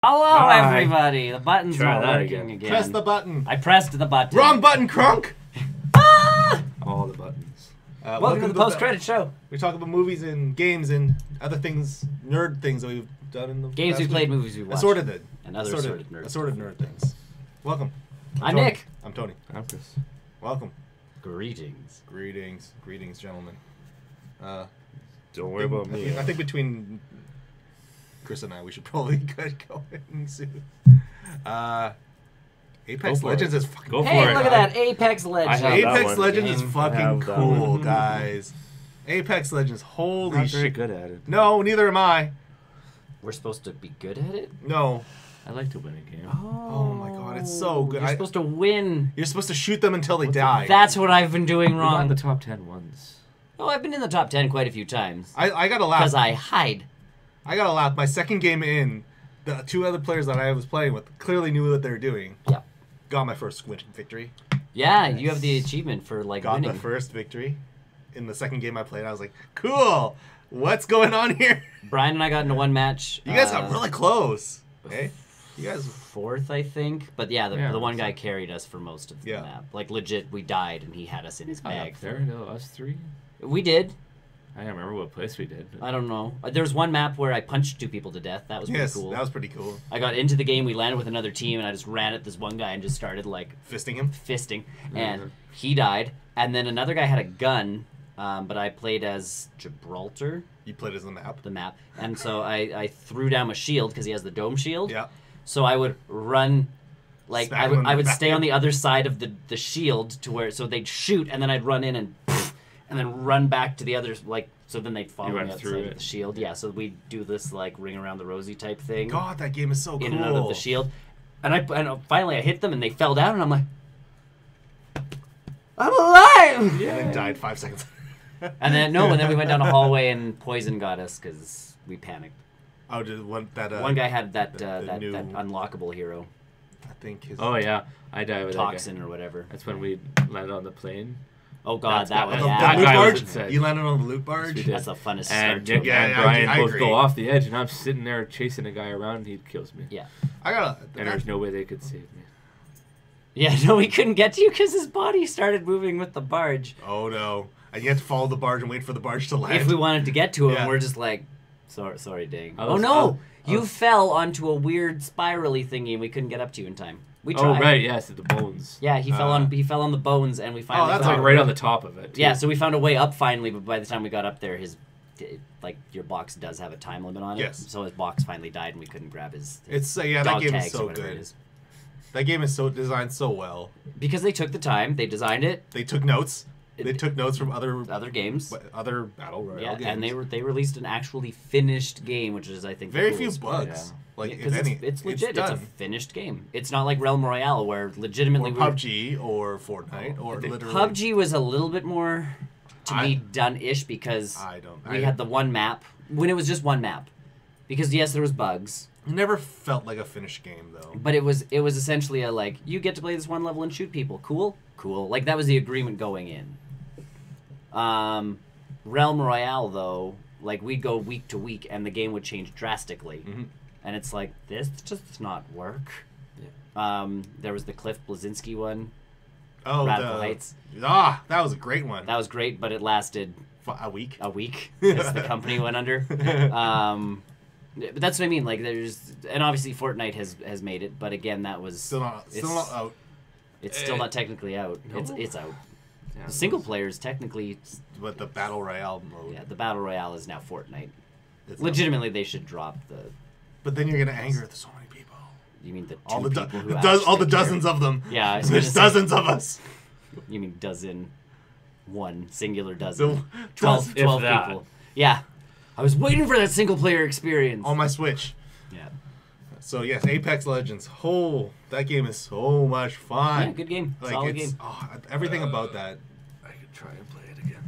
Hello, Hi. everybody. The button's Try not that working again. Press the button. I pressed the button. Wrong button, Crunk! Ah! All the buttons. Welcome to the post-credit show. We talk about movies and games and other things, nerd things that we've done in the Games we past played, week. movies we watched. Assorted it. And other assorted nerd Assorted nerd things. Welcome. I'm Tony. Nick. I'm Tony. I'm Chris. Welcome. Greetings. Greetings. Greetings, gentlemen. Don't worry about me. I think between Chris and I, we should probably get going soon. Apex Legends is fucking Go cool. for Hey, it. look at that Apex I Legends. have that Apex one. Legends is I fucking have that cool, one. guys. Apex Legends, holy Not very shit. good at it. No, neither am I. We're supposed to be good at it? No. I like to win a game. Oh my god, it's so good. You're supposed to win. You're supposed to shoot them until they die. That's what I've been doing We got in wrong. the top 10 once. Oh, I've been in the top 10 quite a few times. I gotta laugh. Because I hide. I gotta laugh. My second game in, the two other players that I was playing with clearly knew what they were doing. Yeah. Got my first victory. Yeah, you have the achievement for, like, Got winning. the first victory. In the second game I played, I was like, cool. What's going on here? Brian and I got into one match. You guys got really close. Hey, you guys. Fourth, I think. But yeah, Yeah, the one that's guy it. carried us for most of the Yeah. map. Like, legit, we died and he had us in his bag. There, no, us three. We did. I don't remember what place we did. But I don't know. There was one map where I punched two people to death. That was pretty Yes, cool. that was pretty cool. I got into the game, we landed with another team, and I just ran at this one guy and just started, like, Fisting him. fisting. And he died. And then another guy had a gun, but I played as Gibraltar, You played as the map. the map. And so I threw down my shield, because he has the dome shield. Yeah. So I would run, like, Smack I him would, in I the would back. stay on the other side of the shield to where, so they'd shoot, and then I'd run in and then run back to the others, like, so then they'd follow You me went outside through of it. the shield. Yeah, so we'd do this, like, ring around the rosy type thing. God, that game is so cool. In and out of the shield. And finally I hit them, and they fell down, and I'm like, I'm alive! And then died 5 seconds. And then we went down a hallway, and poison got us, because we panicked. Oh, did one that One guy had that the new- that unlockable hero, I think his. Oh, yeah. I died with Toxin that guy. or whatever. That's when we landed on the plane. Oh god, That's that got- was The, Yeah, the that loot guy was barge. insane. You landed on the loot Yes, barge. we did. That's the funnest start And to Nick a Yeah, and I Brian both agree. go off the edge, and I'm sitting there chasing a guy around, and he kills me. Yeah. I gotta. And there's no way they could save me. Yeah, no, we couldn't get to you because his body started moving with the barge. Oh no! And you have to follow the barge and wait for the barge to land. If we wanted to get to him, Yeah. we're just like, sorry, dang. I Oh was- no! I You was- fell onto a weird spirally thingy, and we couldn't get up to you in time. We tried. Oh, right, yes, the bones. Yeah, he fell on the bones, and we finally. that's It's like found- right on the top of it. too. Yeah, so we found a way up finally, but by the time we got up there, like your box does have a time limit on it. Yes. So his box finally died, and we couldn't grab his It's yeah, that dog game is tags or so whatever it good. is. That game is so designed so well. Because they took the time, they designed it. They took notes. They took notes from other games. battle royale Yeah, games. and they released an actually finished game, which is I think the very few coolest part. bugs. Like Because if any, it's legit. It's a done. finished game. It's not like Realm Royale where legitimately Or PUBG or Fortnite or I think literally. PUBG was a little bit more to me done-ish because we had the one map when it was just one map. Because yes, there was bugs, It never felt like a finished game though. but it was essentially a like you get to play this one level and shoot people. Cool. Like that was the agreement going in. Realm Royale though, like we'd go week to week and the game would change drastically. Mhm. And it's like, this just does not work. There was the Cliff Blazinski one, Oh, Radical Heights. that was a great one. That was great, but it lasted A week. a week because the company went under. But that's what I mean. Like, and obviously Fortnite has made it, but again, that was Still not out. It's still not technically out. No. It's out. Yeah, The single player is technically, But the battle royale mode. yeah. The battle royale is now Fortnite. it's Legitimately, they should drop the. But then you're gonna anger so many people. You mean the two All the people who all the actually care. dozens of them. Yeah, I was There's gonna say- dozens of us. You mean one singular dozen. The- 12 If that. people. Yeah. I was waiting for that single player experience. On my Switch. Yeah. So yes, Apex Legends. Oh, that game is so much fun. Yeah, good game. Like Solid it's game. everything about that. I could try and play it again.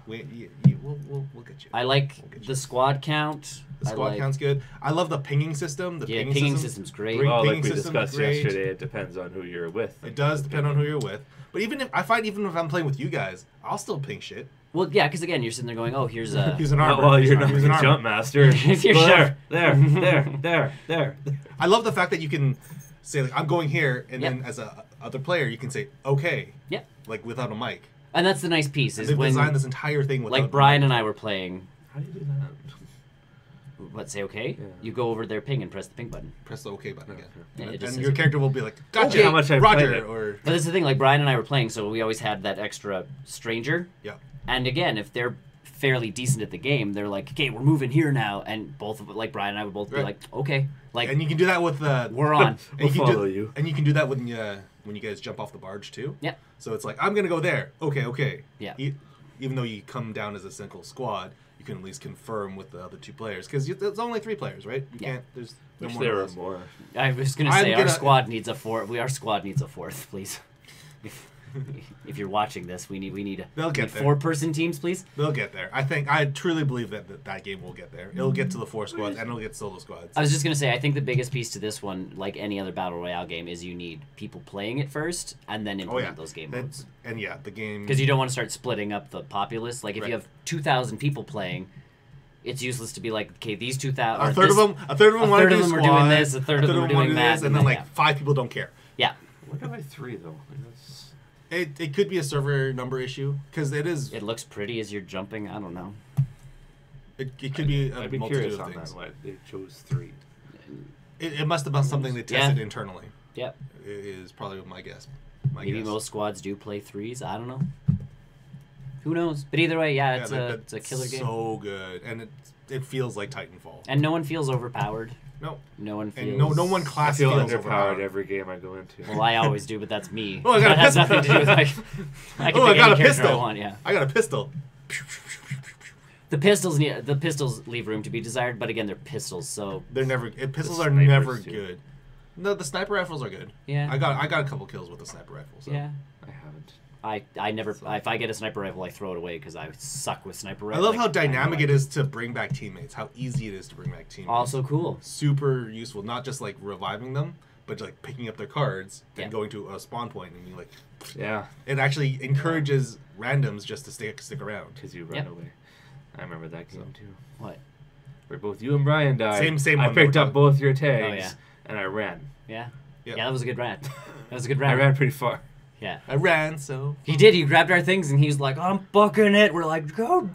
We'll get you. I like We'll get you. the squad count. The squad count's good. I love the pinging system. The Yeah, pinging system. system's great. Great. Well, like pinging we system's discussed great. yesterday, it depends on who you're with. It does depend on who you're with. But even if I'm playing with you guys, I'll still ping shit. Well, yeah, because again, you're sitting there going, "Oh, here's a." He's an armor. Well, you're He's not an a armor. jump master. You're there. I love the fact that you can say like I'm going here, and Yep. then as a other player you can say okay. Yep. Like without a mic. And that's the nice piece is They've when, designed this entire thing without like Brian and I were playing. How do you do that? What, say okay? Yeah. You go over their ping and press the ping button. press the okay button again, Yeah, it and just your says- character will be like, "Gotcha, Okay. How much I played Roger," it. or But that's the thing, like Brian and I were playing, so we always had that extra stranger. yeah. And again, if they're fairly decent at the game, they're like, okay, we're moving here now. And both of like Brian and I would both be Right. like, okay. Like, And you can do that with we're on. and We'll you can follow do, you. And you can do that when you guys jump off the barge too. Yep. So it's like I'm gonna go there. Okay. Yeah. Even though you come down as a single squad, you can at least confirm with the other two players because it's only 3 players, right? You Yeah. can't. There's no Wish more. there than were us. more. I was gonna I'm say our gonna- squad needs a fourth. Our squad needs a fourth, please. If you're watching this, we need They'll get there. 4-person teams, please. They'll get there. I truly believe that game will get there. It'll get to the 4 squads and it'll get solo squads. I was just gonna say, I think the biggest piece to this one, like any other battle royale game, is you need people playing it first and then implement those game modes. And yeah, the game. Because you don't want to start splitting up the populace. Like if Right. you have 2,000 people playing, it's useless to be like, okay, these 2,000. a third of them want to do are doing squad, this, a third of them are wanna doing do that, this, and then like yeah. 5 people don't care. Yeah. What am I 3 though? Like, that's... It could be a server number issue because it is. It looks pretty as you're jumping. I don't know. It could be a I'd be multitude curious of on things. that. Why they chose 3. It must have been something they Yeah. tested internally. Yep. Is probably my guess. Maybe most squads do play 3s. I don't know. Who knows? But either way, yeah, it's a killer game. So good, and it feels like Titanfall. And no one feels overpowered. No, No one feels. and no one I class feel feels underpowered overpowered. every game I go into. Well, I always do, but that's me. Oh, I got a that has pistol. nothing to do with like. I can Oh, I pick got any a character I pistol. want, yeah. I got a pistol. The pistols leave room to be desired, but again, they're pistols, so They're never. Pistols The are snipers, never too. good. No, the sniper rifles are good. yeah. I got a couple kills with the sniper rifle. So. Yeah. I haven't. I never if I get a sniper rifle I throw it away because I suck with sniper I rifle. love how dynamic it is to bring back teammates. How easy it is to bring back teammates. Also cool. Super useful. Not just like reviving them, but like picking up their cards and Yeah. going to a spawn point and you like. Yeah, It actually encourages randoms just to stick around. because you run Yep. away. I remember that game too. What? Where both you and Brian died. Same I one that we're picked up talking- both your tags, Oh, yeah. and I ran. Yeah. Yep. Yeah, that was a good rat. That was a good I rat. ran pretty far. Yeah. I ran so. He did. He grabbed our things and he was like, "I'm bucking it." We're like, "Go,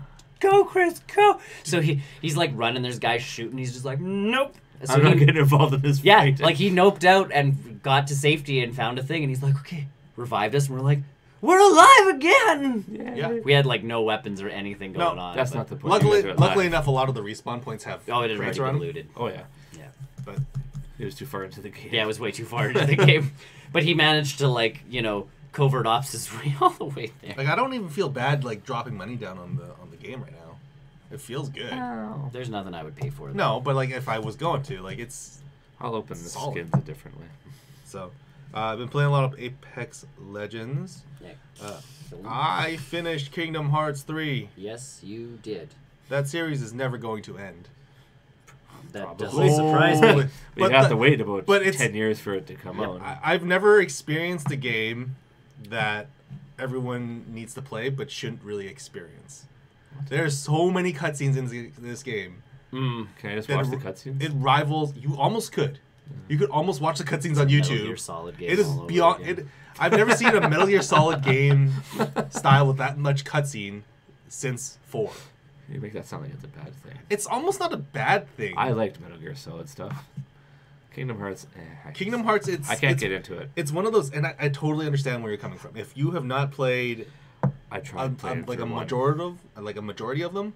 Chris, go!" So he's like running. There's guys shooting. He's just like, "Nope." So I'm not he- getting involved in this Yeah, fight. like he noped out and got to safety and found a thing, and he's like, "Okay," revived us, and we're like, "We're alive again!" Yeah. We had like no weapons or anything going on. That's but- not the point. You guys are Luckily alive. enough, a lot of the respawn points have Oh, it had crates already around been them, looted. Oh yeah, Yeah. but it was too far into the game. Yeah, it was way too far into the game. But he managed to like, covert ops his way all the way there. like I don't even feel bad like dropping money down on the game right now. It feels good. Oh. There's nothing I would pay for. No, but like if I was going to, like it's I'll open the Solid. skins a different way. so. I've been playing a lot of Apex Legends. Yeah. I finished Kingdom Hearts 3. Yes, you did. That series is never going to end. That Probably. doesn't surprise me. Holy- We but have the- to wait about but it's- 10 years for it to come out. I've never experienced a game that everyone needs to play but shouldn't really experience. There's so many cutscenes in this game. Mm. Can I just that watch the cutscenes? It rivals. You almost could. You could almost watch the cutscenes on Metal Gear YouTube. Solid game. It is all over beyond. again. It. I've never seen a Metal Gear Solid game style with that much cutscene since 4. You make that sound like it's a bad thing. It's almost not a bad thing. I liked Metal Gear Solid stuff. Kingdom Hearts, Kingdom Hearts. I can't get into it. It's one of those, and I totally understand where you're coming from. If you have not played I tried playing like through one. a majority of them,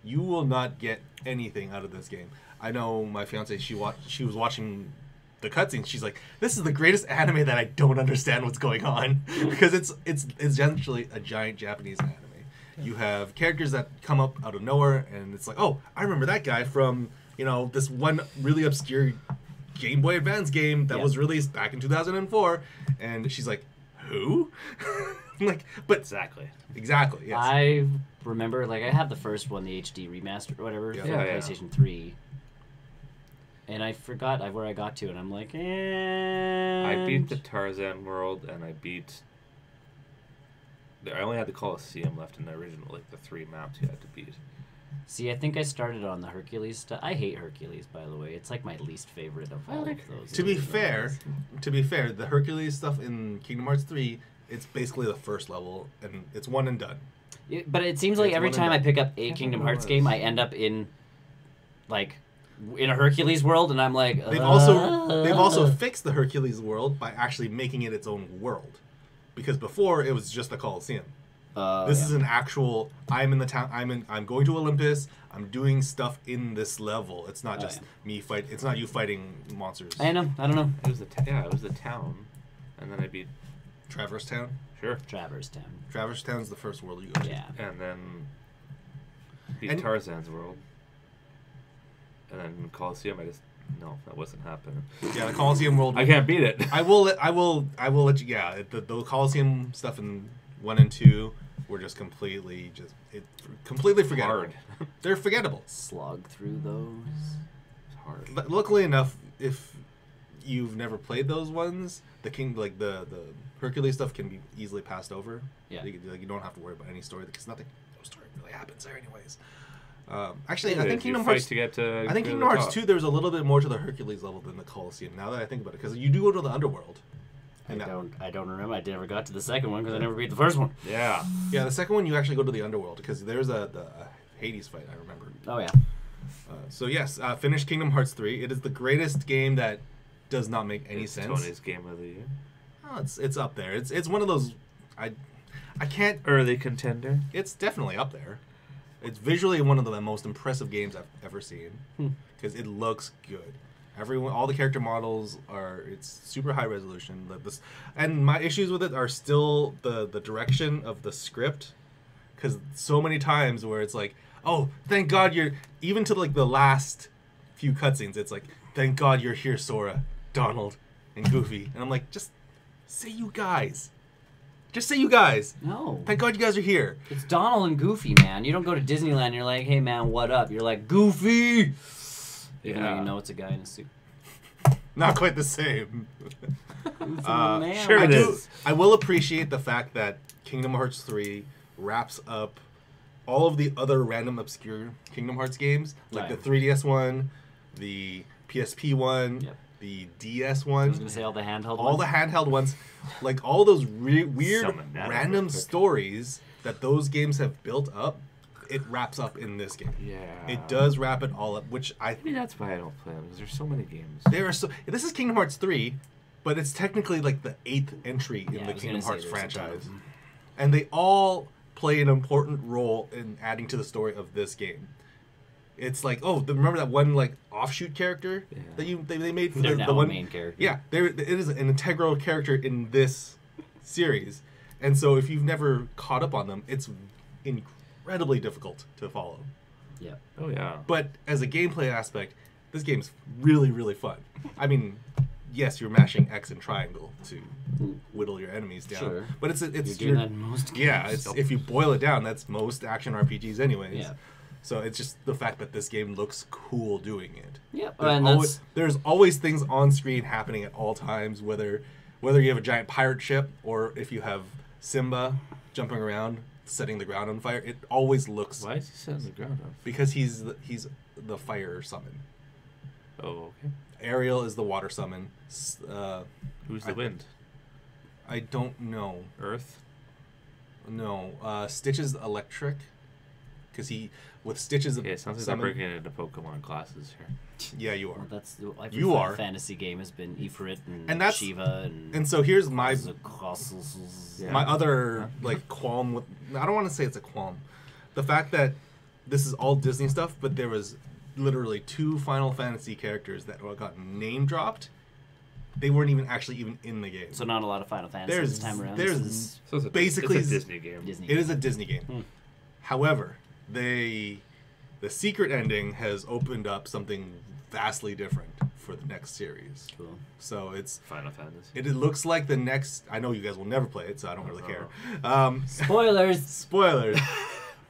you will not get anything out of this game. I know my fiance. She was watching the cutscenes. She's like, "This is the greatest anime that I don't understand what's going on," because it's essentially a giant Japanese anime. You have characters that come up out of nowhere, and it's like, "Oh, I remember that guy from this one really obscure Game Boy Advance game that was released back in 2004," and she's like, "Who?" I'm like, but Exactly. exactly, yes. I remember, like, I had the first one, the HD remaster or whatever, Yeah. for Yeah, yeah. PlayStation 3. And I forgot where I got to, and I'm like, I beat the Tarzan world, and I beat I only had the Colosseum left in the original, like the 3 maps you had to beat. See, I think I started on the Hercules stuff. I hate Hercules, by the way. It's like my least favorite of all of those. To be fair, the Hercules stuff in Kingdom Hearts 3, it's basically the first level, and it's one and done. But it seems like every time I pick up a Kingdom Hearts game, I end up in a Hercules world, and I'm like, They've also fixed the Hercules world by actually making it its own world, because before it was just the Colosseum. This is an actual. I'm in the town. I'm going to Olympus. I'm doing stuff in this level. It's not just me fight. It's not you fighting monsters. I know. I don't know. It was it was the town, and then I beat Traverse Town. Sure. Traverse Town. Traverse Town's the first world you go to. Yeah. And then beat Tarzan's world. And then Colosseum, no, that wasn't happening. Yeah, the Colosseum world. I can't beat it. I will let you. Yeah, the Colosseum stuff in 1 and 2 were just completely forgettable. Hard. They're forgettable. Slog through those. It's hard. But luckily enough, if you've never played those ones, the Hercules stuff can be easily passed over. Yeah. You don't have to worry about any story because no story really happens there anyways. Actually, I think Kingdom Hearts 2, there's a little bit more to the Hercules level than the Colosseum. Now that I think about it, because you do go to the underworld. I don't remember. I never got to the second one because I never beat the first one. Yeah. Yeah, the second one you actually go to the underworld because there's the Hades fight. I remember. Oh yeah. So yes, finish Kingdom Hearts 3. It is the greatest game that does not make any sense. Tony's game of the year. Oh, it's up there. It's one of those. I can't. Early contender. It's definitely up there. It's visually one of the most impressive games I've ever seen because it looks good. All the character models it's super high resolution. And my issues with it are still the direction of the script, because so many times where it's like, oh, thank God you're, even to like the last few cutscenes, it's like, thank God you're here, Sora, Donald, and Goofy, and I'm like, just say you guys. Just say you guys. No. Thank God you guys are here. It's Donald and Goofy, man. You don't go to Disneyland and you're like, hey, man, what up? You're like, Goofy! Even though you know it's a guy in a suit. Not quite the same. Man. Sure it is. I will appreciate the fact that Kingdom Hearts 3 wraps up all of the other random obscure Kingdom Hearts games, like the 3DS one, the PSP one, the DS one. I was going to say all the handheld ones. All the handheld ones. Like all those weird random stories that those games have built up, it wraps up in this game. Yeah. It does wrap it all up, which Maybe that's why I don't play them, because there's so many games. This is Kingdom Hearts 3, but it's technically like the 8th entry in the Kingdom Hearts franchise. And they all play an important role in adding to the story of this game. It's like, remember that one like offshoot character that they made for the one main character. Yeah, it is an integral character in this series, and so if you've never caught up on them, it's incredibly difficult to follow. Yeah. Oh yeah. But as a gameplay aspect, this game's really, really fun. I mean, yes, you're mashing X and triangle to whittle your enemies down. Sure. But it's you're doing that in most games. Yeah, if you boil it down, that's most action RPGs anyways. Yeah. So it's just the fact that this game looks cool doing it. Yep. There's always things on screen happening at all times, whether you have a giant pirate ship or if you have Simba jumping around, setting the ground on fire. It always looks. Why is he setting the ground on fire? Because he's the fire summon. Oh, okay. Ariel is the water summon. Who's the wind? I don't know. Earth? No. Stitch is electric. Because with Stitch's it sounds like I'm breaking it into Pokemon classes here. Yeah, you are. Well, that's you Final are. Fantasy game has been Ifrit and that's, Shiva and so here's my other like qualm with. I don't want to say it's a qualm. The fact that this is all Disney stuff, but there was literally 2 Final Fantasy characters that got name dropped. They weren't even in the game. So not a lot of Final Fantasy this time around. Basically it's a Disney game. It is a Disney game. However, the secret ending has opened up something vastly different for the next series. Cool. So it's Final Fantasy. It looks like the next. I know you guys will never play it, so I don't really care. Spoilers. Spoilers.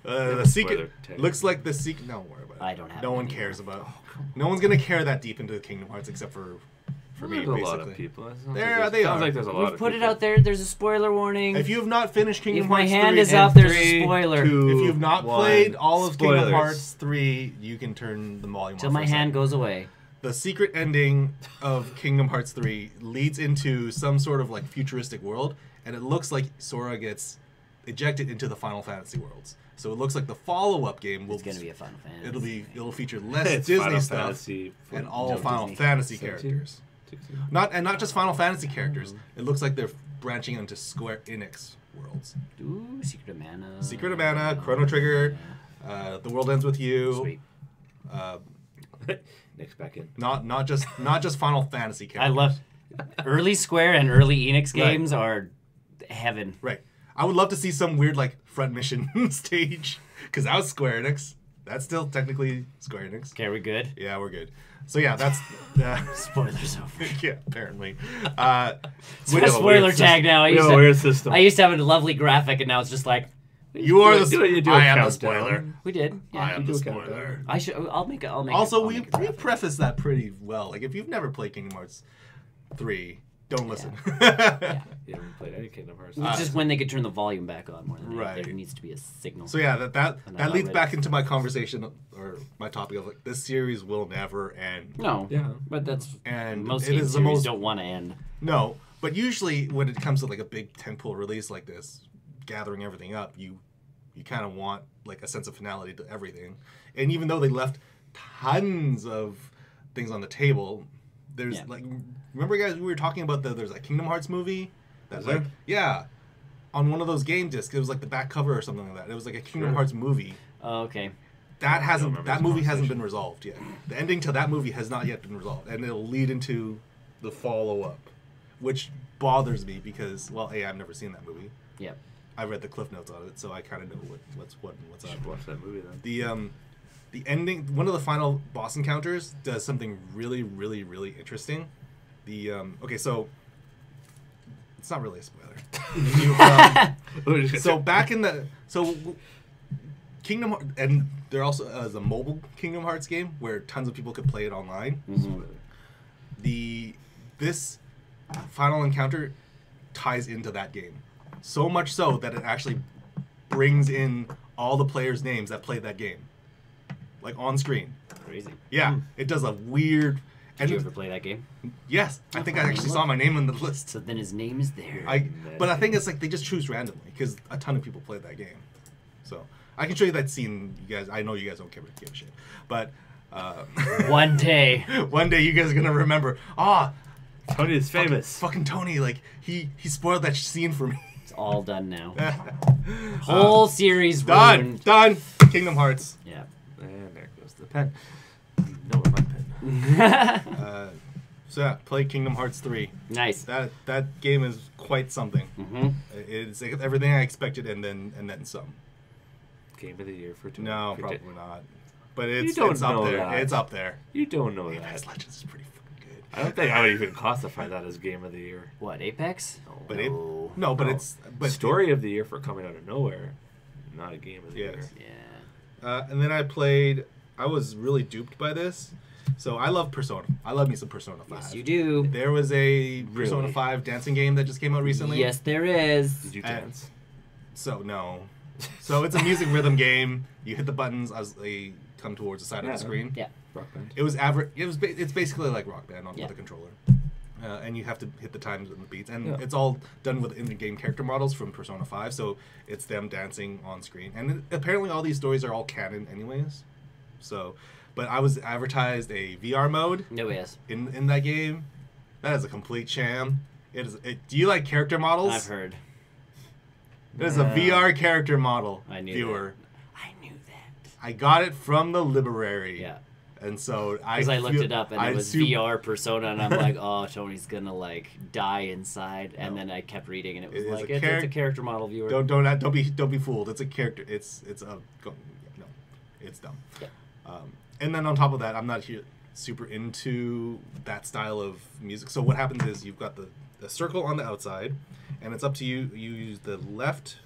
The secret looks like the secret. Don't worry about it. I don't have. No one cares about. No one's gonna care that deep into Kingdom Hearts except for for me, a basically. lot of people. They sounds are. like there's a lot We've of put people. it out there. There's a spoiler warning. If you have not finished Kingdom If Hearts my hand 3 is and up, there's a 3, spoiler. if you've not 1, played all of Kingdom spoilers. Hearts 3, you can turn the volume off. Till my for a hand second. goes away. The secret ending of Kingdom Hearts 3 leads into some sort of like futuristic world, and it looks like Sora gets ejected into the Final Fantasy worlds. So it looks like the follow-up game will. It's gonna be a Final Fantasy. It'll feature less It's Disney Final stuff Fantasy and all no, Final Disney. Fantasy 17? characters. 16? Not just Final Fantasy characters. It looks like they're branching into Square Enix worlds. Ooh, Secret of Mana. Secret of Mana, Chrono Trigger, The World Ends with You. Sweet. Nick's back in. Not just Final Fantasy characters. I love early Square and early Enix Right. games are heaven. Right. I would love to see some weird like front mission stage because that was Square Enix. That's still technically Square Enix. Okay, are we good? Yeah, we're good. So yeah, that's Spoilers over. yeah, apparently. It's a have a spoiler weird tag now. We have a weird system. I used to have a lovely graphic, and now it's just like You are the You do a I am the countdown. spoiler. we did. Yeah. I am the do a spoiler. I should. I'll make. I'll make. Also, I'll we make a graphic. prefaced that pretty well. Like if you've never played Kingdom Hearts 3, don't listen. Yeah. You haven't played any Kingdom Hearts. It's just when they could turn the volume back on more than anything. Right. There needs to be a signal. So yeah, that And that I'm leads not back ready. into my conversation or my topic of like this series will never end. No. Yeah. But that's And most it game is the series most don't want to end. No, but usually when it comes to like a big tentpole release like this, gathering everything up, you kind of want like a sense of finality to everything. And even though they left tons of things on the table, there's Yeah. like remember guys we were talking about there's a Kingdom Hearts movie that's Is like there? yeah on one of those game discs. It was like the back cover or something like that. It was like a Kingdom Sure. Hearts movie. Oh, okay. That remember that this movie hasn't conversation. been resolved yet. The ending to that movie has not yet been resolved, and it'll lead into the follow up, which bothers me because well, I've never seen that movie. Yep. I read the cliff notes on it, so I kind of know what's up. Should watch that movie then. The ending, one of the final boss encounters does something really, really, really interesting. Okay, so it's not really a spoiler. So back in the Kingdom Hearts, and there also is a mobile Kingdom Hearts game where tons of people could play it online. Mhm. This final encounter ties into that game, so much so that it actually brings in all the players' names that played that game, like on screen. Crazy. Yeah, it does a weird. Did you ever play that game? Yes, I think I actually saw my name on the list. So then his name is there. But I think it's like they just choose randomly because a ton of people played that game. So I can show you that scene. You guys, I know you guys don't give a shit, but One day. one day you guys are gonna remember. Tony is famous. Fucking Tony, like he spoiled that scene for me. It's all done now. Whole series ruined. Done. Kingdom Hearts. Yeah. And there goes the pen. No, my pen. So yeah, play Kingdom Hearts 3. Nice. That game is quite something. Mm-hmm. It's everything I expected and then some. Game of the year for Tony. No, for probably Dick. not. But it's don't up know there. that. It's up there. You don't know Apex that. Legends is pretty fucking good. I don't think I would even classify that as game of the year. What, Apex? But No. but No. it's but Story of the year for coming out of nowhere. Not a game of the Yes. year. Yeah. And then I was really duped by this. So I love Persona. I love me some Persona 5. Yes, you do. There was a Persona Really? 5 dancing game that just came out recently. Yes, there is. Did you And- dance? So no. So it's a music rhythm game. You hit the buttons as they come towards the side of the screen. Yeah. Rock Band. It's basically like Rock Band Yeah. with a controller. And you have to hit the times and the beats, and Yeah. it's all done with in-game character models from Persona 5. So it's them dancing on screen, and apparently all these stories are all canon, anyways. So, but I was advertised a VR mode No, yes. in that game. That is a complete sham. Do you like character models? I've heard. It is a VR character model. I knew viewer. I knew that. I got it from the library. Yeah. And so Because I looked it up and it was super- VR Persona, and I'm like, oh, Tony's gonna like die inside. And then I kept reading, and it was It is like, a it's a character model viewer. Don't be fooled. It's a character. It's dumb. Yeah. And then on top of that, I'm not super into that style of music. So what happens is you've got the circle on the outside, and it's up to you. You use the left,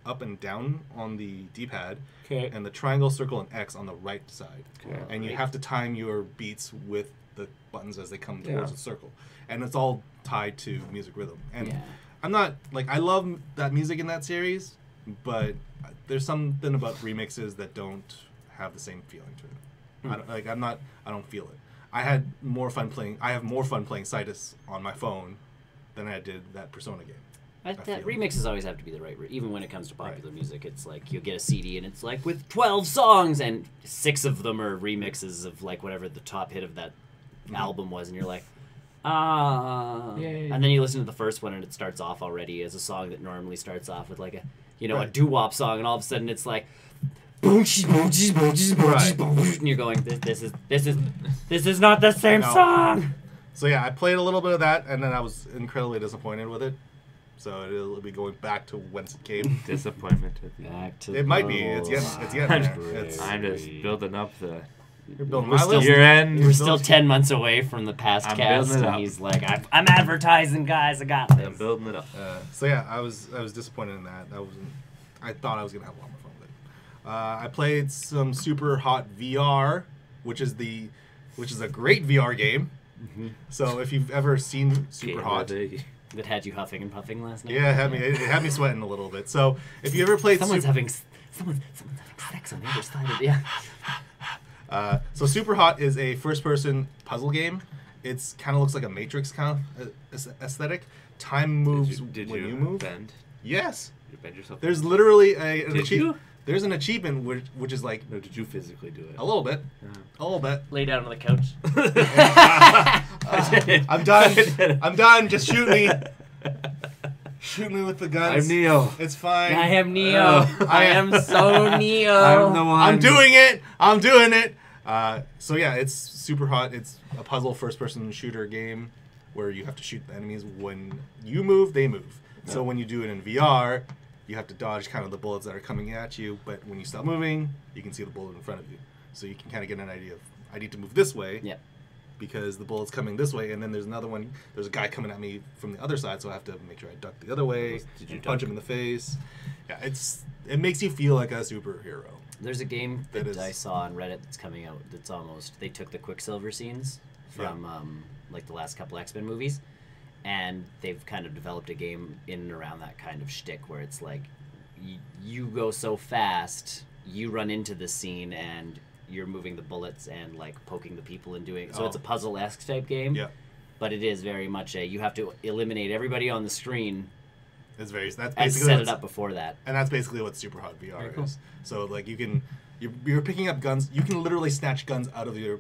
up and down on the D-pad, Okay. and the triangle, circle, and X on the right side. Okay. And you Right. have to time your beats with the buttons as they come towards the circle, and it's all tied to music rhythm. And I'm not like I love that music in that series, but there's something about remixes that don't have the same feeling to it. I don't feel it. I have more fun playing Citus on my phone than I did that Persona game. That remixes always have to be the right. Even when it comes to popular music, it's like you'll get a CD and it's like with 12 songs and 6 of them are remixes of like whatever the top hit of that album was, and you're like, Yay. And then you listen to the first one and it starts off already as a song that normally starts off with like a a doo-wop song, and all of a sudden it's like. And you're going, this is not the same song. So yeah, I played a little bit of that, and then I was incredibly disappointed with it. So it'll be going back to whence it came. Disappointment. It might be. It's getting there. I'm just building up the. You're building my list. We're still 10 months away from the past cast, and he's like, I'm advertising, guys. I got this. I'm building it up. So yeah, I was disappointed in that. I thought I was gonna have a lot more fun with it. I played some Super Hot VR, which is a great VR game. Mm-hmm. So if you've ever seen Super Hot. That had you huffing and puffing last night. Yeah, it had me sweating a little bit. So if you ever played, someone's having sex on the other side of it. So Super Hot is a first-person puzzle game. It's kind of looks like a Matrix kind of aesthetic. Time moves when you move. Bend? Yes. You bend yourself. There's literally an achievement. There's an achievement which is like. No, did you physically do it? A little bit. A little bit. Lay down on the couch. I'm done. I'm done. Just shoot me. Shoot me with the guns. I'm Neo. It's fine. I am Neo. I am so Neo. I'm the one. I'm doing it. I'm doing it. So yeah, it's Super Hot. It's a puzzle first-person shooter game where you have to shoot the enemies. When you move, they move. Yeah. So when you do it in VR, you have to dodge kind of the bullets that are coming at you. But when you stop moving, you can see the bullet in front of you. So you can kind of get an idea of, I need to move this way. Yeah. Because the bullet's coming this way, and then there's another one. There's a guy coming at me from the other side, so I have to make sure I duck the other way. Did you punch him in the face? Yeah, it makes you feel like a superhero. There's a game that I saw on Reddit that's coming out. That's almost they took the Quicksilver scenes from like the last couple X-Men movies, and they've kind of developed a game in and around that kind of shtick where it's like you go so fast, you run into the scene and you're moving the bullets and like poking the people and doing so it's a puzzle-esque type game. Yeah. But it is very much you have to eliminate everybody on the screen. That's basically and set it up before that. And that's basically what Super Hot VR is. So like you're picking up guns. You can literally snatch guns out of your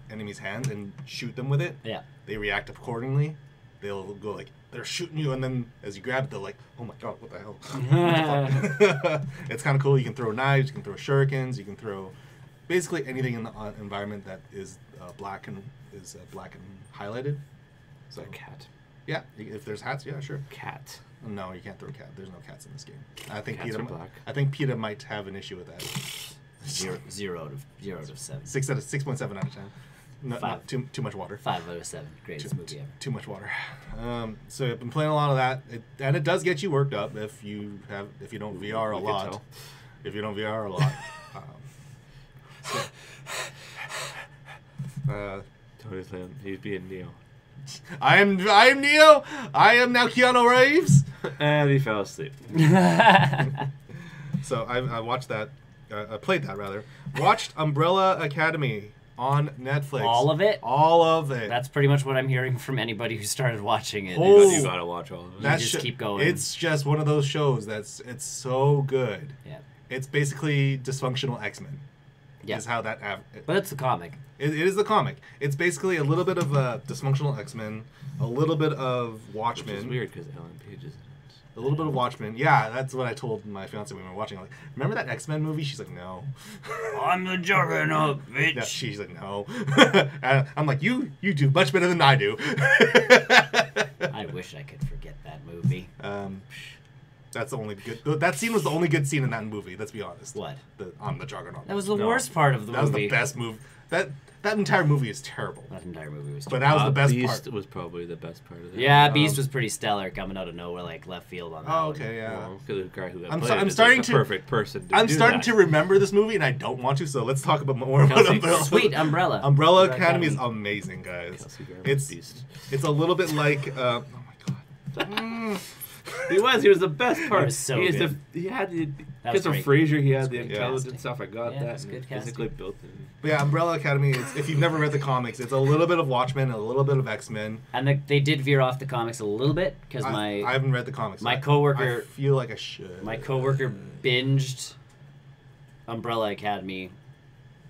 enemy's hands and shoot them with it. Yeah. They react accordingly. They'll go like they're shooting you, and then as you grab it, they're like, "Oh my god, what the hell?" It's kind of cool. You can throw knives. You can throw shurikens. You can throw basically anything in the environment that is black and highlighted. So a cat. Yeah, if there's hats, yeah, sure. Cat. No, you can't throw a cat. There's no cats in this game. I think cats are black. I think PETA might have an issue with that. 0 out of 7. 6.7 out of 10. No, too much water. 5 out of 7. Greatest movie ever. Too much water. So I've been playing a lot of that, and it does get you worked up if you don't VR a lot. If you don't VR a lot. Tony's he's being Neo. I am Neo. I am now Keanu Reeves. And he fell asleep. So I watched that. I played that rather. Watched Umbrella Academy on Netflix. All of it? All of it. That's pretty much what I'm hearing from anybody who started watching it. You gotta watch all of it. You just keep going. It's just one of those shows it's so good. Yeah. It's basically dysfunctional X-Men. Yeah. Is how that. But it's the comic. It is the comic. It's basically a little bit of dysfunctional X-Men, a little bit of Watchmen. Which is weird because Ellen Page is in it. A little bit of Watchmen. Yeah, that's what I told my fiance when we were watching. I'm like, remember that X-Men movie? She's like, no. I'm the juggernaut, bitch. Yeah, she's like, no. And I'm like, you do much better than I do. I wish I could forget that movie. That's the only good. That scene was the only good scene in that movie. Let's be honest. What? On the Juggernaut. That was the worst part of the movie. That was the best move. That entire movie is terrible. That entire movie was But terrible. that was the best Beast part. was probably the best part of it. Yeah, Beast was pretty stellar, coming out of nowhere, like left field on that Oh, one. okay, yeah. Well, 'cause the guy who got I'm played so- I'm is, starting like, the to- perfect person. I'm do starting that. to remember this movie, and I don't want to. So let's talk about more about Kelsey. Umbrella. Sweet Umbrella. Umbrella Academy is amazing, guys. Kelsey Grammer's It's Beast. it's a little bit like. Oh my god. He was the best part. was so he good. He had the That was because of great. Fraser. He had the great intelligent casting. stuff. I got Yeah, that. it was And good physically casting. built. But yeah, Umbrella Academy. If you've never read the comics, it's a little bit of Watchmen, a little bit of X-Men. And they did veer off the comics a little bit because I haven't read the comics. my I coworker feel like I should. my coworker binged Umbrella Academy,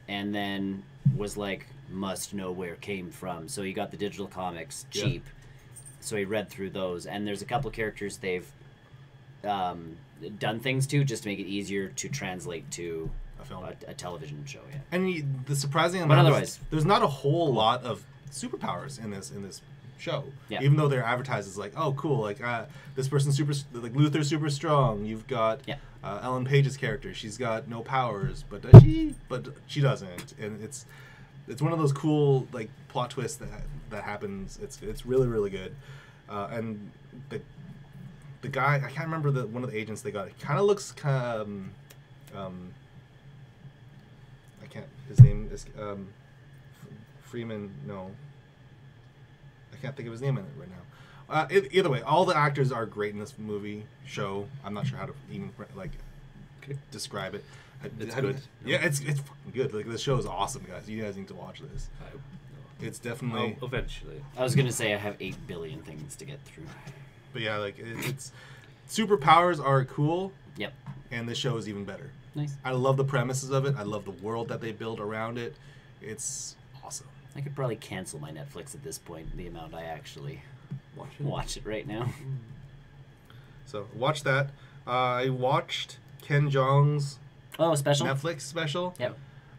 and then was like, must know where it came from. So he got the digital comics cheap. So he read through those, and there's a couple characters they've done things to just to make it easier to translate to A film. a television show. Yeah. And the surprising But amount otherwise- is there's not a whole lot of superpowers in this show. Yeah. Even though they're advertised as like, oh, cool, like this person's like Luther's super strong. You've got Yeah. Ellen Page's character. She's got no powers, but does she? But she doesn't. And it's one of those cool like plot twists that happens. It's really really good. And the guy, I can't remember one of the agents they got. It kind of looks I can't. His name is Freeman. No, I can't think of his name in it right now. Either way, all the actors are great in this show. I'm not sure how to even describe it. It's How do you- good. Yeah, it's fucking good. Like, this show is awesome, guys. You guys need to watch this. It's definitely. Eventually. I was gonna say I have 8 billion things to get through. But yeah, like it's superpowers are cool, Yep. and this show is even better. Nice. I love the premises of it. I love the world that they build around it. It's awesome. I could probably cancel my Netflix at this point. The amount I actually watch it right now. So watch that. I watched Ken Jeong's Oh, special. Netflix special Yep.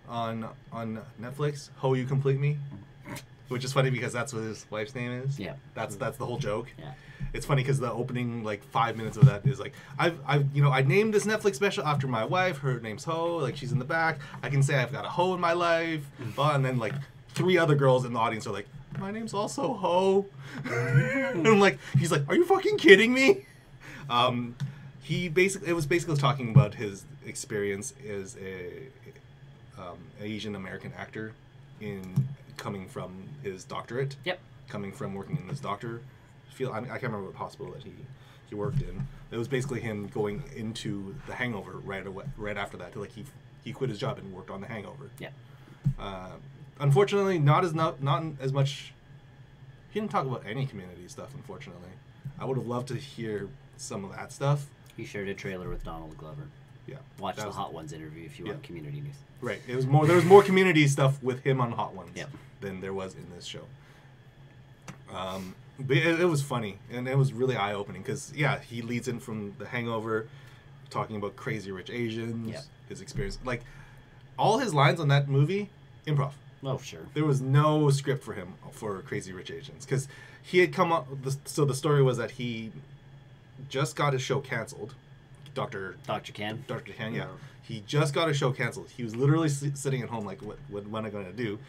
on Netflix. Ho, You Complete Me, which is funny because that's what his wife's name is. Yeah. That's the whole joke. Yeah. It's funny because the opening like 5 minutes of that is like I named this Netflix special after my wife. Her name's Ho. Like she's in the back. I can say I've got a Ho in my life. And then like 3 other girls in the audience are like, my name's also Ho. And I'm like, he's like, are you fucking kidding me? It was basically talking about his experience as a Asian American actor in coming from his doctorate. Yep. Coming from working in this doctor field. I can't remember what hospital that he worked in. It was basically him going into The Hangover right after that. Like he quit his job and worked on The Hangover. Yeah. Unfortunately, not as much. He didn't talk about any community stuff. Unfortunately, I would have loved to hear some of that stuff. He shared a trailer with Donald Glover. Yeah. Watch that the was- Hot Ones interview if you want community news. Right. It was more. There was more community stuff with him on Hot Ones Yep. than there was in this show. But it was funny and it was really eye opening because he leads in from The Hangover, talking about Crazy Rich Asians, Yep. his experience. Like all his lines on that movie, improv. Oh, sure. There was no script for him for Crazy Rich Asians because he had come up. So the story was that he just got his show canceled. Dr. Ken. Ken, yeah. He just got his show canceled. He was literally sitting at home like, what am I going to do?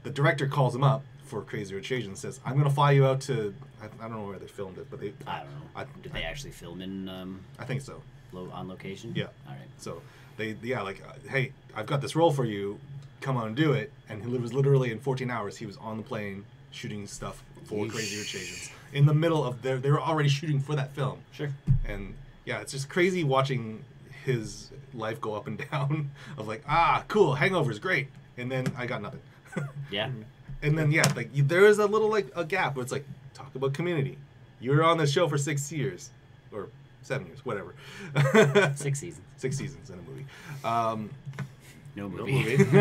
The director calls him up for Crazy Rich Asians and says, I'm going to fly you out to, I don't know where they filmed it, but I don't know. Did they actually film in I think so. on location? Yeah. All right. So hey, I've got this role for you. Come on and do it. And he was literally in 14 hours, he was on the plane shooting stuff for Yeesh. Crazy Rich Asians. In the middle of they were already shooting for that film. Sure. And yeah, it's just crazy watching his life go up and down of like, cool, Hangover's great. And then I got nothing. Yeah. And then there is a little a gap where it's like, talk about community. You were on this show for 6 years or 7 years, whatever. 6 seasons. 6 seasons in a movie. No No movie. movie.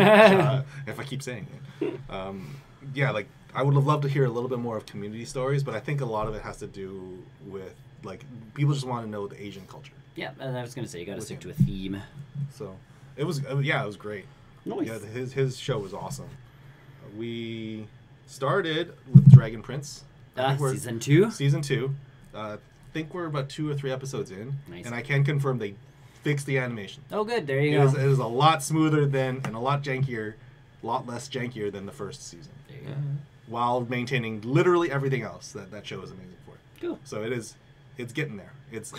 If I keep saying it. I would have loved to hear a little bit more of community stories, but I think a lot of it has to do with like people just want to know the Asian culture. Yeah, and I was gonna say you got to With stick to him. a theme. So it was it was great. Nice. Yeah, his show was awesome. We started with Dragon Prince. I think we're- Season 2. Season 2. think we're about 2 or 3 episodes in, Nice. and I can confirm they fixed the animation. Oh, good. There you It go. is a lot smoother than and a lot jankier, less jankier than the first season, There you Yeah. go. while maintaining literally everything else that show is amazing for. Cool. So it's getting there. It's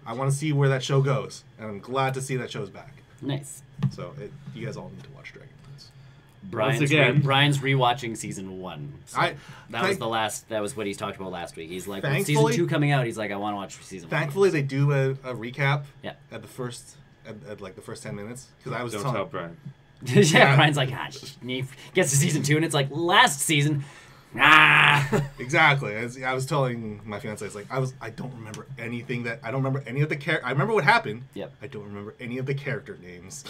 I want to see where that show goes, and I'm glad to see that show's back. Nice. So you guys all need to watch Dragon Prince. Brian's rewatching season 1. So I- that was what he's talked about last week. He's like, with Thankfully- season 2 coming out, he's like, I want to watch season 1. Thankfully, they do a recap Yeah. at the first at like the first 10 minutes because I was Don't telling tell Brian. Yeah, Brian's like, he gets to season 2, and it's like, last season, exactly. As I was telling my fiance, it's like I don't remember anything I don't remember any of the I remember what happened. Yep. I don't remember any of the character names.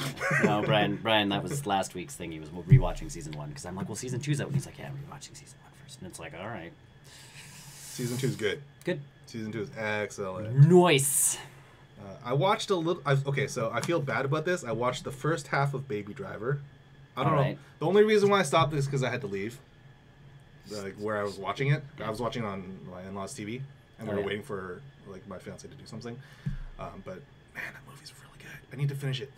No, Brian, that was last week's thing. He was rewatching season 1, because I'm like, well, season 2's out, and he's like, yeah, I'm rewatching season 1 first. And it's like, all right. Season 2 is good. Good. Season 2 is excellent. Nice. I watched a little. Okay, so I feel bad about this. I watched the first half of Baby Driver. I don't know. Alright. The only reason why I stopped is because I had to leave. Like where I was watching it, I was watching on my in-laws' TV, and we were waiting for like my fiance to do something. But man, that movie's really good. I need to finish it.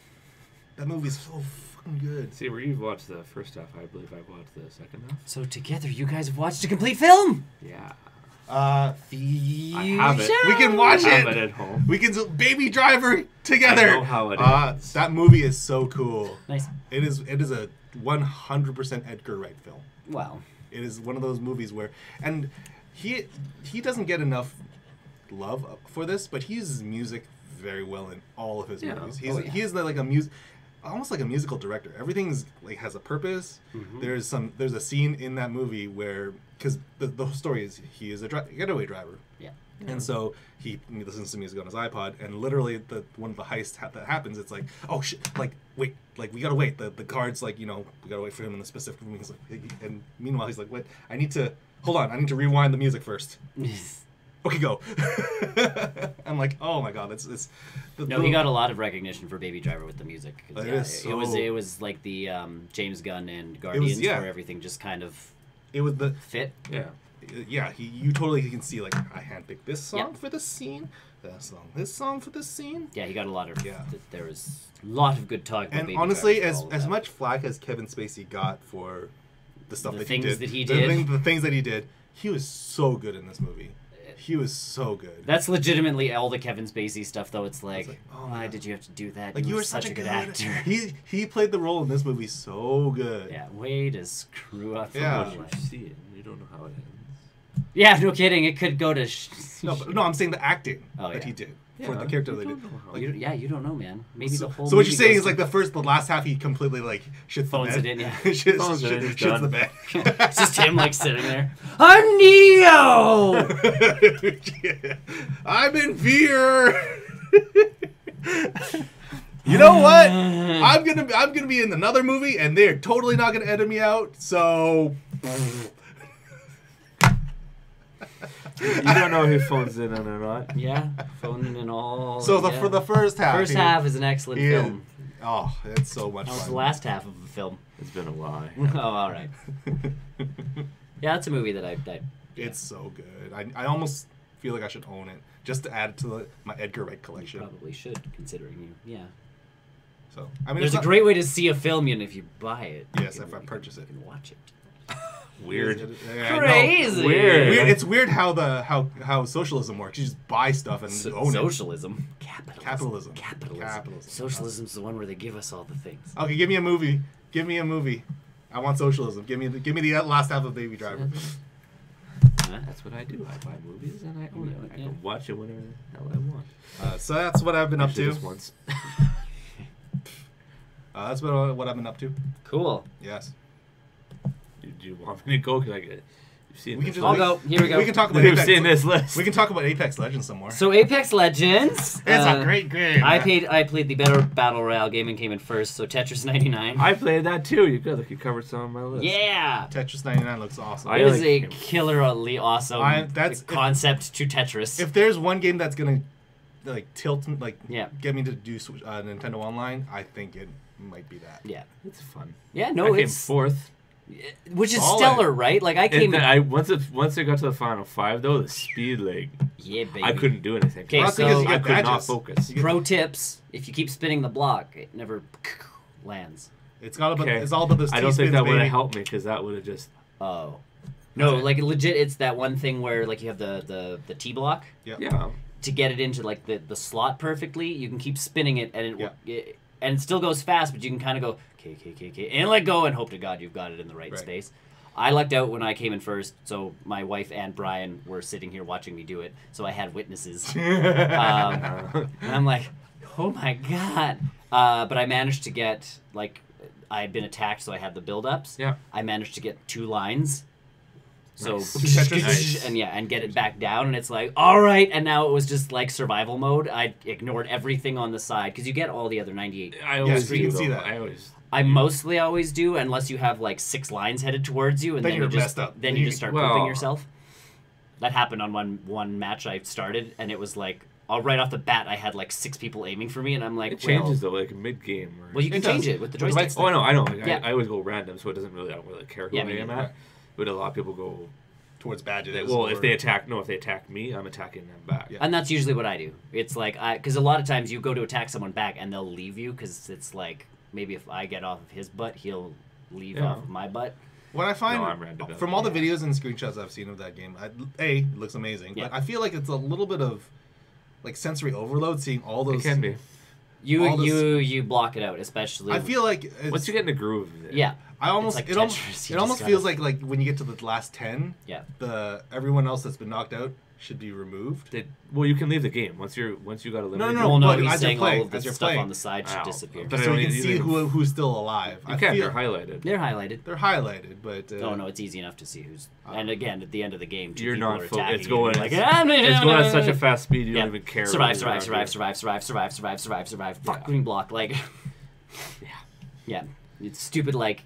That movie's so fucking good. See, where you've watched the first half, I believe I watched the second half. So together, you guys have watched a complete film. Yeah. I have it. We can watch I have it. it at home. We can Baby Driver together. I know how it ends. That movie is so cool. Nice. It is a 100% Edgar Wright film. Wow. It is one of those movies where, and he doesn't get enough love for this, but he uses music very well in all of his movies. He is like almost like a musical director. Everything's like has a purpose. Mm-hmm. There's a scene in that movie where because the whole story is he is a getaway driver. Yeah. And so he listens to music on his iPod, and literally one of the heists that happens, it's like, oh shit, like wait, like we gotta wait. The guard's like, we gotta wait for him in the specific room. He's like, and meanwhile he's like, wait, I need to rewind the music first. Okay, go. I'm like, oh my god, it's. He got a lot of recognition for Baby Driver with the music. It was like the James Gunn and Guardians where everything just kind of it was the fit. Yeah, you totally can see like I handpicked this song for this scene, this song for this scene. Yeah, he got a lot of there was a lot of good talk. About And Baby honestly, Driver as much flack as Kevin Spacey got for the stuff The that things he did, that he did. the things that he did, he was so good in this movie. He was so good. That's legitimately all the Kevin Spacey stuff, though. It's like, oh, why did you have to do that? Like you were such a good actor. He played the role in this movie so good. Yeah, way to screw up. Yeah. You see it, you don't know how it ends. Yeah, no kidding. It could go to. No, I'm saying the acting Oh, that yeah. he did for the character that he did. Like, You don't know, man. Maybe the whole. so what you're movie saying goes is like the last half he completely like shits Phones the bed. it in, yeah. shits the bed. It's just him like sitting there. I'm Neo. I'm in fear. You know what? I'm gonna be in another movie, and they're totally not gonna edit me out. So You don't know who phones in or not. Yeah, phoning and all. So yeah. for the first half, First half is an excellent film. Oh, it's so much That was fun. the last half of the film. It's been a while. Oh, all right. Yeah, that's a movie that I It's so good. I almost feel like I should own it just to add it to my Edgar Wright collection. probably should, considering you. Yeah. So I mean, There's a great way to see a film, and if you buy it. Yes, if I purchase it. You can watch it. Weird. Yeah, I know. Crazy. Weird. It's weird how socialism works. You just buy stuff and own it. Socialism. Capitalism. Capitalism. Socialism's the one where they give us all the things. Okay, give me a movie. Give me a movie. I want socialism. Give me the last half of Baby Driver. That's what I do. I buy movies and I own it. I can watch it whenever the hell I want. So that's what I've been up Actually, to. just once. That's what I've been up to. Cool. Yes. Do you want me to go? Cause you've seen We this. can I'll go. Here we go. We can talk about You've Apex. seen this list. We can talk about Apex Legends some more. So Apex Legends. It's a great game. I played the better battle royale game and came in first. So Tetris 99. I played that too. You covered some of my list. Yeah. Tetris 99 looks awesome. I It is like a him. killerly awesome concept to Tetris. If there's one game that's gonna like tilt get me to do Nintendo Online, I think it might be that. Yeah. It's fun. Yeah. I No, came it's fourth. Which is Solid. stellar, right? Like I came. Once they got to the final 5, though, the speed, like, Yeah, baby. I couldn't do anything. Okay, Well, that's so because you I get could not badges. focus. Pro tips: if you keep spinning the block, it never lands. It's all about Okay. it's all about those. I don't think T-spins, that would have baby. helped me because that would have just. Oh. No, it. like legit, it's that one thing where like you have the T block. Yep. Yeah. To get it into like the slot perfectly, you can keep spinning it and it still goes fast, but you can kind of go K, and let go and hope to God you've got it in the right space. I lucked out when I came in first, so my wife and Brian were sitting here watching me do it, so I had witnesses. And I'm like, oh my God. But I managed to get, like, I had been attacked, so I had the build-ups. Yeah. I managed to get 2 lines. So, Nice. and get it back down, and it's like, all right, and now it was just like survival mode. I ignored everything on the side, because you get all the other 98. I always you can do, see though. that. I always. I mostly always do, unless you have like 6 lines headed towards you, and Then then, you're you just messed up. then Then you you- just start well- pooping yourself. That happened on one match I started, and it was like, right off the bat, I had like 6 people aiming for me, and I'm like, It changes, though, like mid game. Well, you can It does. change it with the With the right joystick. stick. Oh, I know. Like, Yeah. I always go random, so it doesn't really. I don't really care who Yeah, I me am neither. at. But a lot of people go. Towards badges. Well, or- if they attack me, I'm attacking them back. Yeah. And that's usually what I do. It's like, because a lot of times you go to attack someone back, and they'll leave you, because it's like, maybe if I get off of his butt, he'll leave Yeah. off of my butt. What I find No, I'm random. from all the videos and screenshots I've seen of that game, it looks amazing. Yeah. But I feel like it's a little bit of like sensory overload seeing all It those. can be. All this- You block it out, especially. I feel like it's, Once you get in the groove of it. Yeah. I almost like it Tetris, almost you it just almost gotta- feels like when you get to the last 10, Yeah. everyone else that's been knocked out should be removed. Well, you can leave the game once you got eliminated. No, Well, no, but he's as you're saying playing- all of the as you're stuff playing- on the side should Wow. disappear. But I So don't you can need see anything. who's still alive. You I can. feel They're highlighted. They're highlighted. they're highlighted, but Oh no, it's easy enough to see who's. And again, at the end of the game, 2 You're people not are full. attacking It's you, going. and you're It's going at such a "Ah." fast speed. You Yeah. don't even care. Survive. what's around Fucking block. Like, yeah. It's stupid, like,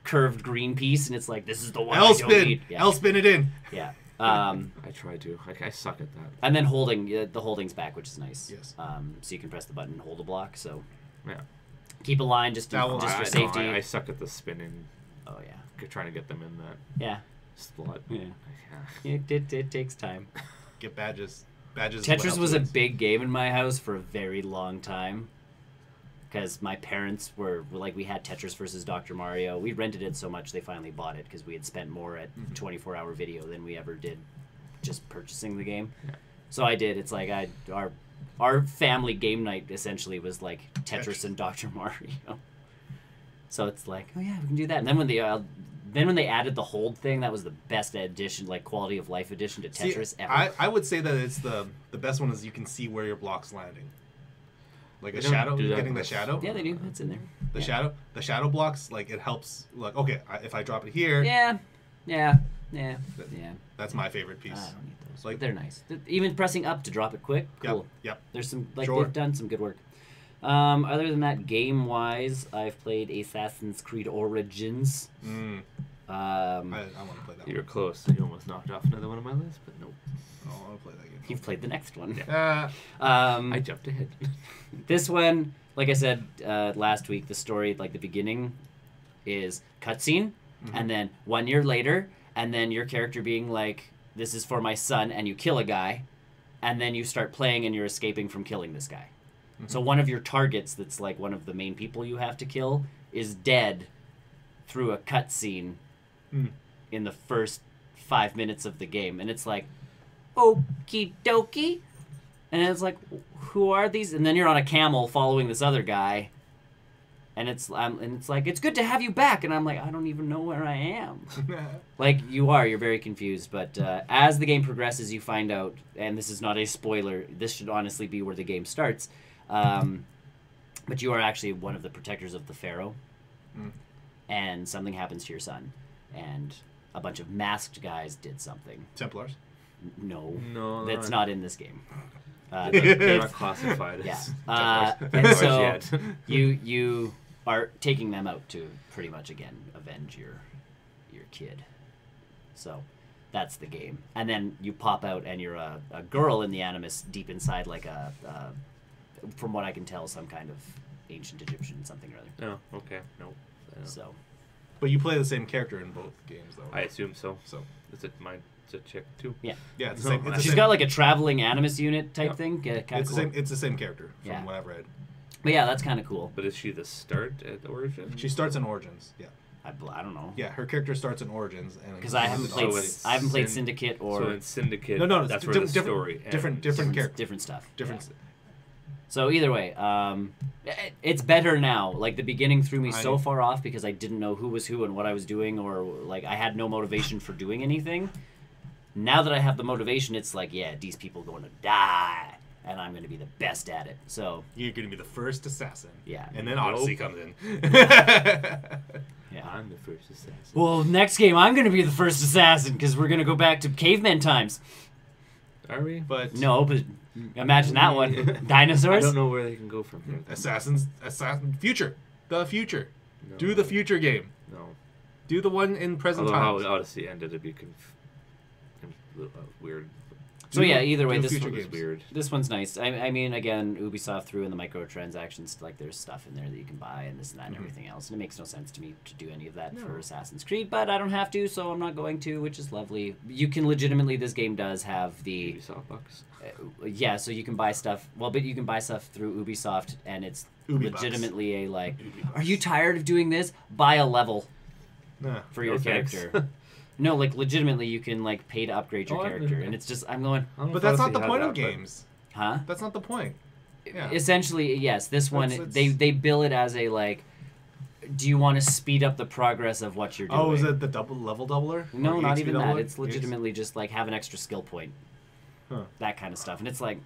curved green piece, and it's like, this is the one I L don't spin, need. Yeah. L spin it in. Yeah. you. I try to. I suck at that. And then holding, the holding's back, which is nice. Yes. So you can press the button and hold a block. So Yeah. keep a line just That will- for I- safety. I suck at the spinning. Oh yeah. Trying to get them in that Yeah. slot. Yeah. Yeah. It takes time. Get badges. Badges. is what Tetris helps was a wins. big game in my house for a very long time. Because my parents were like, we had Tetris versus Dr. Mario. We rented it so much they finally bought it because we had spent more at 24-hour video than we ever did just purchasing the game. Yeah. So I did. It's like our family game night essentially was like Tetris and Dr. Mario. So it's like, oh yeah, we can do that. And then when they added the hold thing, that was the best addition, like quality of life addition to See, Tetris ever. I would say that it's the best one is you can see where your block's landing. Like They a don't shadow, do that getting the with- shadow. Yeah, they do. It's in there. The Yeah. shadow blocks, like it helps. Like okay, if I drop it here, Yeah. that's my favorite piece. I don't need those. Like- But they're nice. Even pressing up to drop it quick, cool. Yep. There's some like Sure. they've done some good work. Other than that, game wise, I've played Assassin's Creed Origins. Mm, Um, I want to play that. You were One. close. You almost knocked off another one on my list, but nope. Oh, I want to play that game. you've played the next one. I jumped ahead. This one, like I said last week, the story, like the beginning, is cutscene, and then 1 year later, and then your character being like, "This is for my son," and you kill a guy, and then you start playing and you're escaping from killing this guy. So one of your targets, that's like one of the main people you have to kill, is dead through a cutscene in the first 5 minutes of the game, and it's like, okie dokie. And it's like, who are these? And then you're on a camel following this other guy, and it's like, it's good to have you back. And I'm like, I don't even know where I am. Like you're very confused. But as the game progresses, you find out, and this is not a spoiler. This should honestly be where the game starts. But you are actually one of the protectors of the Pharaoh, and something happens to your son, and a bunch of masked guys did something. Templars. No, No, that's not- not in this game. They're not classified Yeah. as And Templars so yet. you are taking them out to pretty much again avenge your kid. So that's the game. And then you pop out and you're a girl in the Animus deep inside like a from what I can tell, some kind of ancient Egyptian something or other. Oh, okay. Nope. So But you play the same character in both games, though. I assume so. So Is it mine? It's a chick too. Yeah. yeah, it's the same. It's the She's same, got like a traveling animus unit type Yep. thing. Yeah, kind It's of the cool. same. It's the same character from Yeah. what I've read. But yeah, that's kind of cool. But is she the start at Origin? She starts in Origins. Yeah. I don't know. Yeah, her character starts in Origins, and Because I haven't played. So it's I haven't played Syn- Syndicate or So in Syndicate, No, that's it's where the different- story different ends. character. different stuff. Different. Yeah. So either way, it's better now. Like the beginning threw me so far off because I didn't know who was who and what I was doing, or like I had no motivation for doing anything. Now that I have the motivation, it's like, yeah, these people are going to die, and I'm going to be the best at it. So You're going to be the first assassin. yeah, And then Odyssey comes in. yeah. I'm the first assassin. Well, next game I'm going to be the first assassin because we're going to go back to caveman times. Are we? But No, but imagine that one. Dinosaurs. I don't know where they can go from here. Assassin, future, the future. No. Do the future game. No. Do the one in present Although times. how Odyssey ended, it'd be weird. So yeah, either way, Do this future one was games. weird. This one's nice. I mean, again, Ubisoft threw in the microtransactions. Like, there's stuff in there that you can buy and this and that and everything else. And it makes no sense to me to do any of that for Assassin's Creed, but I don't have to, so I'm not going to, which is lovely. You can legitimately, this game does have the... Ubisoft bucks. yeah, so you can buy stuff... Well, but you can buy stuff through Ubisoft, and it's Ubi legitimately a, like, Ubi-bucks. are you tired of doing this? Buy a level Nah. for your No thanks. character. No, like, legitimately, you can, like, pay to upgrade your Oh, I character. didn't know. And it's just, I'm going, I don't know But if that's not Odyssey the had point of that, but- games. huh? That's not the point. Yeah. Essentially, yes. This one, It's- they bill it as a, like, do you want to speed up the progress of what you're doing? Oh, is it the double level doubler? No, Or not EXP even that. doubler? It's legitimately just, like, have an extra skill point. Huh. That kind of stuff. And it's like,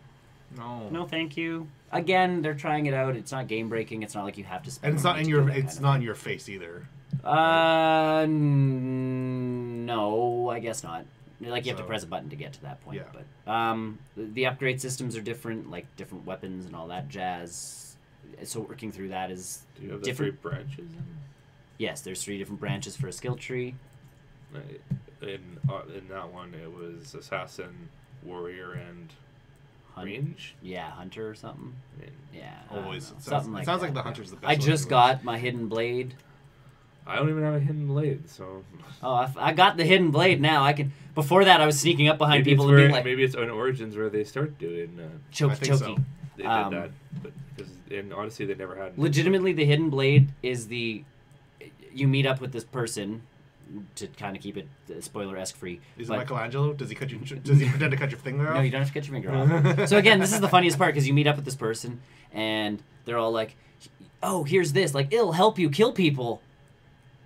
No. no, thank you. Again, they're trying it out. It's not game breaking. It's not like you have to spend And it's not money in to your. do that It's kind not in your face either. No, I guess not. Like, you have to So- press a button to get to that point. Yeah. But the upgrade systems are different, like different weapons and all that jazz. So working through that is Do you have the different. 3 branches? Yes, there's 3 different branches for a skill tree. In that one, it was assassin, warrior, and range. Yeah, hunter or something. I mean, Yeah, I don't Always. know. It sounds, Something it like sounds that. like the hunter's the best. I one just to got my hidden blade. I don't even have a hidden blade, so Oh, I got the hidden blade now. I can. Before that, I was sneaking up behind maybe people it's and where, being like, maybe it's in Origins where they start doing. choke, I think so. chokey. They Um, did that, but because in Odyssey they never had. Legitimately, the hidden blade is the. You meet up with this person to kind of keep it spoiler-esque free. Is it but- Michelangelo? Does he cut you? Does he pretend to cut your finger off? No, you don't have to cut your finger off. So again, this is the funniest part because you meet up with this person and they're all like, "Oh, here's this. Like, it'll help you kill people."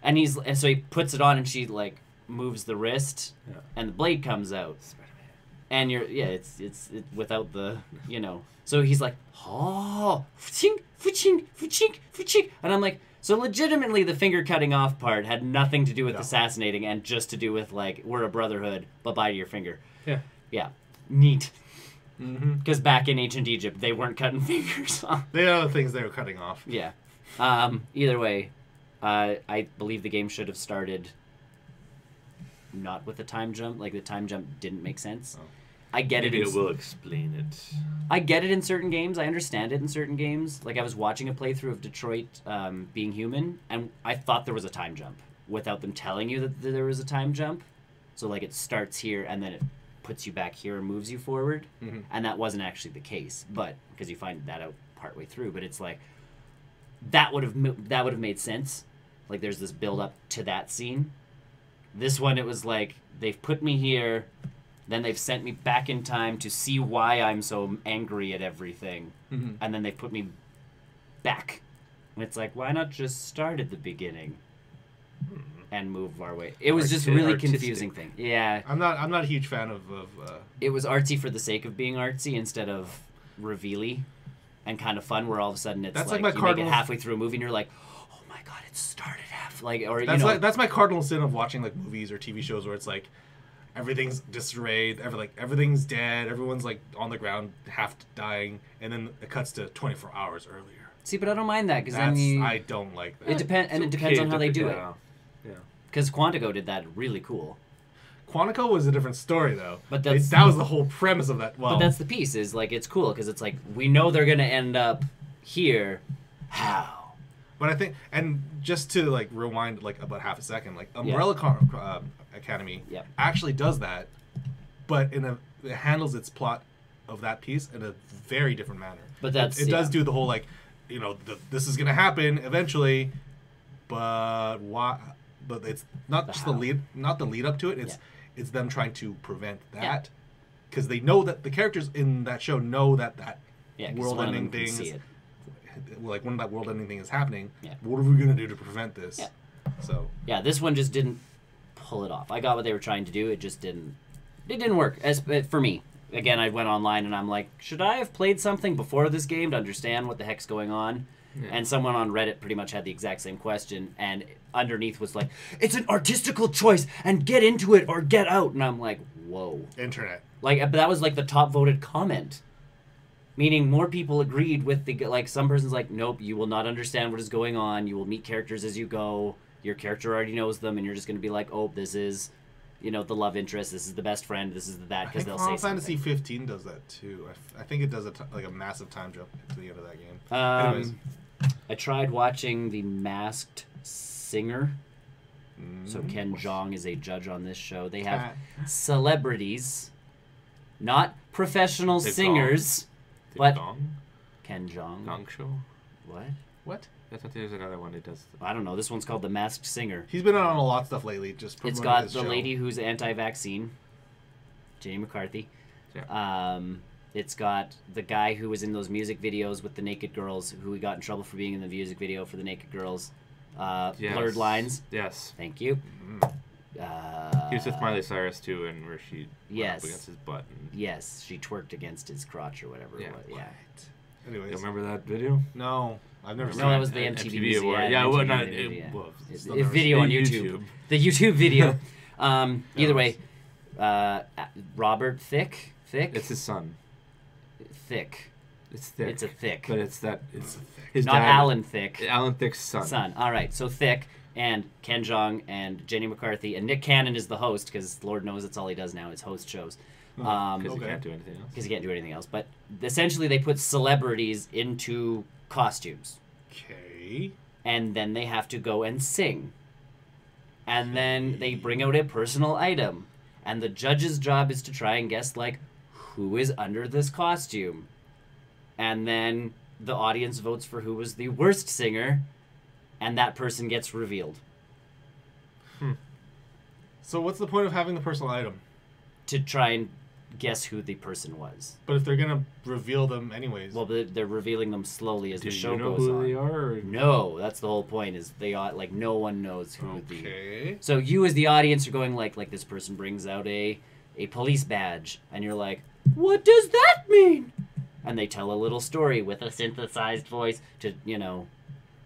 And so he puts it on and she like moves the wrist Yeah. and the blade comes out. Spider-Man. And it's without the, you know. So he's like, "Oh, fuching, fuching, fuching, fuching." And I'm like, so legitimately the finger cutting off part had nothing to do with No. assassinating and just to do with like, we're a brotherhood, bye-bye to your finger. Yeah. Yeah. Neat. Mm-hmm. Because back in ancient Egypt, they weren't cutting fingers off. They are the things they were cutting off. Yeah. Either way, I believe the game should have started not with the time jump. Like, the time jump didn't make sense. Oh. I get Maybe it. it will explain it. I get it in certain games. I understand it in certain games. Like, I was watching a playthrough of Detroit Being Human, and I thought there was a time jump without them telling you that there was a time jump. So, like, it starts here, and then it puts you back here and moves you forward. Mm-hmm. And that wasn't actually the case, but because you find that out partway through. But it's like, that would have made sense. Like, there's this build up to that scene. This one, it was like, they've put me here, then they've sent me back in time to see why I'm so angry at everything, Mm-hmm. and then they put me back. And it's like, why not just start at the beginning and move our way? It was just really Artistic. confusing thing. Yeah, I'm not a huge fan of it was artsy for the sake of being artsy instead of revealy and kind of fun. Where all of a sudden it's That's like, like my you make it cardinal- half-way through a movie and you're like, oh my god, it started half like, or that's you know, like that's my cardinal sin of watching like movies or TV shows where it's like everything's disarrayed, everything's dead, everyone's like on the ground, half dying, and then it cuts to 24 hours earlier. see, but I don't mind that because then That's you, I don't like that. it depends, and it It's depends okay on how to- they do it. yeah. Yeah. Because Quantico did that really cool. Quantico was a different story though. But that's- that was the whole premise of that. Well, But that's the piece, is like, it's cool because it's like, we know they're gonna end up here. How? But I think, and just to like rewind like about half a second, like Umbrella Academy actually does that, but it handles its plot of that piece in a very different manner. But it does do the whole like, this is gonna happen eventually, but why? But it's not just the lead up to it. It's them trying to prevent that, because they know that the characters in that show know that world-ending thing like when that world-ending thing is happening. Yeah. What are we gonna do to prevent this? Yeah. So this one just didn't pull it off. I got what they were trying to do. It just didn't. It didn't work for me. Again, I went online and I'm like, should I have played something before this game to understand what the heck's going on? Yeah. And someone on Reddit pretty much had the exact same question, and underneath was like, it's an artistical choice, and get into it or get out. And I'm like, whoa. Internet. Like, but that was like the top voted comment. Meaning more people agreed with some person's like, nope, you will not understand what is going on. You will meet characters as you go. Your character already knows them, and you're just going to be like, oh, this is, the love interest. This is the best friend. This is that, because they'll say something. Final Fantasy 15 does that too. I think it does a massive time jump to the end of that game. Anyways. I tried watching The Masked Singer. So Ken Jeong is a judge on this show. They have celebrities, not professional singers, but Ken Jeong. Gong Show? What? I thought there's another one that does. I don't know. This one's called The Masked Singer. He's been on a lot of stuff lately. It's got the lady who's anti-vaccine, Jenny McCarthy. Yeah. It's got the guy who was in those music videos with the naked girls, who got in trouble for being in the music video for the naked girls. Blurred Lines. Yes. Thank you. He was with Miley Cyrus too, and where she went up against his butt. Yes, she twerked against his crotch or whatever. Yeah. Yeah. Anyways, you remember that video? No, I've never seen it. No, that was the MTV award. Yeah, well, not it, video on YouTube. The YouTube video. Either way, Robert Thicke. It's his son. Thicke. It's Thicke. It's a Thicke. But it's his not dad, Alan Thicke. Alan Thicke's son. All right, so Thicke and Ken Jeong and Jenny McCarthy and Nick Cannon is the host, because Lord knows that's all he does now is host shows. Because he can't do anything else. Because he can't do anything else. But essentially they put celebrities into costumes. Okay. And then they have to go and sing. And then they bring out a personal item. And the judge's job is to try and guess, who is under this costume. And then the audience votes for who was the worst singer, and that person gets revealed. So what's the point of having the personal item? To try and guess who the person was. But if they're going to reveal them anyways. Well, they're revealing them slowly as the show goes on. Do you know who they are? Or? No, that's the whole point, is no one knows who the... So you as the audience are going like this person brings out a police badge, and you're like, what does that mean? And they tell a little story with a synthesized voice to,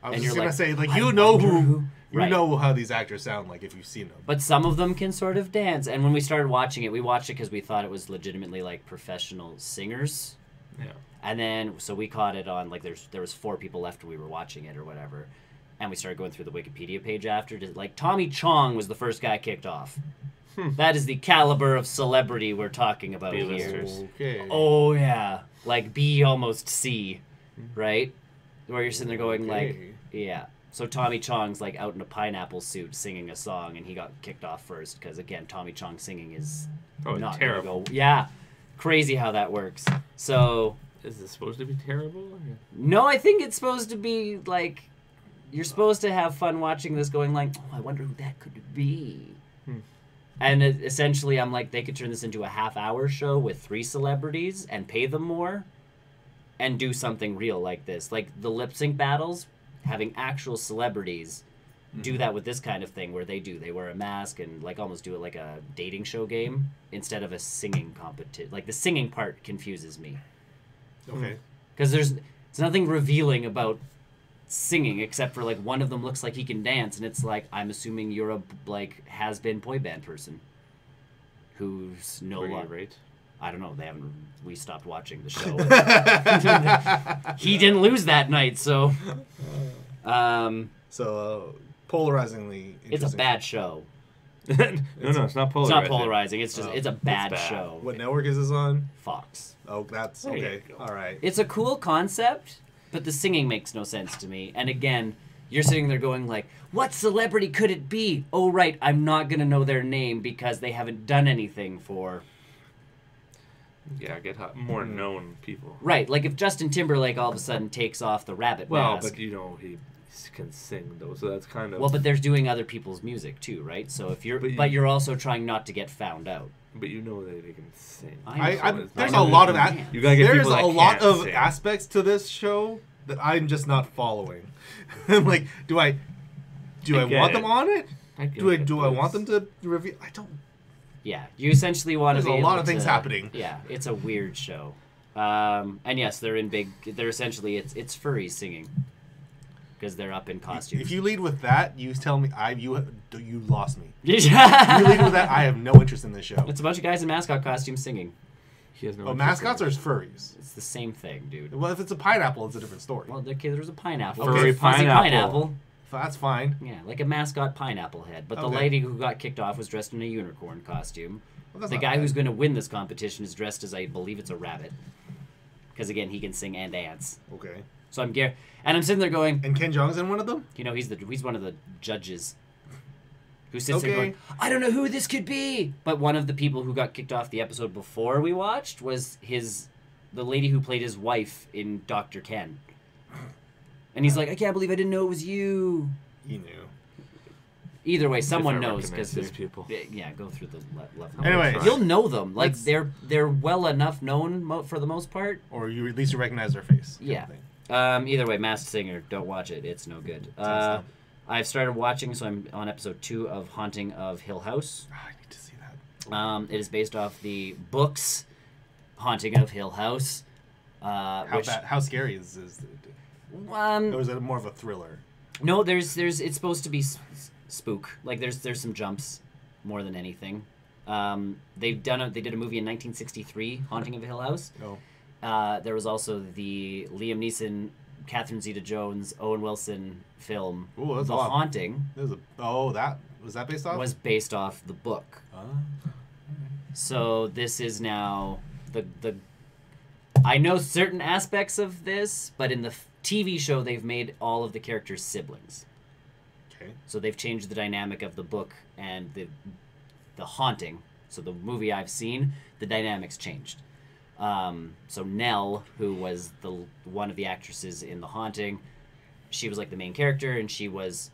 I was just going to say, you know how these actors sound like if you've seen them. But some of them can sort of dance. And when we started watching it, we watched it because we thought it was legitimately professional singers. Yeah. And then, so we caught it on, there was 4 people left when we were watching it or whatever. And we started going through the Wikipedia page after. Tommy Chong was the first guy kicked off. That is the caliber of celebrity we're talking about here. Okay. Oh, yeah. B almost C, right? Where you're sitting there going yeah. So Tommy Chong's out in a pineapple suit singing a song, and he got kicked off first because, again, Tommy Chong singing is not terrible. Yeah. Crazy how that works. So... Is this supposed to be terrible? No, I think it's supposed to be, you're supposed to have fun watching this going oh, I wonder who that could be. And essentially, I'm they could turn this into a half-hour show with 3 celebrities and pay them more and do something real like this. The lip-sync battles, having actual celebrities do that with this kind of thing where they wear a mask and, almost do it like a dating show game instead of a singing competition. The singing part confuses me. Okay. Because there's nothing revealing about singing except for one of them looks like he can dance, and it's I'm assuming you're a has-been boy band person who's no longer right. I don't know, we stopped watching the show. He didn't lose that night, so polarizingly it's a bad show. No, it's not polarizing. It's not polarizing. It's just it's a bad show. What network is this on? Fox. Oh, that's okay. All right. It's a cool concept, but the singing makes no sense to me. And again, you're sitting there going like, what celebrity could it be? Oh, right, I'm not going to know their name because they haven't done anything for... Yeah, get more known people. Right, like if Justin Timberlake all of a sudden takes off the rabbit mask... Well, but he can sing though, so that's kind of... Well, but they're doing other people's music too, right? So if you're... But you're also trying not to get found out. But you know that they can sing. There's a lot of you gotta get there's people that a lot of sing. aspects to this show that I'm just not following. I'm like, do I want them on it? Do I want them to review? I don't. Yeah, you essentially want to be There's a lot of things happening. Yeah, it's a weird show. And yes, they're essentially it's furries singing because they're up in costumes. If you lead with that, you tell me you lost me. You lead with that, I have no interest in this show. It's a bunch of guys in mascot costumes singing. He has no mascots or furries? It's the same thing, dude. Well, if it's a pineapple, it's a different story. Well, there's a pineapple. Furry pineapple. That's fine. Yeah, like a mascot pineapple head. But the lady who got kicked off was dressed in a unicorn costume. Well, the guy who's going to win this competition is dressed as, I believe it's a rabbit. Because, again, he can sing and dance. Okay. So I'm sitting there going... And Ken Jeong's in one of them? You know, he's one of the judges who sits there going, I don't know who this could be! But one of the people who got kicked off the episode before we watched was the lady who played his wife in Dr. Ken. And he's like, I can't believe I didn't know it was you. He knew. Either way, someone knows because these people. Yeah, go through the level. Anyway, you'll know them. Like they're well enough known for the most part. Or you at least recognize their face. Yeah. Either way, Masked Singer, don't watch it. It's no good. I've started watching, so I'm on episode 2 of Haunting of Hill House. I need to see that. It is based off the books Haunting of Hill House. How scary is it? Or is it more of a thriller? No, it's supposed to be spook. Like there's some jumps more than anything. They did a movie in 1963, Haunting of Hill House. Oh. There was also the Liam Neeson, Catherine Zeta-Jones, Owen Wilson film, Ooh, The Haunting. That was based off? Was based off the book. So this is now the. I know certain aspects of this, but in the TV show, they've made all of the characters siblings. Okay. So they've changed the dynamic of the book and the Haunting. So the movie I've seen, the dynamics changed. So Nell, who was one of the actresses in The Haunting, she was like the main character, and she was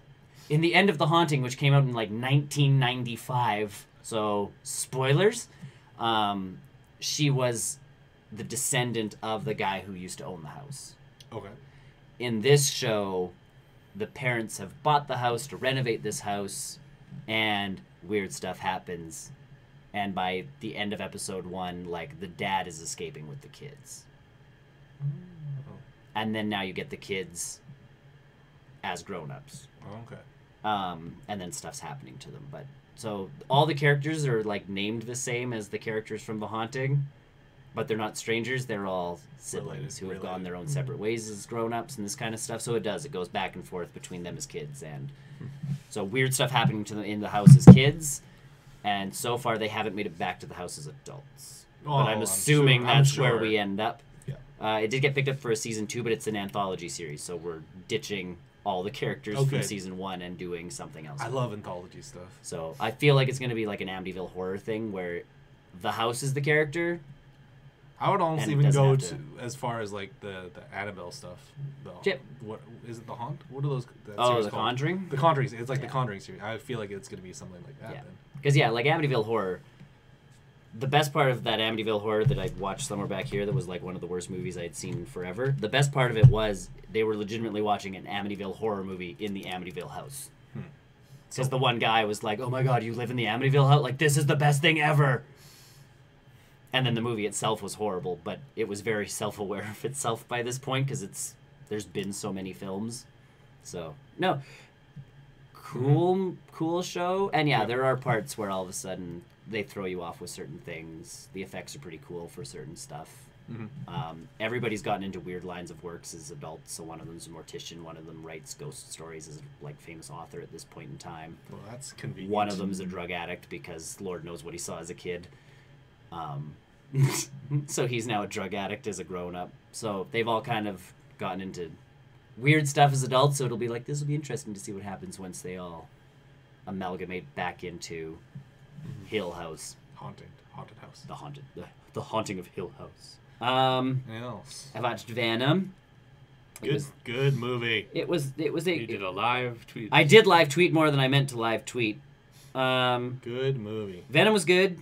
in the end of The Haunting, which came out in like 1995. So spoilers. She was the descendant of the guy who used to own the house. Okay. In this show, the parents have bought the house to renovate this house, and weird stuff happens. And by the end of episode 1, like, the dad is escaping with the kids. Oh. And then now you get the kids as grown-ups. Okay. And then stuff's happening to them. But so all the characters are, like, named the same as the characters from The Haunting. But they're not strangers. They're all siblings who have gone their own separate ways as grown-ups and this kind of stuff. So it goes back and forth between them as kids. And so weird stuff happening to them in the house as kids. And so far, they haven't made it back to the house as adults. But I'm assuming that's where we end up. Yeah. It did get picked up for a season 2, but it's an anthology series. So we're ditching all the characters from season 1 and doing something else. I love anthology stuff. So I feel like it's going to be like an Amityville horror thing where the house is the character. I would almost even go to as far as like the Annabelle stuff. What is it? The Haunt? What are those? The Conjuring. The Conjuring. It's like the Conjuring series. I feel like it's going to be something like that. Yeah. Because like Amityville Horror. The best part of that Amityville Horror that I watched somewhere back here that was like one of the worst movies I had seen forever. The best part of it was they were legitimately watching an Amityville horror movie in the Amityville house. Because the one guy was like, "Oh my God, you live in the Amityville house? Like this is the best thing ever." And then the movie itself was horrible, but it was very self-aware of itself by this point because there's been so many films. So, no. Cool show. And yeah, there are parts where all of a sudden they throw you off with certain things. The effects are pretty cool for certain stuff. Everybody's gotten into weird lines of works as adults. So one of them's a mortician. One of them writes ghost stories as like famous author at this point in time. Well, that's convenient. One of them's a drug addict because Lord knows what he saw as a kid. So he's now a drug addict as a grown-up. So they've all kind of gotten into weird stuff as adults, so it'll be like, this will be interesting to see what happens once they all amalgamate back into Hill House. Haunted house. The haunting of Hill House. Anything else? I watched Venom. Good movie. It was You did a live tweet. I did live tweet more than I meant to live tweet. Good movie. Venom was good.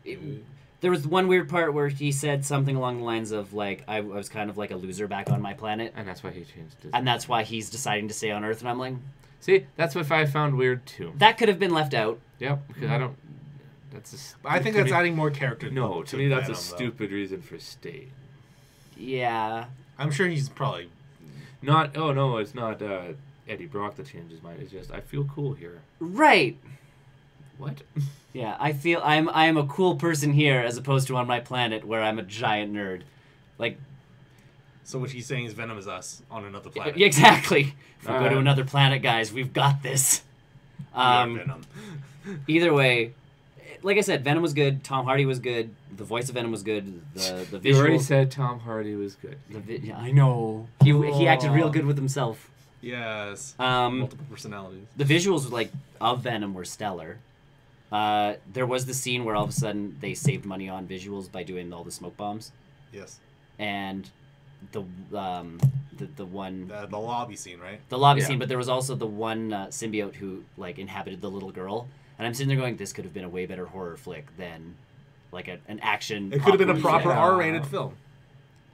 There was one weird part where he said something along the lines of, like, I was kind of like a loser back on my planet. And that's why he changed his... And that's why he's deciding to stay on Earth. And I'm like... See, that's what I found weird, too. That could have been left out. Yep, because I don't... I think that's adding more character. No, to me that's Venom, a stupid reason for staying. Yeah. I'm sure he's probably... Not... Oh, no, it's not Eddie Brock that changed his mind. It's just, I feel cool here. Right. What? Yeah, I feel I'm a cool person here as opposed to on my planet where I'm a giant nerd. Like... So what he's saying is Venom is us on another planet. Exactly. If we go to another planet, guys, we've got this. Venom. Either way, like I said, Venom was good. Tom Hardy was good. The voice of Venom was good. The visuals... You already said Tom Hardy was good. Yeah, I know. He acted real good with himself. Yes. Multiple personalities. The visuals of Venom were stellar. There was the scene where all of a sudden they saved money on visuals by doing all the smoke bombs. Yes. And the one... The lobby scene, right? The lobby scene, but there was also the one symbiote who, like, inhabited the little girl. And I'm sitting there going, this could have been a way better horror flick than, like, an action... It could have been a proper R-rated film.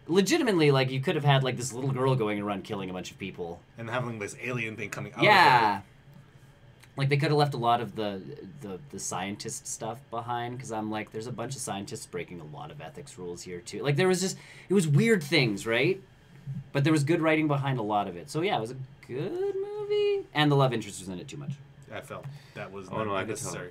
Legitimately, like, you could have had, like, this little girl going around killing a bunch of people. And having this alien thing coming out of her. Like, they could have left a lot of the scientist stuff behind, because I'm like, there's a bunch of scientists breaking a lot of ethics rules here, too. Like, there was just... It was weird things, right? But there was good writing behind a lot of it. So, yeah, it was a good movie. And the love interest was in it too much. I felt that was not necessary. necessary.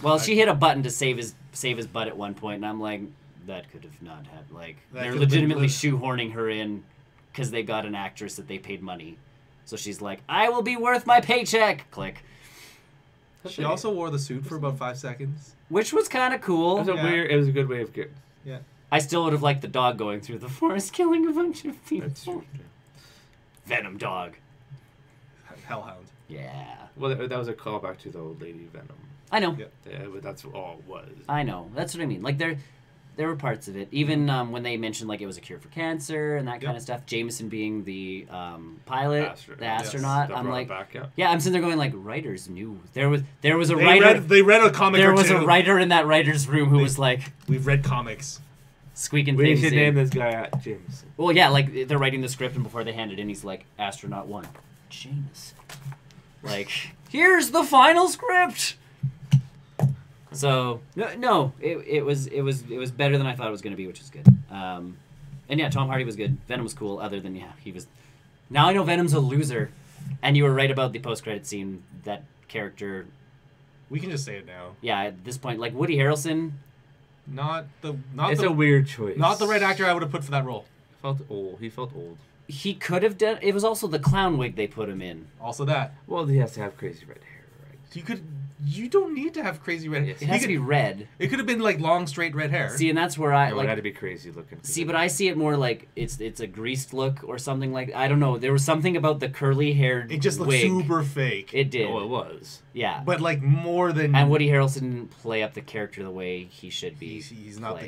Well, she hit a button to save his butt at one point, and I'm like, that could have not happened. Like, they're legitimately shoehorning her in because they got an actress that they paid money. So she's like, I will be worth my paycheck. Click. She also wore the suit for about 5 seconds, which was kind of cool. It was it was a good way of getting. Yeah. I still would have liked the dog going through the forest, killing a bunch of people. That's true. Venom dog. Hellhound. Yeah. Well, that was a callback to the old lady Venom. I know. Yeah, but that's all it was. I know. That's what I mean. Like, there were parts of it. Even when they mentioned, like, it was a cure for cancer and that kind of stuff. Jameson being the pilot, the astronaut. Yes. I'm like, back, I'm sitting there going, like, writers knew. There was a writer. They read a comic. There was a writer in that writer's room who was like, we've read comics. Squeaking we things should in. name this guy Jameson. Well, yeah, like, they're writing the script, and before they hand it in, he's like, Astronaut 1, Jameson. Like, here's the final script. So no, it was better than I thought it was going to be, which is good. And yeah, Tom Hardy was good. Venom was cool. Other than he was. Now I know Venom's a loser, and you were right about the post-credit scene. That character. We can just say it now. Yeah, at this point, like Woody Harrelson. It's a weird choice. Not the right actor I would have put for that role. He felt old. He could have done. It was also the clown wig they put him in. Also that. Well, he has to have crazy red hair, right? You don't need to have crazy red hair. It has to be red. It could have been like long, straight red hair. See, and that's where I it had to be crazy looking. See, but I see it more like it's a greased look or something like. I don't know. There was something about the curly haired. It just looked wig. super fake. It did. Oh, it was. Yeah. But like more than. And Woody Harrelson didn't play up the character the way he should be. He's not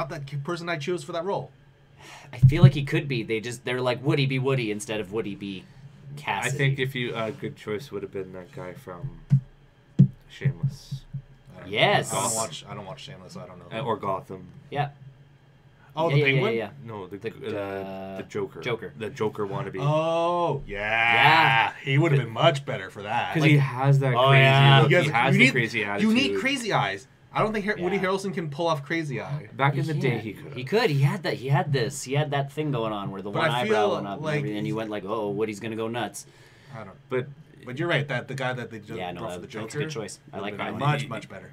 that person I chose for that role. I feel like he could be. They're like Woody be Woody instead of Woody be Cassidy. I think if you a good choice would have been that guy from Shameless. Yes. I don't watch Shameless, so I don't know. Or Gotham. Yeah. Oh, the Penguin? Yeah. No, the Joker. Joker. The Joker wannabe. Oh, yeah. He would have been much better for that. Because he has that crazy look. He has the crazy attitude. You need crazy eyes. I don't think Woody Harrelson can pull off crazy eye. Back in the day, he could. He could. He had that. He had that thing going on where the one eyebrow went up, like, and you went like, "Oh, Woody's gonna go nuts." I don't. But you're right. That the guy that they just brought for the Joker. That's a good choice. I like that. Much better.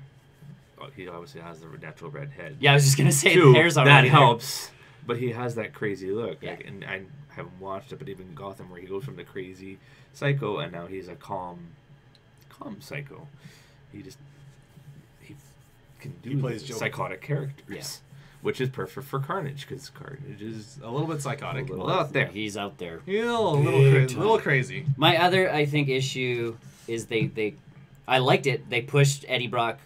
Oh, he obviously has the natural red head. Yeah, I was just gonna say the hair's already that helps. But he has that crazy look. Yeah. Like, and I haven't watched it, but even Gotham, where he goes from the crazy psycho, and now he's a calm psycho. He can do plays psychotic characters. Yeah. which is perfect for Carnage because Carnage is A little bit psychotic. a little out there. He's out there. Yeah, a Big little time. crazy. My other, I think, issue is I liked it. They pushed Eddie Brock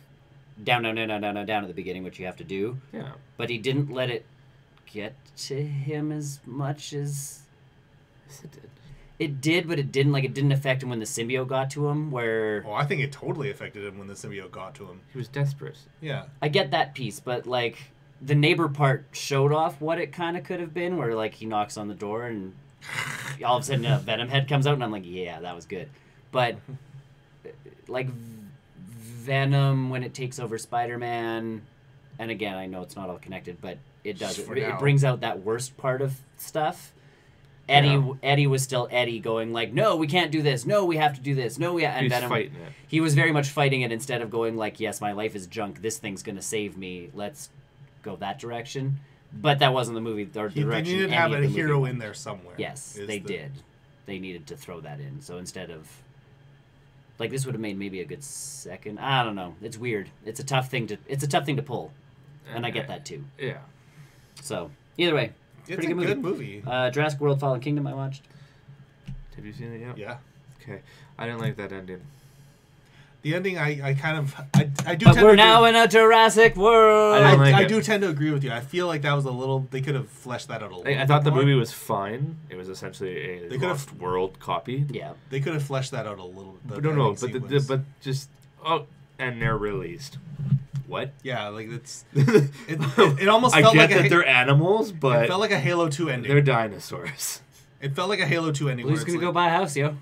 down at the beginning, which you have to do. Yeah. But he didn't let it get to him as much as Yes, it did. it did, but it didn't. Like, it didn't affect him when the symbiote got to him, where... Oh, I think it totally affected him when the symbiote got to him. He was desperate. Yeah. I get that piece, but, like, the neighbor part showed off what it kind of could have been, where, like, he knocks on the door and all of a sudden a Venom head comes out, and I'm like, yeah, that was good. But, like, Venom, when it takes over Spider-Man, and again, I know it's not all connected, but it does. For It now. brings out that worst part of stuff. Eddie was still Eddie, going like, no, we can't do this. No, we have to do this. No, and He's Venom, fighting it. he was very much fighting it instead of going like, yes, my life is junk. This thing's gonna save me. Let's go that direction. But that wasn't the movie or They direction. needed to any have of a the movie hero went. in there somewhere. Yes, is they the- did. They needed to throw that in. So instead of, like, this would have made maybe a good second. I don't know. It's weird. It's a tough thing to pull, and I get that too. Yeah. So either way, It's pretty a good good movie. movie. Jurassic World: Fallen Kingdom. I watched. Have you seen it yet? Yeah. Okay. I didn't like that ending. The ending, I kind of... I do But tend we're to now agree. in a Jurassic World. I don't like I it. do tend to agree with you. I feel like that was a little... They could have fleshed that out a little I thought the more. movie was fine. It was essentially a They could've- Lost World copy. Yeah. They could have fleshed that out a little. But no, but just and they're released. What? Yeah, like it almost I felt get like that a, they're animals, it but felt like a Halo 2 ending. they're dinosaurs. It felt like a Halo 2 ending. Blue's where gonna it's go buy a house, yo.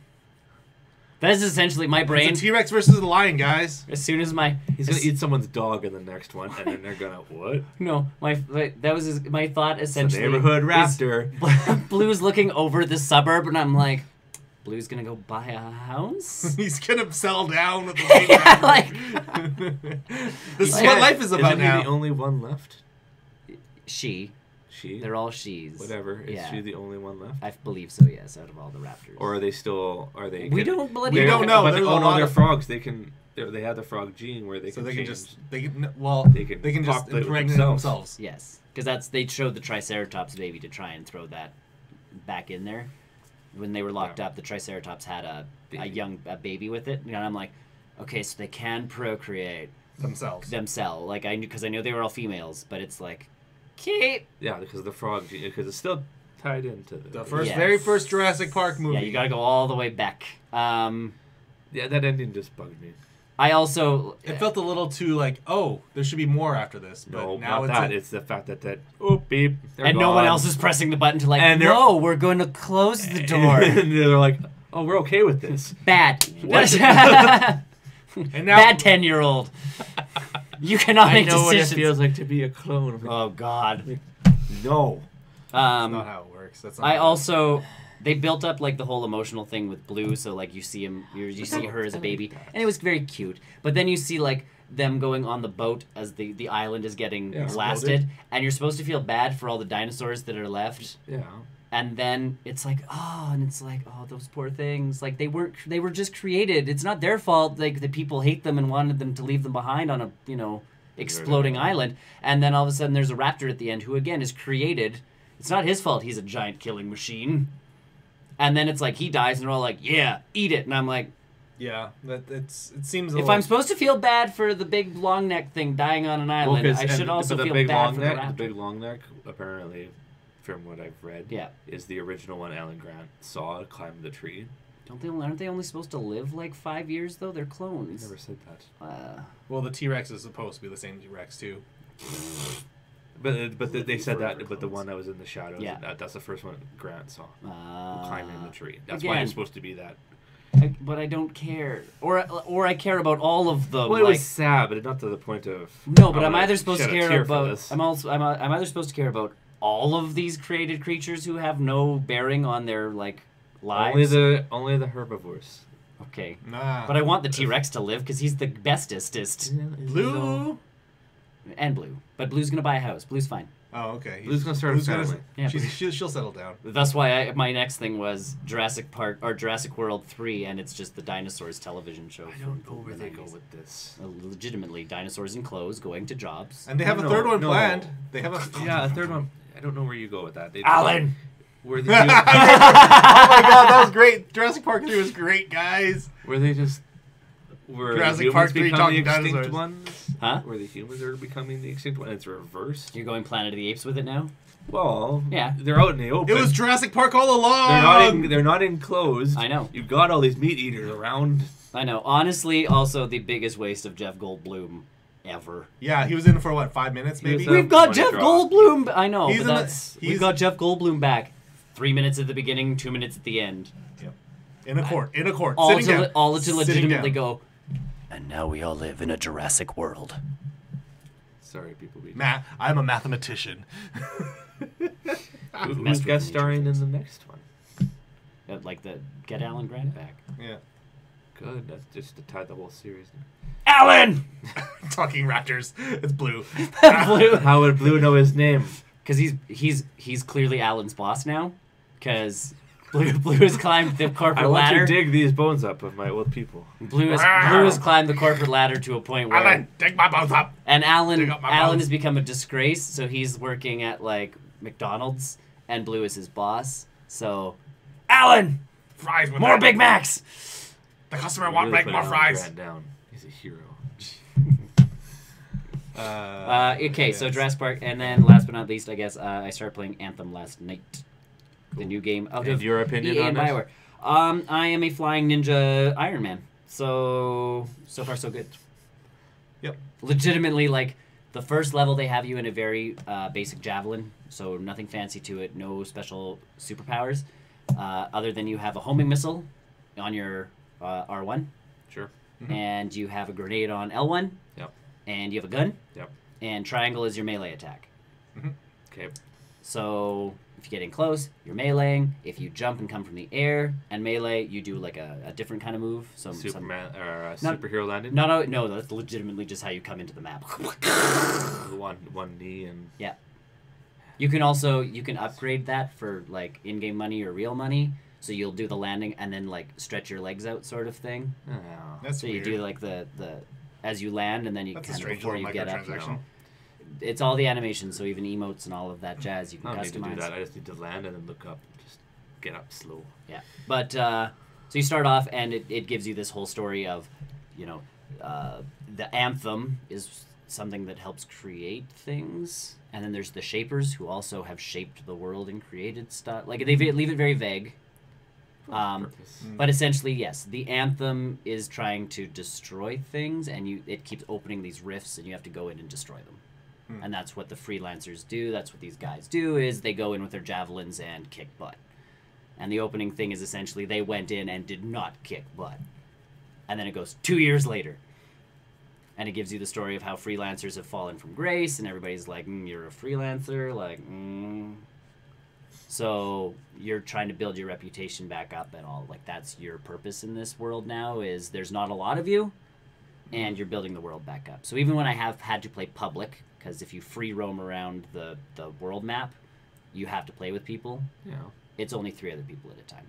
That's essentially my brain. It's a T-Rex versus the lion, guys. As soon as my He's gonna eat someone's dog in the next one, and then they're gonna what? no, that was my thought The essentially. neighborhood is raptor. Blue's looking over the suburb, and I'm like, Blue's gonna go buy a house. He's gonna settle down with the Yeah, like This is Yeah. what life is about Isn't he now. the only one left? she. She. They're all she's. Whatever. Is Yeah. she the only one left? I believe so. Yes, out of all the raptors. Or are they still? Are they? we can- don't bloody We don't know. But There's a oh no, lot they're of- frogs. They can. They have the frog gene where they So can they can change. just they can just populate with impregnate themselves. themselves. Yes, because they showed the Triceratops baby to try and throw that back in there. When they were locked Yeah. up, the Triceratops had a Baby. baby with it, and I'm like, okay, so they can procreate Themselves. themselves. Like I knew because I knew they were all females, but it's like, Kate. Yeah, because the frog gene, because it's still tied into The Yes. very first Jurassic Park movie. Yeah, you gotta go all the way back. Yeah, that ending just bugged me. I also It felt a little too like, oh, there should be more after this. But No, now not it's that. It's the fact that oh beep, they're and no one gone. else is pressing the button to like, And they're- no, we're going to close the door. and they're like, oh, we're okay with this. Bad. What? and now Bad 10-year-old. You cannot I make know what it decisions. feels like to be a clone. I'm like, Oh God. no. that's not how it works. That's not I how it also they built up like the whole emotional thing with Blue, so like you see him, you see her as a baby, and it was very cute. But then you see like them going on the boat as the island is getting Yeah, blasted, exploded. and you're supposed to feel bad for all the dinosaurs that are left. Yeah. And then it's like, oh, and it's like, oh, those poor things. Like they were just created. It's not their fault. Like the people hate them and wanted them to leave them behind on a exploding Yeah. island. And then all of a sudden there's a raptor at the end who again is created. It's not his fault. He's a giant killing machine. And then it's like he dies, and they're all like, yeah, eat it. And I'm like, Yeah, it seems. A if little, I'm supposed to feel bad for the big long neck thing dying on an island, I should also but feel big bad long for neck, the raptor. The big long neck, apparently, from what I've read, Yeah. is the original one Alan Grant saw climb the tree. Aren't they only supposed to live like 5 years though? They're I clones. never said that. well, the T-Rex is supposed to be the same T-Rex too. But they said that. But the one that was in the shadows, Yeah. that's the first one Grant saw climbing the tree. That's why again. it's supposed to be that. But I don't care, or I care about all of them. Well, it like, was sad, but not to the point of. no, but I'm I'm gonna either supposed to shed a care tear for about. this. I'm either supposed to care about all of these created creatures who have no bearing on their like lives. only the herbivores. Okay, Nah. but I want the T-Rex to live because he's the bestestest. Blue. And Blue, but Blue's gonna buy a house. Blue's fine. Oh, okay. Blue's gonna start a family. Yeah, she'll settle down. That's why my next thing was Jurassic Park or Jurassic World 3, and it's just the dinosaurs television show. I don't know where they go with this. Legitimately, dinosaurs in clothes going to jobs. And they have a third one planned. They have a a third one. I don't know where you go with that. Alan! Where they Oh my god, that was great. Jurassic Park 3 was great, guys. where they just where Jurassic Park 3 talking the extinct dinosaurs. ones? Huh? Where the humans are becoming the extinct one. It's reversed. You're going Planet of the Apes with it now? Well, Yeah. they're out in the open. It was Jurassic Park all along. They're not enclosed. I know. You've got all these meat eaters around. I know. Honestly, also the biggest waste of Jeff Goldblum ever. Yeah, he was in for what, 5 minutes He was maybe? We've got money Jeff drop. Goldblum. I know, He's but in the- that's he's- we've got Jeff Goldblum back. 3 minutes at the beginning, 2 minutes at the end. Yep. In a court. All Sitting to down. all to Sitting legitimately down. go. And now we all live in a Jurassic world. Sorry, people. Matt, I'm a mathematician. Who's Messed with guest me, starring in James. the next one? Like the get Alan Grant back. Yeah. Good. That's just to tie the whole series. Alan. Talking raptors. It's blue. Blue. How would Blue know his name? Because he's clearly Alan's boss now. Because Blue has climbed the corporate I want ladder. to dig these bones up of my old people. Blue has climbed the corporate ladder to a point where Alan, dig my bones up. and Alan Dig up my Alan bones. has become a disgrace. So he's working at like McDonald's, and Blue is his boss. So Alan, Fries with more that. Big Macs. The customer Really want make put more Alan fries. Grant down. He's a hero. Okay, so yes. Jurassic Park, and then last but not least, I guess I started playing Anthem last night. The new game out And of your opinion EA on and it? Bioware. I am a flying ninja Iron Man. So far so good. Yep. Legitimately, like the first level, they have you in a very basic javelin, so nothing fancy to it, no special superpowers, other than you have a homing missile on your R1, Sure. and you have a grenade on L1, Yep. and you have a gun, Yep. and triangle is your melee attack. Okay. So if you get in close, you're meleeing. If you jump and come from the air and melee, you do like a different kind of move. Superman or Not- superhero landing. No, that's legitimately just how you come into the map. One knee and Yeah. You can upgrade that for like in-game money or real money. So you'll do the landing and then like stretch your legs out sort of thing. oh. That's So weird. you do like the as you land and then you That's a kind of strange before little you get up. microtransaction. It's all the animations, so even emotes and all of that jazz you can I don't need to do customize. that. I just need to land and then look up. Just get up slow. Yeah, but so you start off, and it gives you this whole story of, the anthem is something that helps create things, and then there's the shapers who also have shaped the world and created stuff. Like they leave it very vague, Purpose. but essentially, yes, the anthem is trying to destroy things, and it keeps opening these rifts, and you have to go in and destroy them. And that's what the freelancers do. That's what these guys do, is they go in with their javelins and kick butt. And the opening thing is essentially they went in and did not kick butt. And then it goes 2 years later. And it gives you the story of how freelancers have fallen from grace, and everybody's like, you're a freelancer, like, So you're trying to build your reputation back up and all. Like, that's your purpose in this world now, is there's not a lot of you, and you're building the world back up. So even when I have had to play public, because if you free roam around the world map, you have to play with people. Yeah. It's only 3 other people at a time.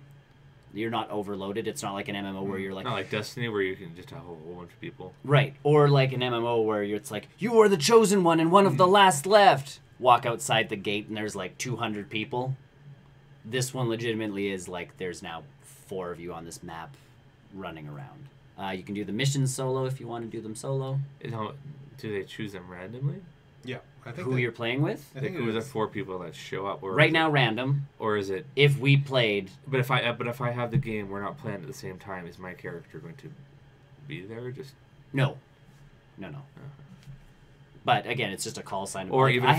You're not overloaded. It's not like an MMO where you're like... Not like Destiny where you can just have a whole bunch of people. Right. Or like an MMO where it's like, you are the chosen one and one of the last left. Walk outside the gate and there's like 200 people. This one legitimately is like, there's now 4 of you on this map running around. You can do the missions solo if you want to do them solo. Do they choose them randomly? Yeah. I think Who you're playing with. I think Like, who are it the is. 4 people that show up? Or Right is now, it, random. or is it? If we played... But if I have the game, we're not playing at the same time. Is my character going to be there? Just No. But again, it's just a call sign. or Like, even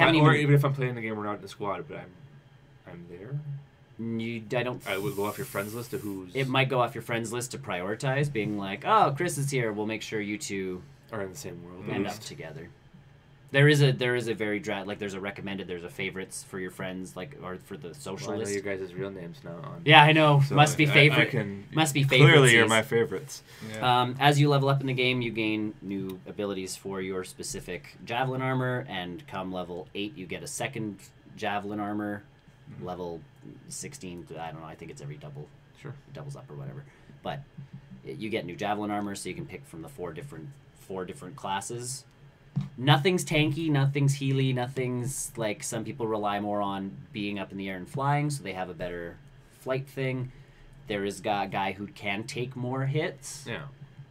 if I'm playing the game, we're not in the squad, but I'm there. I don't... I would go off your friends list of who's It might go off your friends list to prioritize, being like, oh, Chris is here. We'll make sure you two are in the same world. end at up least. together. There is a very there's a recommended, there's a favorites for your friends, like, or for the social Well, I know list. your guys' real names now. Yeah, I know. So Must be favorite. Must be favorites. Clearly, you're my favorites. Yeah. As you level up in the game, you gain new abilities for your specific javelin armor, and come level 8, you get a second javelin armor. Level 16, I don't know. I think it's every double. Sure. Doubles up or whatever, but you get new javelin armor, so you can pick from the four different classes. Nothing's tanky, nothing's healy, nothing's like some people rely more on being up in the air and flying, so they have a better flight thing. There is a guy who can take more hits. Yeah.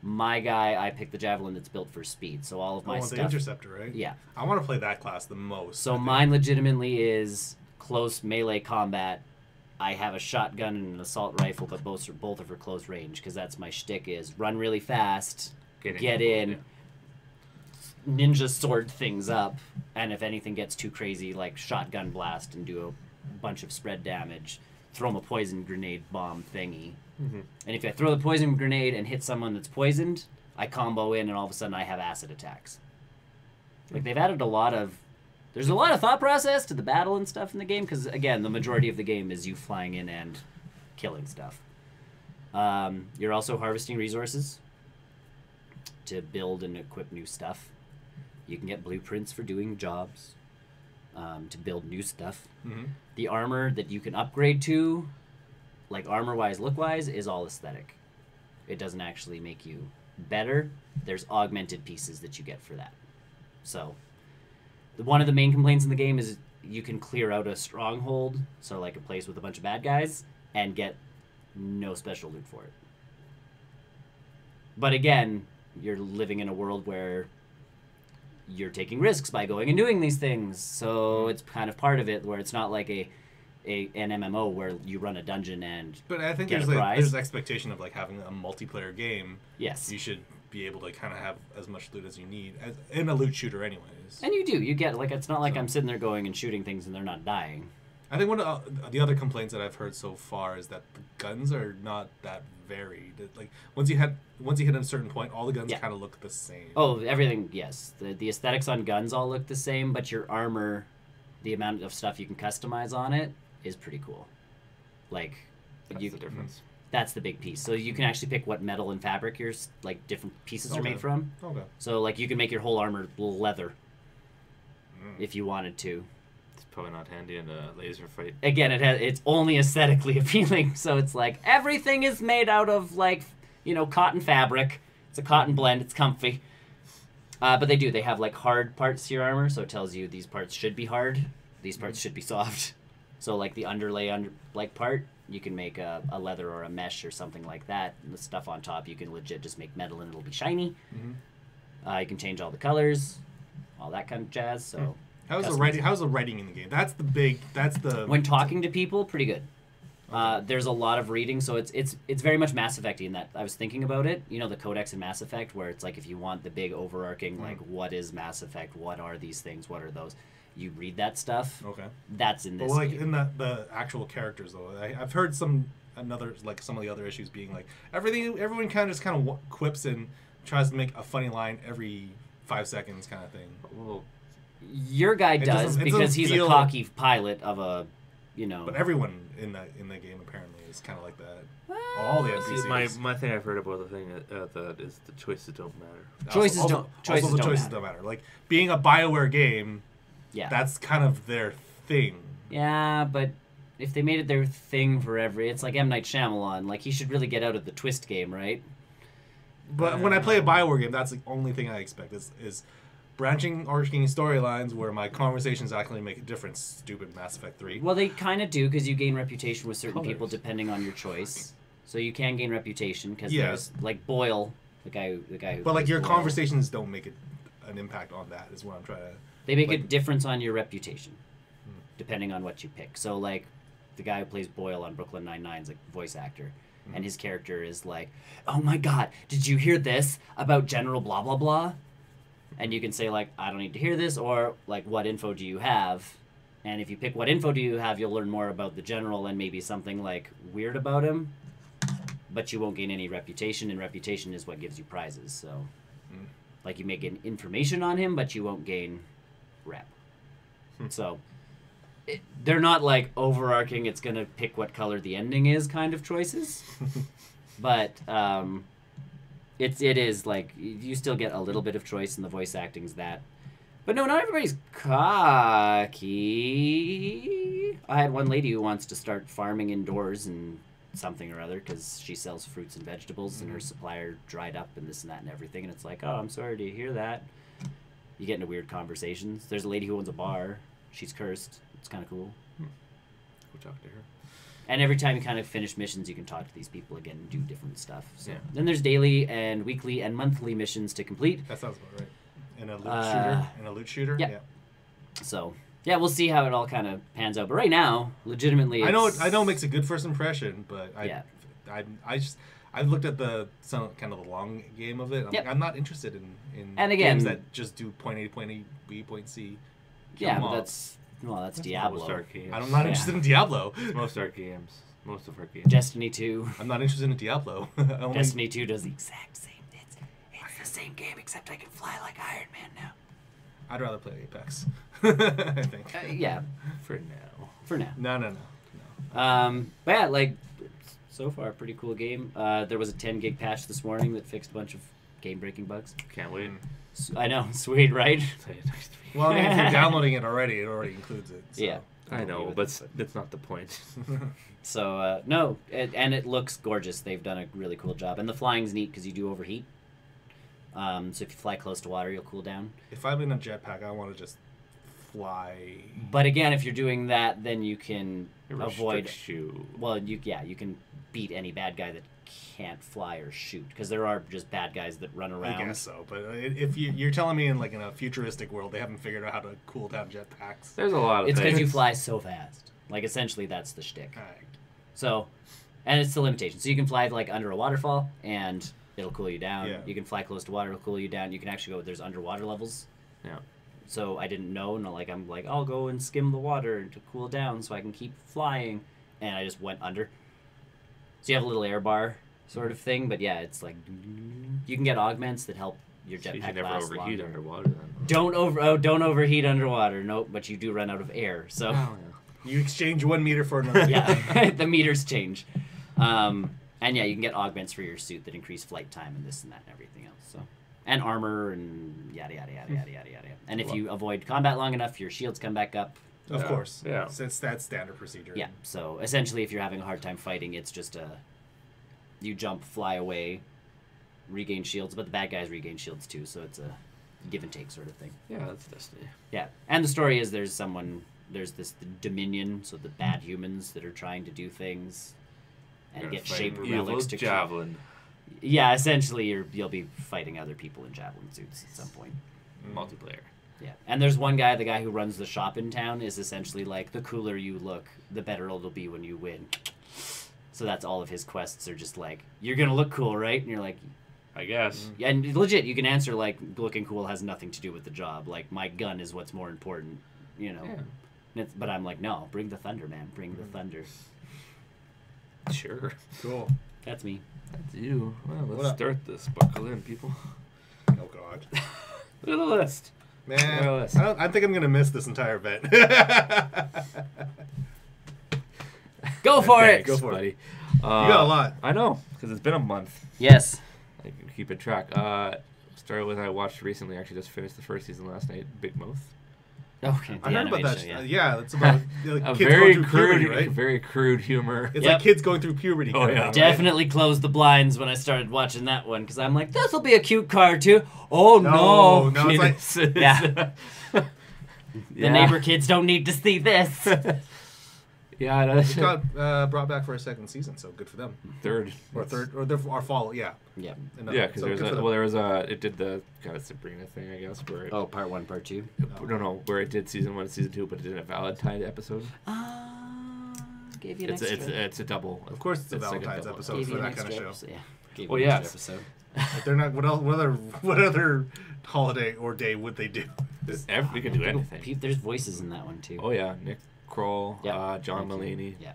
My guy, I picked the javelin that's built for speed, so all of my stuff. The interceptor, right? Yeah. I want to play that class the most. So mine legitimately is close melee combat. I have a shotgun and an assault rifle, but both are for close range, because that's my shtick: is run really fast, get in, ninja sword things up, and if anything gets too crazy, like shotgun blast and do a bunch of spread damage, throw them a poison grenade bomb thingy. Mm-hmm. And if I throw the poison grenade and hit someone that's poisoned, I combo in, and all of a sudden I have acid attacks. Like, they've added there's a lot of thought process to the battle and stuff in the game, because, again, the majority of the game is you flying in and killing stuff. You're also harvesting resources to build and equip new stuff. You can get blueprints for doing jobs, to build new stuff. Mm-hmm. The armor that you can upgrade to, like armor-wise, look-wise, is all aesthetic. It doesn't actually make you better. There's augmented pieces that you get for that. So, one of the main complaints in the game is you can clear out a stronghold, so like a place with a bunch of bad guys, and get no special loot for it. But again, you're living in a world where you're taking risks by going and doing these things, so it's kind of part of it, where it's not like an MMO where you run a dungeon and But I think get there's expectation of like having a multiplayer game. Yes. You should be able to kind of have as much loot as you need in a loot shooter, anyways. And you do. You get, like, it's not like I'm sitting there going and shooting things and they're not dying. I think one of the other complaints that I've heard so far is that the guns are not that varied. Like once you hit a certain point, all the guns kind of look the same. Oh, everything, yes. The aesthetics on guns all look the same, but your armor, the amount of stuff you can customize on it, is pretty cool. Like, That's the difference. That's the big piece. So you can actually pick what metal and fabric your like different pieces are made from. Okay. So like you can make your whole armor leather if you wanted to. It's probably not handy in a laser fight. Again, it's only aesthetically appealing. So it's like everything is made out of like, cotton fabric. It's a cotton blend. It's comfy. But they have like hard parts to your armor, so it tells you these parts should be hard, these parts should be soft. So like the underlay part, you can make a leather or a mesh or something like that. And the stuff on top, you can legit just make metal and it'll be shiny. You can change all the colors, all that kind of jazz. So how's the writing in the game? That's the when talking to people, pretty good. There's a lot of reading, so it's very much Mass Effect-y in that I was thinking about it. The Codex in Mass Effect, where it's like if you want the big overarching, like what is Mass Effect, what are these things, what are those, you read that stuff. Okay. That's in this. Well, like game. in the actual characters though, I've heard some of the other issues being like everyone kind of quips and tries to make a funny line every 5 seconds kind of thing. Well, your guy does because he's a cocky pilot of a, But everyone in the game apparently is kind of like that. All the NPCs. My thing I've heard about the thing that is the choices don't matter. Choices don't matter. Like being a BioWare game, that's kind of their thing. Yeah, but if they made it their thing for it's like M. Night Shyamalan. Like, he should really get out of the twist game, right? But when I play a BioWare game, that's the only thing I expect is branching, arcing storylines where my conversations actually make a difference. Stupid Mass Effect 3. Well, they kind of do, because you gain reputation with certain people depending on your choice. So you can gain reputation, because there's, like, Boyle, the guy who... But, like, your Boyle. Conversations don't make an impact on that, is what I'm trying to... They make a difference on your reputation, depending on what you pick. So, like, the guy who plays Boyle on Brooklyn Nine-Nine's a voice actor, and his character is like, oh my god, did you hear this about General blah blah blah? And you can say, like, I don't need to hear this, or, like, what info do you have? And if you pick what info do you have, you'll learn more about the general and maybe something, like, weird about him. But you won't gain any reputation, and reputation is what gives you prizes, so... Like, you may gain information on him, but you won't gain rep. So they're not like overarching, it's going to pick what color the ending is kind of choices. But it is like, you still get a little bit of choice, and the voice acting's that. But no, not everybody's cocky. I had one lady who wants to start farming indoors and something or other because she sells fruits and vegetables and her supplier dried up and this and that and everything. And it's like, oh, I'm sorry to hear that. You get into weird conversations. There's a lady who owns a bar. She's cursed. It's kind of cool. Go talk to her. And every time you kind of finish missions, you can talk to these people again and do different stuff. So Yeah. Then there's daily and weekly and monthly missions to complete. That sounds about right. And a loot shooter. Yeah. So yeah, we'll see how it all kind of pans out. But right now, legitimately, I know it makes a good first impression, but I looked at the kind of the long game of it. I'm, Yep. like, I'm not interested in And again, games that just do point A, point A, B, point C. Yeah, but mobs. that's Diablo. Most art games. I'm not interested in Diablo. It's most art games. Most of our games. Destiny 2. I'm not interested in Diablo. Destiny 2 does the exact same. It's the same game, except I can fly like Iron Man now. I'd rather play Apex. I think. Yeah, For now. for now. No. But yeah, like, so far, pretty cool game. There was a 10 gig patch this morning that fixed a bunch of game-breaking bugs. Can't wait. I know, sweet, right? Well, I mean, if you're downloading it already includes it. So. Yeah. I know, but that's not the point. So, no, and it looks gorgeous. They've done a really cool job. And the flying's neat because you do overheat. So if you fly close to water, you'll cool down. If I'm in a jetpack, I want to just fly. But again, if you're doing that, then you can avoid... Restricts you. Well, you can beat any bad guy that can't fly or shoot, because there are just bad guys that run around. I guess so, but if you're telling me in a futuristic world they haven't figured out how to cool down jetpacks. There's a lot of It's things. because you fly so fast. Like, essentially, that's the shtick. Alright. So, and it's the limitation. So you can fly like under a waterfall, and it'll cool you down. Yeah. You can fly close to water, it'll cool you down. You can actually go. There's underwater levels. Yeah. So I didn't know. No, like I'm like, I'll go and skim the water to cool down so I can keep flying, and I just went under. So you have a little air bar sort of thing, but yeah, it's like you can get augments that help your So you jetpack should never last overheat longer. underwater then. Don't overheat underwater. Nope, but you do run out of air. So. Oh, yeah. You exchange 1 meter for another. Yeah, the meters change. And yeah, you can get augments for your suit that increase flight time and this and that and everything else. So, and armor and yada yada yada yada yada yada. And if you avoid combat long enough, your shields come back up. Of Yeah. course. Yeah. Since that's standard procedure. Yeah. So essentially, if you're having a hard time fighting, it's just you jump, fly away, regain shields, but the bad guys regain shields too. So it's a give and take sort of thing. Yeah, that's Destiny. Yeah, and the story is there's this Dominion, so the bad humans that are trying to do things and You're get fighting shape evil relics to javelin. Yeah, essentially you'll be fighting other people in javelin suits at some point. Multiplayer. Yeah, and there's one guy, the guy who runs the shop in town, is essentially like, the cooler you look, the better it'll be when you win. So that's all of his quests are just like, you're gonna look cool, right? And you're like, I guess. yeah, and legit, you can answer like, looking cool has nothing to do with the job. Like, my gun is what's more important, you know. Yeah. But I'm like, no, bring the thunder, man. Bring the thunder. Sure. Cool. That's me. That's you. Well, What let's up? start this. Buckle in, people. Oh God. Look at the list. Man, Well, that's- I think I'm gonna miss this entire event. Go for it! Go for it. buddy. You got a lot. I know, because it's been a month. Yes. I can keep it track. Started with I watched recently. Actually, just finished the first season last night. Big Mouth. Okay. I heard about that. Yeah. Yeah, it's about like, A kids very going through crude, puberty, right? very crude humor. It's Yep. like kids going through puberty. Oh, kind of yeah. thing, right? Definitely closed the blinds when I started watching that one, because I'm like, this'll be a cute cartoon. Oh, no. No, it's like Yeah. The neighbor kids don't need to see this. Yeah, it that's got brought back for a second season, so good for them. third. Or fall, yeah. Yeah. Another. Yeah, because So good for them. there was a it did the kind of Sabrina thing, I guess, where it, Oh, part 1, part 2. no, where it did season 1, season 2, but it did a Valentine episode. Gave you an It's extra. it's a double. Of course, it's a like Valentine's double. episode Gave for you an that kind of extra show. episode. Yeah. Gave Well, you an yes. extra episode. If they're not, what other holiday or day would they do? We could do anything. There's voices in that one, too. Oh yeah, Nick Kroll, Yep. John Thank you. Mulaney Yeah.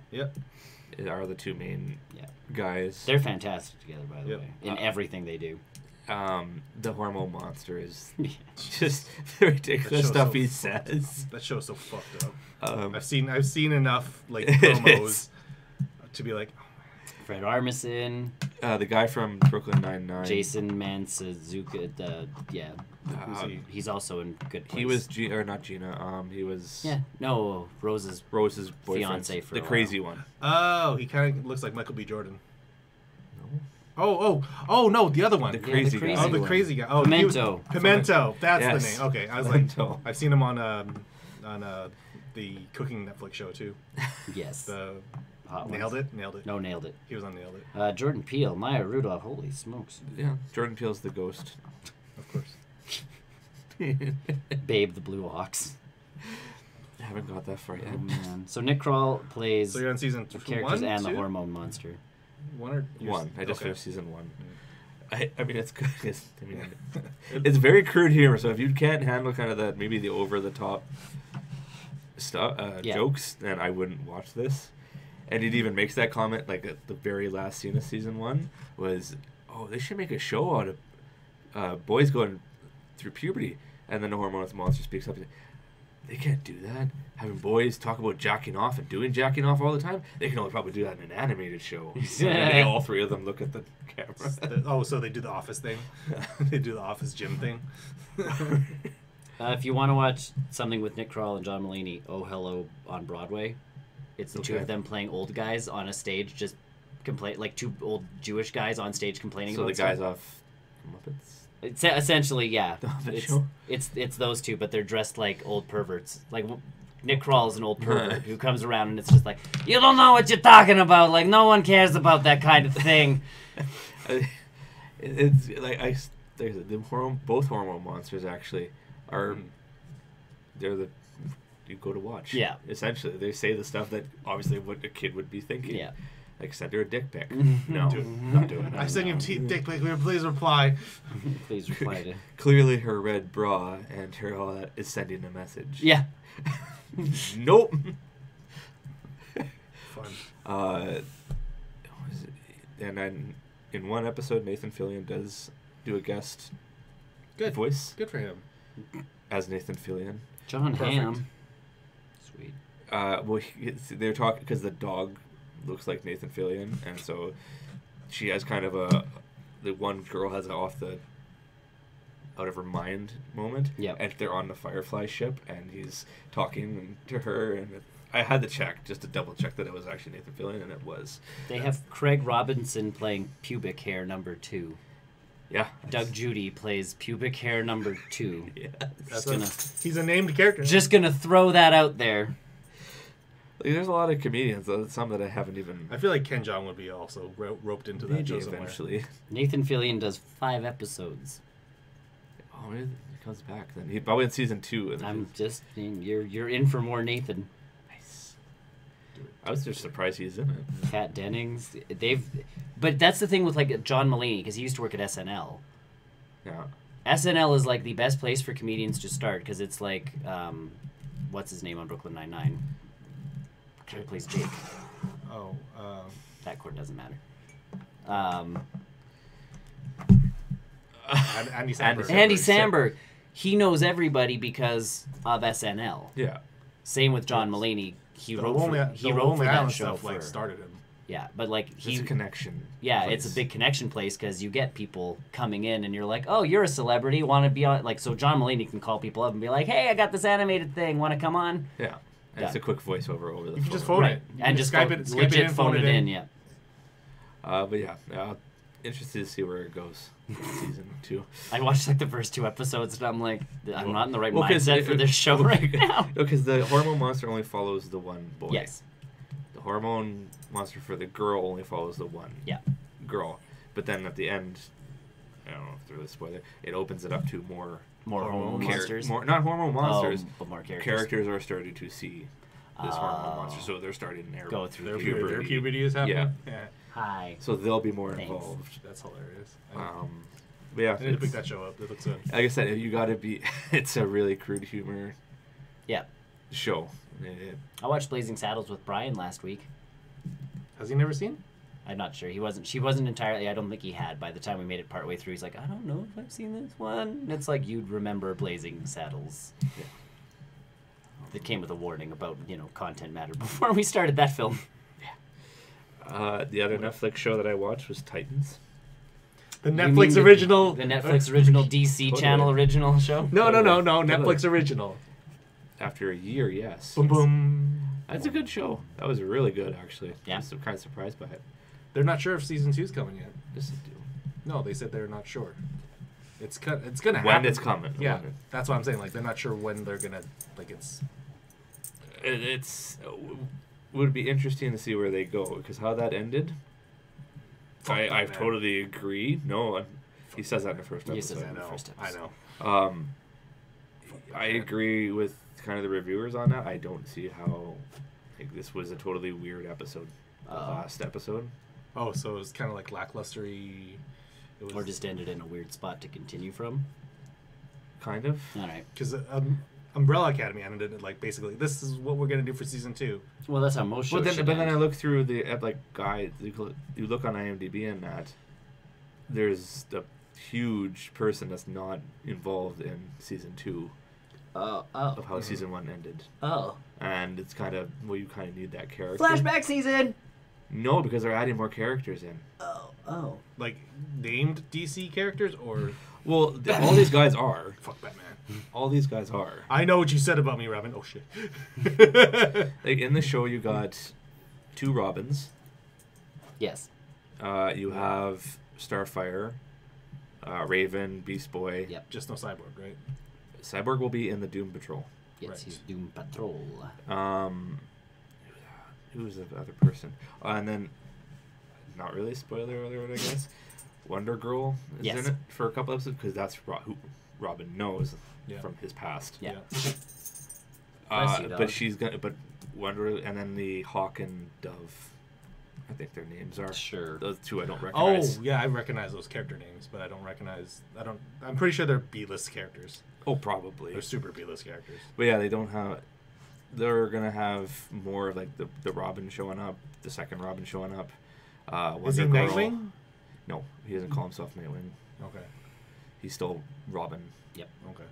Yep. are the two main Yeah. guys. They're fantastic together, by the Yep. way, in everything they do. The hormone monster is just the ridiculous stuff he says. That show's so fucked up. I've I've seen enough like promos to be like, Fred Armisen, the guy from Brooklyn Nine-Nine. Jason Mantzoukas, yeah. who's he? He's also in Good Place. He was not Gina. He was Rose's Rose's boyfriend, fiance for the a crazy while. one. Oh, he kind of looks like Michael B. Jordan. Oh no, the other one. The crazy guy. Oh, the crazy guy. Oh, Pimento. Pimento. That's Yes. the name. Okay, I was Pimento. like, I've seen him on the cooking Netflix show too. Yes. The Hot Nailed ones. it. Nailed it. No, nailed it. He was on Nailed It. Jordan Peele, Maya Rudolph. Holy smokes. Yeah, Jordan Peele's the ghost. Of course. Babe the Blue Ox. I haven't got that far yet. Oh man. So Nick Kroll plays So you're on season the characters 1, and the 2? hormone monster. One. I just okay. finished season 1. I mean, it's good. It's very crude humor. So if you can't handle kind of that, maybe the over the top stuff, jokes, then I wouldn't watch this. And it even makes that comment like at the very last scene of season 1 was, oh, they should make a show out of boys going through puberty. And then the hormone monster speaks up and says, they can't do that. Having boys talk about jacking off and doing jacking off all the time, they can only probably do that in an animated show. And all three of them look at the camera. So they do the office thing. They do the office gym thing. If you want to watch something with Nick Kroll and John Mulaney, Oh Hello on Broadway. It's the two of them playing old guys on a stage, just like two old Jewish guys on stage complaining So about the guys stuff. off Muppets? It's essentially, yeah. The It's, show? it's those two, but they're dressed like old perverts. Like Nick Kroll is an old pervert who comes around and it's just like, you don't know what you're talking about. Like no one cares about that kind of thing. It's like both hormone monsters actually are they're the you go to watch. Yeah. Essentially, they say the stuff that obviously what a kid would be thinking. Yeah. Like send her a dick pic. No, not doing it. I sent you dick pic. Please reply. Please reply to. Clearly, her red bra and her all that is sending a message. Yeah. Nope. Fun. And then in one episode, Nathan Fillion does do a guest voice Good for him. as Nathan Fillion. John Perfect. Hamm. Sweet. Well, they're talking because the dog looks like Nathan Fillion, and so she has kind of the one girl has an out of her mind moment. Yep. And they're on the Firefly ship, and he's talking to her, and I had to check just to double check that it was actually Nathan Fillion, and it was. They have Craig Robinson playing pubic hair number 2. Yeah. Doug Judy plays pubic hair number 2. Yeah. He's a named character. Just gonna throw that out there. Like, there's a lot of comedians, some that I haven't even. I feel like Ken Jeong would be also roped into that show somewhere. Eventually. Nathan Fillion does 5 episodes. Oh, maybe he comes back then. He probably in season 2. I'm just you're in for more Nathan. Nice. I was just surprised he's in it. Kat Dennings, but that's the thing with like John Mulaney because he used to work at SNL. Yeah. SNL is like the best place for comedians to start because it's like, what's his name on Brooklyn Nine-Nine? Guy who plays Jake. Oh. That chord doesn't matter. Andy Samberg. Andy Samberg, he knows everybody because of SNL. Yeah. Same with John Mulaney. He wrote for that show stuff, like started him. Yeah, but like It's a connection. Yeah, place. it's a big connection place because you get people coming in and you're like, oh, you're a celebrity, want to be on? Like, so John Mulaney can call people up and be like, hey, I got this animated thing, want to come on? Yeah. And it's a quick voiceover over the phone. You can just phone it. And just Skype it legit in, phone it in, yeah. But yeah, interested to see where it goes. Season 2. I watched like the first 2 episodes and I'm like, I'm not in the right 'cause mindset for this show right now. Because the hormone monster only follows the one boy. Yes. The hormone monster for the girl only follows the one girl. But then at the end, I don't know if they're really spoiler, it opens it up to more hormone monsters? Not hormone monsters, but more characters. Characters are starting to see this hormone monster, so they're starting their go through Their puberty is happening. Yeah. Hi. So they'll be more Thanks. involved. That's hilarious. But yeah, I need to pick that show up. It looks good. like I said, you got to be. It's a really crude humor. Yeah. Show. I watched Blazing Saddles with Brian last week. Has he never seen? I'm not sure. She wasn't entirely. I don't think he had. By the time we made it partway through, he's like, I don't know if I've seen this one. And it's like you'd remember Blazing Saddles. Yeah. That came with a warning about content matter before we started that film. The other Netflix show that I watched was Titans. The Netflix original. The Netflix original DC channel original show. No. Netflix original. After a year, yes. Boom boom. That's a good show. That was really good, actually. Yeah. I was kind of surprised by it. They're not sure if season 2's coming yet. This is deal. No, they said they're not sure. It's gonna happen. When it's coming. Yeah, that's what I'm saying. Like they're not sure when they're gonna. Like it's would be interesting to see where they go because how that ended. I totally agree. No, he says that in the first episode. He says that in the first episode. I know. I agree with kind of the reviewers on that. I don't see how. This was a totally weird episode. The last episode. Oh, so it was kind of like lacklustery. Or just ended in a weird spot to continue from. Kind of. All right. Because Umbrella Academy ended it like basically this is what we're gonna do for season 2. Well, that's how most shows. But then I look through the guide. You look on IMDb and that there's a huge person that's not involved in season 2. Of how season 1 ended. Oh. And it's kind of you kind of need that character. Flashback season. No, because they're adding more characters in. Oh. Like named DC characters or. Well, all these guys are. Fuck Batman. All these guys are. I know what you said about me, Robin. Oh shit. Like in the show, you got 2 Robins. Yes. You have Starfire, Raven, Beast Boy. Yep. Just no Cyborg, right? Cyborg will be in the Doom Patrol. Yes, Right. he's Doom Patrol. Who's the other person? And then, not really spoiler alert, I guess. Wonder Girl is in it for a couple episodes because that's who Robin knows from his past. Yeah. But she's gonna. But Wonder and then the Hawk and Dove. I think their names are. Sure. Those 2 I don't recognize. Oh yeah, I recognize those character names, but I don't recognize. I'm pretty sure they're B-list characters. Oh, probably. They're super B-list characters. But yeah, they don't have. They're gonna have more of like the Robin showing up, the second Robin showing up. Is he Girl. Nightwing? No, he doesn't call himself Nightwing. Okay. He's still Robin. Yep. Okay.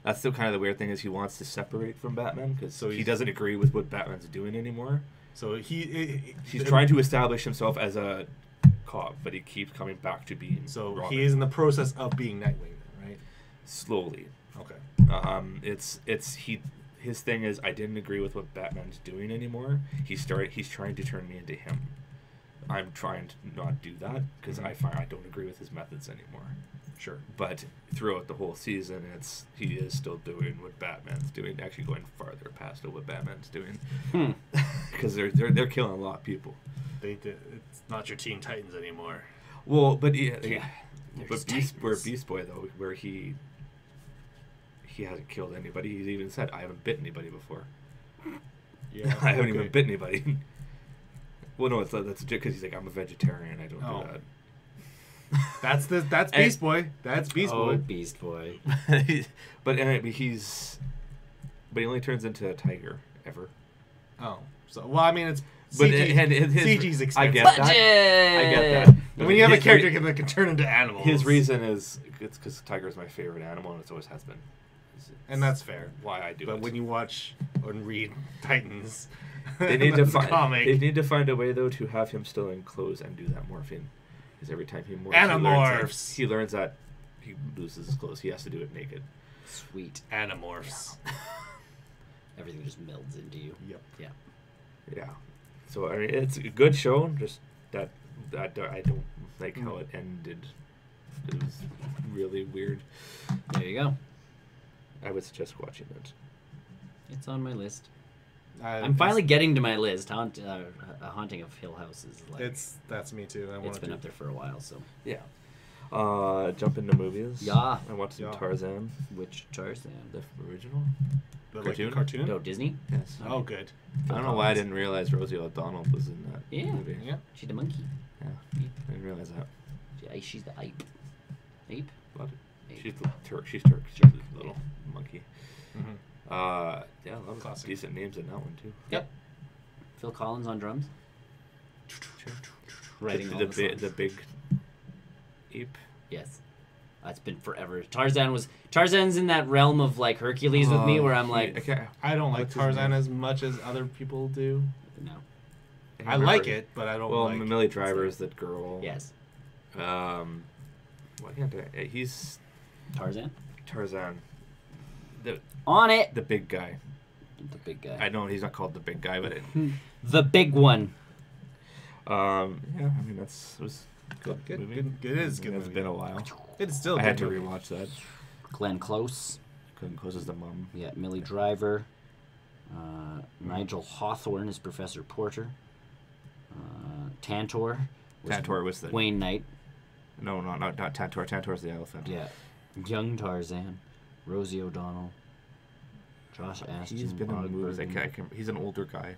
That's still kind of the weird thing is he wants to separate from Batman because So he doesn't agree with what Batman's doing anymore. So he's trying to establish himself as a cop, but he keeps coming back to being. So Robin. he is in the process of being Nightwing, then, right? Slowly. Okay. His thing is I didn't agree with what Batman's doing anymore. He's trying to turn me into him. I'm trying to not do that because I find I don't agree with his methods anymore. Sure. But throughout the whole season, he is still doing what Batman's doing, actually going farther past what Batman's doing. Because they're killing a lot of people. It's not your Teen Titans anymore. Well, but but Beast Boy though, where he hasn't killed anybody. He's even said, "I haven't bit anybody before." Yeah. I haven't even bit anybody. Well, no, that's because he's like, I'm a vegetarian. I don't do that. That's Beast Boy. That's Beast Boy. Oh, Beast Boy. But he only turns into a tiger ever. Oh, so well, I mean, it's But CG's expensive. I get Budget! that. I get that. But when you have a character that can turn into animals, his reason is it's because tiger is my favorite animal, and it always has been. And that's fair. Why I do it. But when you watch and read Titans, they need to find a way though to have him still in clothes and do that morphing. Because every time he morphs, he learns that he loses his clothes. He has to do it naked. Sweet. Animorphs. Yeah. Everything just melds into you. Yep. Yeah. Yeah. So I mean, it's a good show. Just that I don't like how it ended. It was really weird. There you go. I would suggest watching it. It's on my list. I'm finally getting to my list. A Haunting of Hill House is like... That's me too. It's been up there for a while, so... Yeah. Jump into movies. Yeah. I watched some Tarzan. Which Tarzan? The original? The cartoon? No, Disney? Yes. Oh, good. I don't know why I didn't realize Rosie O'Donnell was in that movie. Yeah. She's the monkey. Yeah. I didn't realize that. She's the ape. Ape? What? Ape. She's Turk. She's Turk. She's a little monkey. Mm-hmm. Yeah, a lot of decent names in that one too. Yep. Phil Collins on drums. writing all the songs. The big ape. Yes. That's been forever. Tarzan's in that realm of like Hercules with me, where I'm like, I don't like Tarzan as much as other people do. no. I like it, but I don't. Well, like Millie Driver is the girl. Yes. Why can't he's Tarzan. On it. The big guy. The big guy. I know he's not called the big guy, but the big one. yeah. I mean it was good. Good. Movie. Good. It is good. It's movie. been a while. It's still. I good had to movie. rewatch that. Glenn Close. Glenn Close is the mom. Yeah, Millie Driver. Nigel Hawthorne is Professor Porter. Tantor. Tantor was the Wayne Knight. No, not Tantor. Tantor's the elephant. Yeah. Young Tarzan. Rosie O'Donnell. Josh Ashton. He's been in Og movies. Bergen, He's an older guy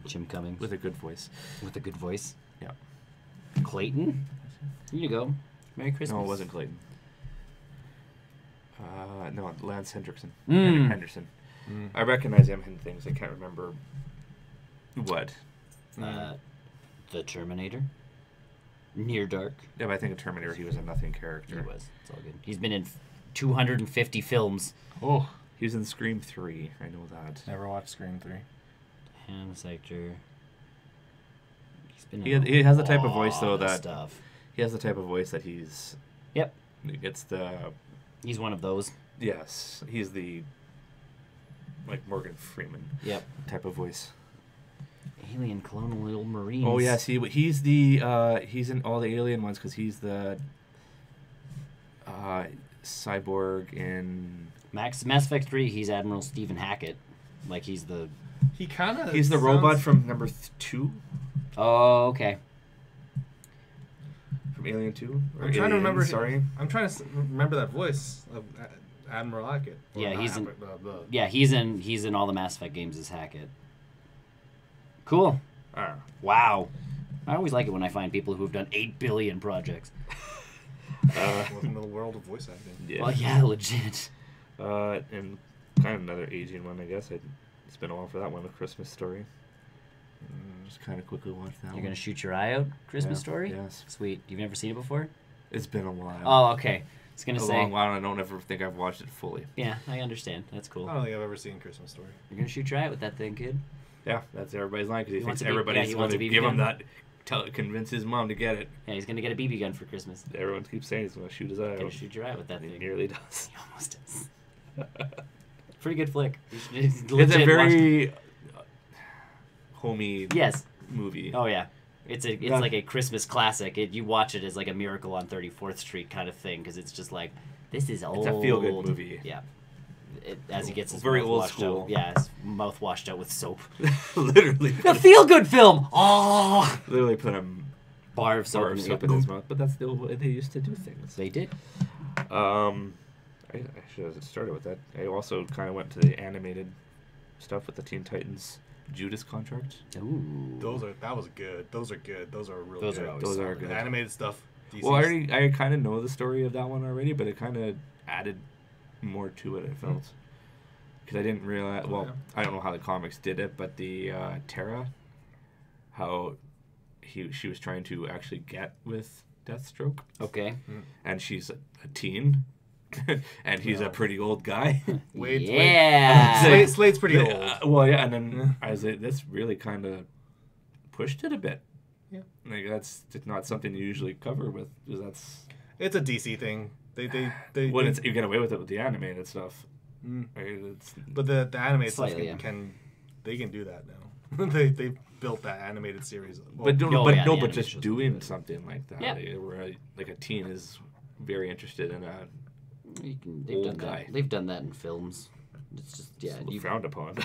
Jim Cummings. with a good voice. With a good voice. Yeah. Clayton. Here you go. Merry Christmas. No, it wasn't Clayton. No, Lance Hendrickson. Mm. Henderson. I recognize him in things. I can't remember what. The Terminator. Near Dark. Yeah, but I think in Terminator he was a nothing character. He was. It's all good. He's been in 250 films. Oh, he was in Scream 3. I know that. never watched Scream 3. Hans Hector. He's been. He has the type of voice though of that stuff. he has the type of voice that he's. Yep. He gets the. He's one of those. Yes, he's the. Like Morgan Freeman. Yep. Type of voice. Alien Colonial Marines. Oh yes, he's the he's in all the Alien ones because he's the cyborg in Mass Effect 3. He's Admiral Stephen Hackett. Like he's the. He kind of. He's the robot from number 2. Oh, okay. From Alien 2. I'm trying to remember. Sorry, I'm trying to remember that voice of Admiral Hackett. Yeah, he's in. Yeah, he's in all the Mass Effect games as Hackett. Cool. Wow. I always like it when I find people who've done 8 billion projects. Welcome to the world of voice acting. Yeah. Well, yeah, legit. And kind of another aging one, I guess. It's been a while for that one, A Christmas Story. Just kind of quickly watch that. You're gonna shoot your eye out, Christmas Yeah, Story? yes. Sweet. You've never seen it before? It's been a while. Oh, okay. I was gonna a say. long while. I don't ever think I've watched it fully. Yeah, I understand. That's cool. I don't think I've ever seen Christmas Story. You're gonna shoot your eye out with that thing, kid. Yeah, that's everybody's line because he wants thinks a B- everybody's yeah, he going wants to a BB give him gun. that. Convince his mom to get it. Yeah, he's gonna get a BB gun for Christmas. Everyone keeps saying he's going to shoot his eye Gonna out. shoot your eye with that And he thing. nearly does. He almost does. Pretty good flick. It's a Legit very homey Yes. movie. Oh yeah. It's like a Christmas classic. You watch it as like a Miracle on 34th Street kind of thing because it's just like this is old. It's a feel-good movie. Yeah. As he gets his Very mouth old washed school. out. Yeah, his mouth washed out with soap. Literally. A feel-good film. Oh. Literally put a Bar of soap, in his mouth. But that's the old way they used to do things. They did. I should have started with that. I also kind of went to the animated stuff with the Teen Titans Judas contract. Ooh. That was good. Those are good. Those are real Those good. are always Those are solid. good. The animated stuff. DC's. Well, I kind of know the story of that one already, but it kind of added more to it, I felt. Because I didn't realize... Well, I don't know how the comics did it, but the Terra, how she was trying to actually get with Deathstroke. Okay. And she's a teen. And he's a pretty old guy. Yeah. Slade's pretty old. Well, yeah, and then I was like, this really kind of pushed it a bit. Yeah. Like, that's not something you usually cover with, because that's... It's a DC thing. They you get away with it with the animated stuff. But the animated Slightly, stuff they can do that now. they built that animated series. Well, but the just animation's doing good. something like that, Yeah. where like a teen is very interested in a They've old done guy. that. They've done that in films. It's just frowned upon.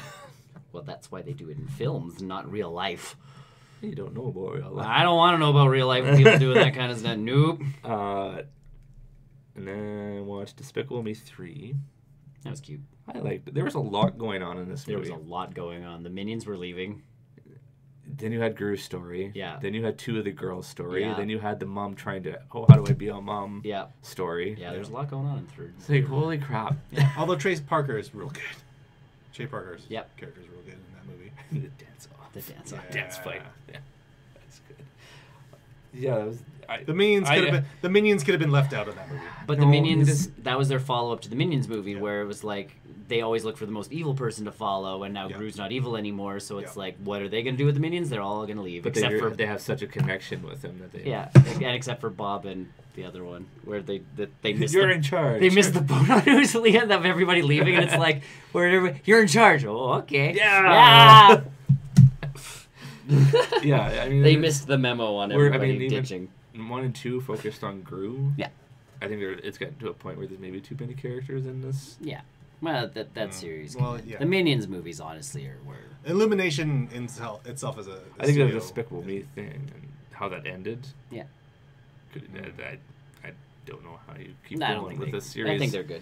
Well, that's why they do it in films, not real life. You don't know about real life. I don't want to know about real life people doing that kind of stuff. Nope. And then I watched Despicable Me 3. That was cute. I liked it. There was a lot going on in this There movie. was a lot going on. The minions were leaving. Then you had Gru's story. Yeah. Then you had two of the girls' story. Yeah. then you had the mom trying to, how do I be a mom Yeah. story. Yeah, there's a lot going on in third. It's like, holy crap. Although Trey Parker is real good. Trey Parker's Yep. character is real good in that movie. The dance off. The dance off. Yeah. Dance fight. Yeah. That's good. Yeah, that was. The Minions could have been left out of that movie. But No, the Minions, that was their follow-up to the Minions movie, where it was like they always look for the most evil person to follow, and now Gru's not evil anymore. So it's like, what are they going to do with the Minions? They're all going to leave, But except for they have such a connection with him that they. yeah, and except for Bob and the other one, where they missed. You're in charge. They missed the boat on who's the end of everybody leaving, and it's like, you're in charge. Oh, okay. Yeah. Yeah, I mean they missed the memo on everybody ditching. 1 and 2 focused on Gru. Yeah. I think it's getting to a point where there's maybe too many characters in this. Yeah. Well, that series. Well, yeah. The Minions movies, honestly, were Illumination itself as a I think studio. it was a Despicable Me thing and how that ended. Yeah. I don't know how you keep I don't going think with this series. I think they're good.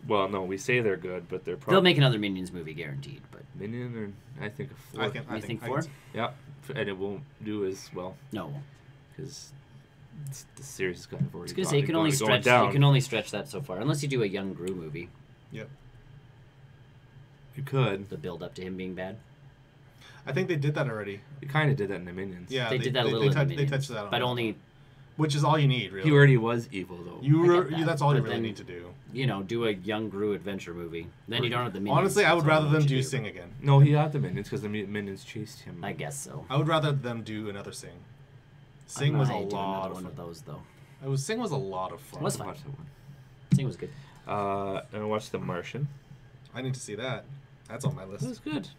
Well, no, we say they're good, but they're probably... They'll make another Minions movie, guaranteed. But Minion, or I think a 4. I think I 4? Yeah, and it won't do as well. No. Because the series is kind of already. I was gonna say you can only stretch that so far, unless you do a young Gru movie. Yep. You could. The build up to him being bad. I think they did that already. You kind of did that in the Minions. Yeah, they did that a little. They touched that on. But only. Which is all you need, really. He already was evil, though. That's all you But really then, need to do. You know, do a young Gru adventure movie. Then you don't have the Minions. Honestly, I would That's all rather you them need do to Sing again. No, he had the Minions because the Minions chased him. I guess so. I would rather them do another Sing. Sing was a I might do lot another of one fun. of those though. Sing was a lot of fun. It was I fun. watched that one. Sing was good. And I watched The Martian. I need to see that. That's on my It list. was good.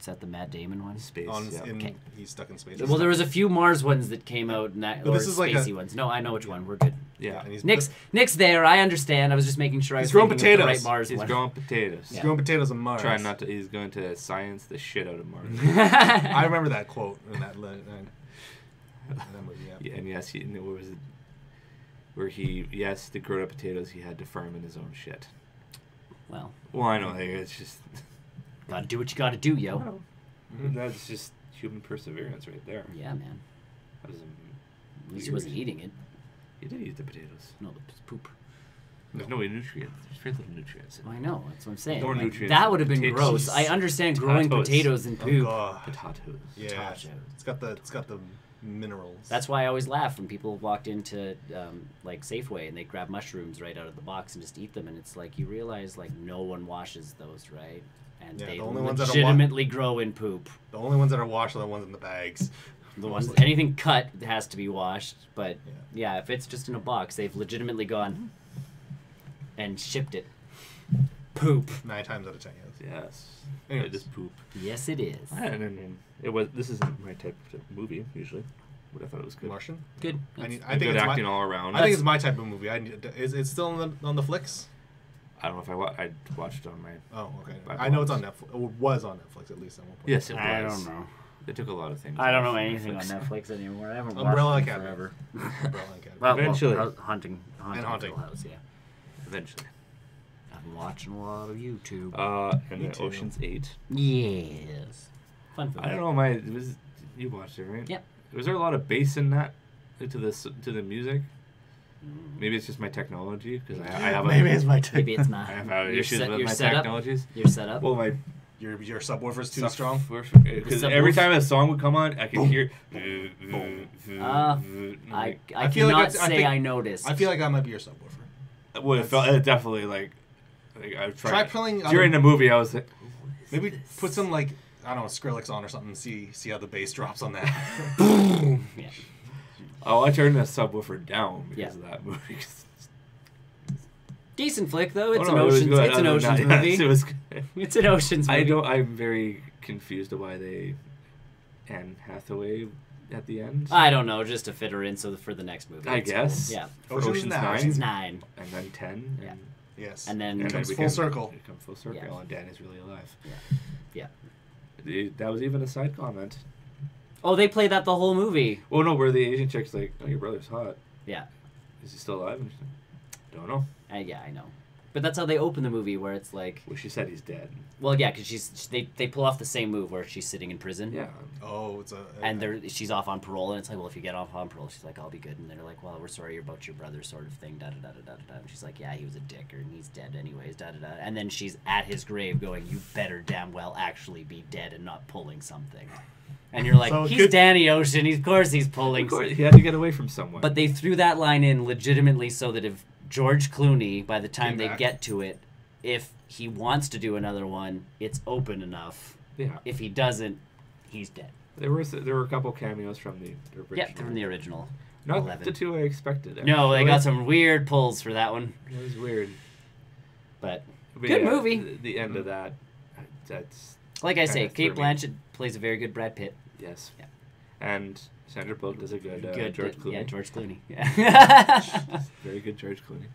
Is that the Matt Damon one? Space. Okay. He's stuck in space. Well, there was a few Mars ones that came out, But or this is like spacey ones. No, I know which one. We're good. Yeah. And he's Nick's there. I understand. I was just making sure I was He's growing thinking of the potatoes. right Mars He's one. growing potatoes. He's growing potatoes on Mars. Trying not to. He's going to science the shit out of Mars. I remember that quote in that movie. Yeah. And yes, what was it? Where to grow up potatoes, he had to farm in his own shit. Well, I know. It's just. gotta do what you gotta do, yo. Well, that's just human perseverance right there. Yeah, man. That was At least he wasn't eating it. He did eat the potatoes. No, it's poop. There's no nutrients. There's very little nutrients in it. I know. That's what I'm saying. More Like, nutrients that in would have been potatoes. gross. I understand growing Potatoes. potatoes and Oh, poop. God. Potatoes. Yeah. Potatoes. It's got the minerals. That's why I always laugh when people walked into like Safeway and they grab mushrooms right out of the box and just eat them, and it's like you realize like no one washes those, right? And Yeah, they the only ones that are legitimately grow in poop. The only ones that are washed are the ones in the bags. The ones anything cut has to be washed, but yeah, if it's just in a box, they've legitimately gone and shipped it. Poop. 9 times out of 10, yes. Yes. Anyways. It is poop. Yes, it is. This isn't my type of movie usually, but I thought it was good. Martian? Good. I think Good it's acting all around. I think it's my type of movie. Is it still on the flicks? I don't know if I watched it on my. Oh, okay. I I know it's on Netflix. It was on Netflix at least at one point. Yes, it was. I don't know. They took a lot of things. I don't off know anything on Netflix. Netflix anymore. I haven't Umbrella watched them Academy. forever. Umbrella Academy. Eventually. Hunting Hunting. Hill House, yeah. Eventually. I've been watching a lot of YouTube. And Me then too. Ocean's 8. Yes. Fun film. I don't know. You watched it, right? Yep. Was there a lot of bass in that to the music? Maybe it's just my technology because I have Maybe it's my type. Maybe it's not. I have Your issues set- with your my setup? technologies. Your setup. Well, my Your subwoofer's too strong. Because The every subwoof- time a song would come on, I could hear. I I feel like cannot that's- I say think- I noticed. I feel like that might be your subwoofer. Well, it felt definitely like I was Try playing during the movie. I was like, maybe put some like I don't know Skrillex on or something. See how the bass drops on that. Yeah. oh, I turned the subwoofer down because Yeah. of that movie. Decent flick though. It's Oh, an no, it was oceans. good. It's an Other than oceans that, movie. yes, it was good. It's an oceans movie. I'm very confused of why they Anne Hathaway at the end. I don't know, just to fit her in for the next movie. I It's guess. cool. Yeah. For Ocean's Ocean's 9. Ocean's 9. and then 10. Yeah. Yes. And then And comes then full circle. It comes full circle, Yeah. and Danny's really alive. Yeah. That was even a side comment. Oh, they play that the whole movie. Oh no, where the Asian chick's like, "Oh, your brother's hot. Yeah. Is he still alive?" And she's like, "Don't know." Yeah, I know. But that's how they open the movie, where it's like, Well, she said he's dead. well, yeah, because they pull off the same move where she's sitting in prison. Yeah. Oh, it's a. And she's off on parole, and it's like, well, if you get off on parole, she's like, I'll be good. And they're like, well, we're sorry about your brother, sort of thing. Da da da da da da. And she's like, yeah, he was a dick, and he's dead anyways. Da da da. And then she's at his grave, going, you better damn well actually be dead and not pulling something. And you're like, So he's Danny Ocean. Of course he's pulling. Of course, he had to get away from someone. But they threw that line in legitimately so that if George Clooney, by the time they back. get to it, if he wants to do another one, it's open enough. Yeah. If he doesn't, he's dead. There were a couple cameos from the original. Yeah, from the original. Not 11. the two I expected. No, they actually. got some weird pulls for that one. It was weird. But But good yeah, movie. The end of that, that's like I say, kinda Kate threw me. Blanchett plays a very good Brad Pitt. yes. Yeah. And Sandra Bullock does a good, George Clooney. Yeah, George Clooney. Yeah. Very good George Clooney.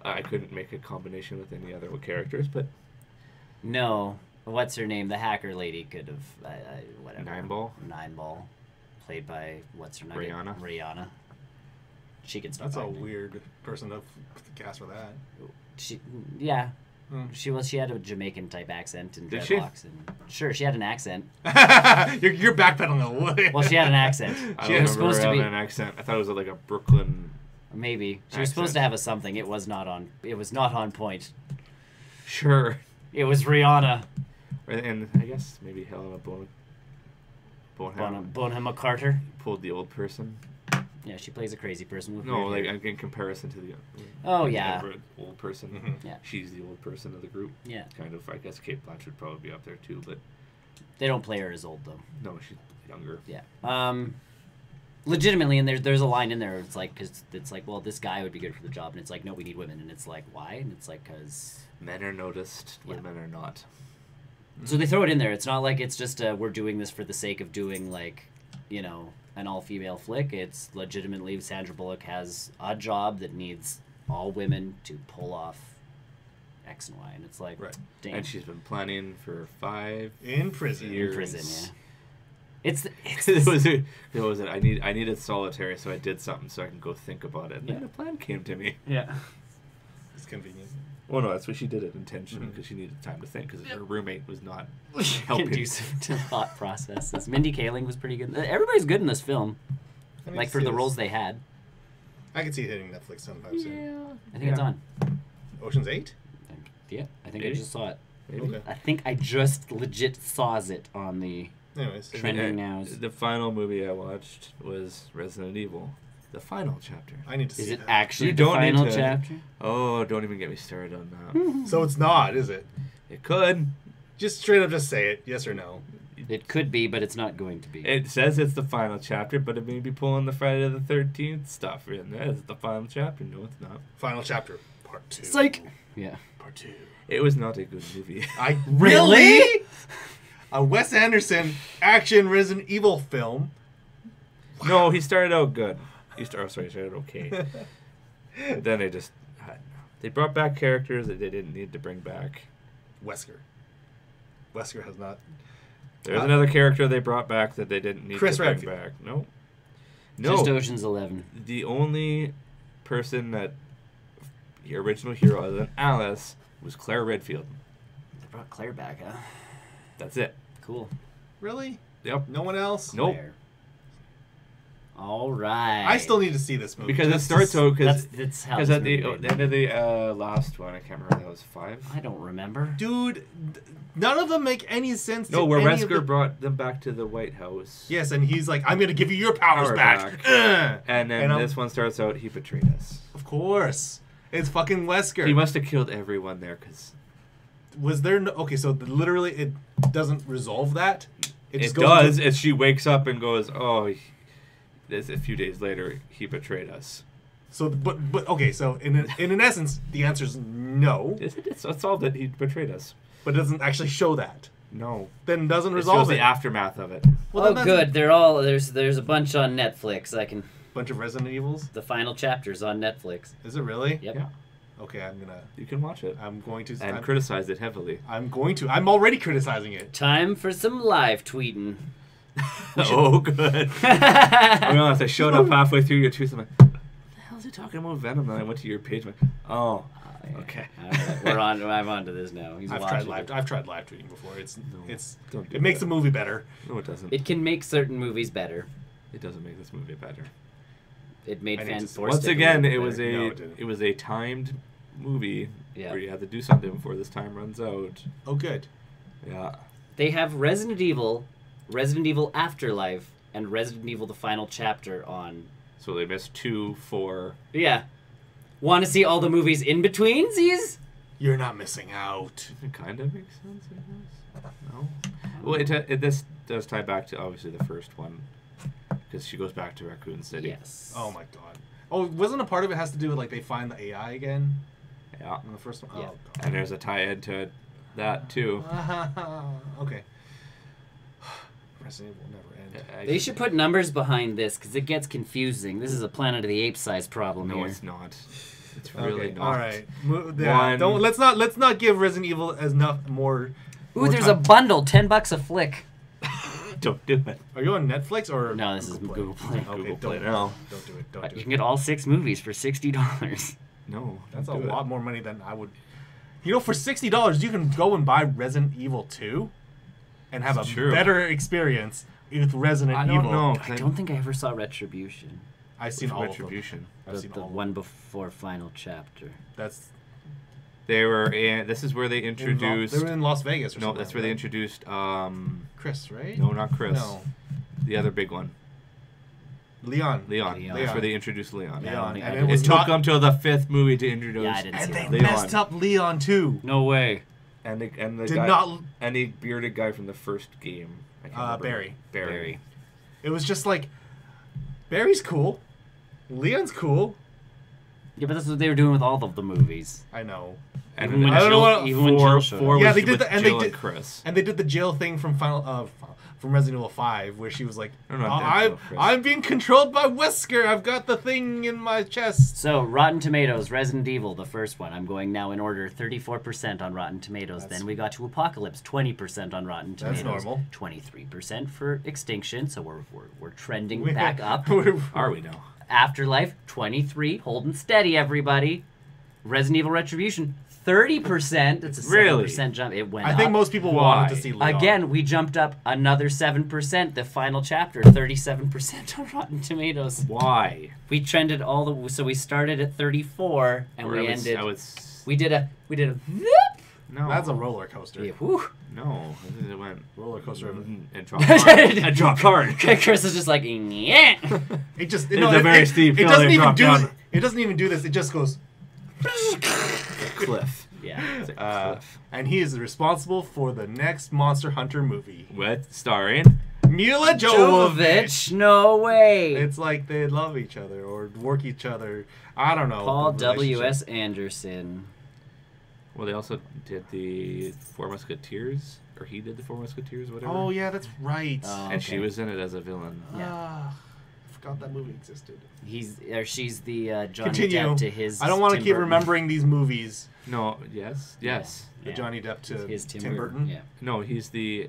I couldn't make a combination with any other characters, but No. What's her name? The hacker lady could have, whatever. Nine Ball. Played by, what's her name? Rihanna. She could stop. That's a acting. weird person to cast for that. Yeah. Hmm. She had a Jamaican type accent and Did she? dreadlocks. And, sure, she had an accent. you're backpedaling a little. Well, she had an accent. I She don't was remember supposed to having be. an accent. I thought it was like a Brooklyn. Maybe she was supposed to have a something. It was not on. It was not on point. Sure. It was Rihanna. And I guess maybe Helena Bonham Carter. pulled the old person. Yeah, she plays a crazy person with No, weird like hair. in comparison to the Oh, yeah. old person. Mhm. Yeah. She's the old person of the group. Yeah, Kind of. I guess Kate Blanchett would probably be up there too, but they don't play her as old though. no, she's younger. Yeah. Legitimately, and there's a line in there. It's like, cause it's like, well, this guy would be good for the job, and it's like, no, we need women, and it's like, why? And it's like, cause. Men are noticed, Yeah. women are not. So they throw it in there. It's not like it's just we're doing this for the sake of doing like, you know, an all-female flick. It's legitimately Sandra Bullock has a job that needs all women to pull off X and Y, and it's like, Right. damn. And she's been planning for 5 In prison. years. In prison, yeah. It's it was it. I needed solitary, so I did something so I can go think about it. And then Yeah. the plan came to me. yeah. It's convenient. Well, no, that's why she did it intentionally, Mhm. because she needed time to think, because her roommate was not helping. Conducive to thought processes. Mindy Kaling was pretty good. Everybody's good in this film, I need like to for see the this. roles they had. I can see it hitting Netflix sometime soon. I think it's on. Ocean's 8? Yeah, I think Maybe. I just saw it. Maybe. Okay. I think I just legit saw it on the Anyways. trending nows. The final movie I watched was Resident Evil, the final chapter. I need to see Is it that. actually You the don't need final to- chapter? Oh, don't even get me started on that. So it's not, is it? It could. Just straight up just say it. Yes or no. It could be, but it's not going to be. It says it's the final chapter, but it may be pulling the Friday the 13th stuff in there. It's the final chapter. No, it's not. Final chapter. Part 2. Psych! Yeah. Part 2. It was not a good movie. I Really? A Wes Anderson action Resident Evil film. No, he started out good. He started okay. Then they brought back characters that they didn't need to bring back. Wesker. Wesker has not. There's another character they brought back that they didn't need Chris to bring Redfield. back. No. Just Ocean's 11. The only person that the original hero other than Alice was Claire Redfield. They brought Claire back, huh? That's it. Cool. Really? Yep. No one else? Nope. Claire. All right. I still need to see this movie. Because it Just starts to out That's how because this at the movie made. end of the last one, I can't remember, that was 5. I don't remember. Dude, none of them make any sense. No, to where any of Wesker the- brought them back to the White House. Yes, and he's like, "I'm gonna give you your powers Power back." back. And then And I'm- this one starts out, he betrayed us. Of course, it's fucking Wesker. He must have killed everyone there, because Was there no? Okay, so literally, it doesn't resolve that. it just goes does. into- And she wakes up and goes, "Oh." This a few days later, he betrayed us. So, but okay, so in an essence, the answer is no, Is it? It's all that he betrayed us. but it doesn't actually show that. No. Then doesn't It resolve shows it. the aftermath of it. Well, Oh, then good. They're all there's a bunch on Netflix. Bunch of Resident Evils. The final chapters on Netflix. Is it really? Yep. Yeah. Okay, You can watch it. I'm going to. And criticize it heavily. I'm going to. I'm already criticizing it. Time for some live tweeting. Oh, good. I'll be honest, I showed up halfway through your tweets. I'm like, what the hell is he talking about Venom? Then I went to your page. I'm like, oh, okay. All right, we're on. I'm on to this now. He's I've watching tried live. it. I've tried live tweeting before. It's Don't do it makes that. the movie better. No, it doesn't. It can make certain movies better. It doesn't make this movie better. It made I need fans to- force Once again, it was No, a it didn't. it was a timed movie Yeah. where you had to do something before this time runs out. Oh, good. Yeah. They have Resident Evil Resident Evil Afterlife, and Resident Evil: The Final Chapter on. So they missed 2, 4. Yeah. Want to see all the movies in betweensies? You're not missing out. It kind of makes sense, I guess. No. Well, this does tie back to obviously the first one, because she goes back to Raccoon City. Yes. Oh my god. Oh, wasn't a part of it has to do with like they find the AI again? Yeah. In the first one. Yeah. Oh god. And there's a tie-in to that too. Okay. Resident Evil never end. They should put numbers behind this because it gets confusing. This is a Planet of the Apes size problem No, here. it's not. It's really not. All right. Don't let's not give Resident Evil as enough more. Ooh, there's a bundle, $10 a flick. Don't do it. Are you on Netflix or No, this is Google Play. Okay, Google Play don't now. Don't do it. Don't do You it. can get all 6 movies for $60. No, That's a don't do it. lot more money than I would. You know, for $60, you can go and buy Resident Evil 2 and have It's a true. better experience with Resident I don't Evil. know. I don't think I ever saw Retribution. I've seen all of them. Retribution. I've seen The all of one them. before Final Chapter. That's They were in. This is where they introduced. They were in Las Vegas or No, something. that's where they introduced. Chris, right? No, not Chris. No. The other big one. Leon. Leon. That's where they introduced Leon. Yeah, I don't Leon. think And I it did. was It took not. them till the 5th movie to introduce. Yeah, I didn't see And they that. Leon. messed up Leon too. No way. And the Did guy, not. and the bearded guy from the first game. I can't remember. Barry. Barry. It was just like Barry's cool. Leon's cool. Yeah, but that's what they were doing with all of the movies. I know. And Even when I don't know what- Jill, even when Jill showed four up. Yeah, was they did with the- and they Jill did- Chris. And they did the jail thing from from Resident Evil 5, where she was like, No, not that Jill, Chris. I'm being controlled by Wesker. I've got the thing in my chest. So, Rotten Tomatoes, Resident Evil, the first one. I'm going now in order. 34% on Rotten Tomatoes. That's- Then we got to Apocalypse, 20% on Rotten That's Tomatoes. normal. 23% for Extinction, so we're trending We- back up. Are we now? Afterlife, 23, holding steady, everybody. Resident Evil Retribution, 30%. It's a Really? 7% jump. It went I up. think most people Why? wanted to see Leon. Again, we jumped up another 7%. The final chapter, 37% on Rotten Tomatoes. Why? We trended so we started at 34 and we ended. We did a zip. No. That's a roller coaster. Yeah, whew. No. I think it went Roller coaster. and dropped hard. And dropped hard. Chris is just like, yeah. It just It's a very steep hill they dropped down. It doesn't even do this. It just goes. Cliff. Yeah. It's a cliff. And he is responsible for the next Monster Hunter movie. With starring. Mila Jovovich. Jovovich, no way. It's like they love each other or work each other. I don't know. Paul the W.S. relationship. Anderson. Well, they also did the Four Musketeers, or he did the Four Musketeers, whatever. Oh yeah, that's right. Oh. And she okay. was in it as a villain. Yeah. I forgot that movie existed. She's the Johnny Continue. Depp to his. I don't want to Tim keep Burton. remembering these movies. No, yes. The Johnny Depp to His Tim Burton. Yeah. No, she's the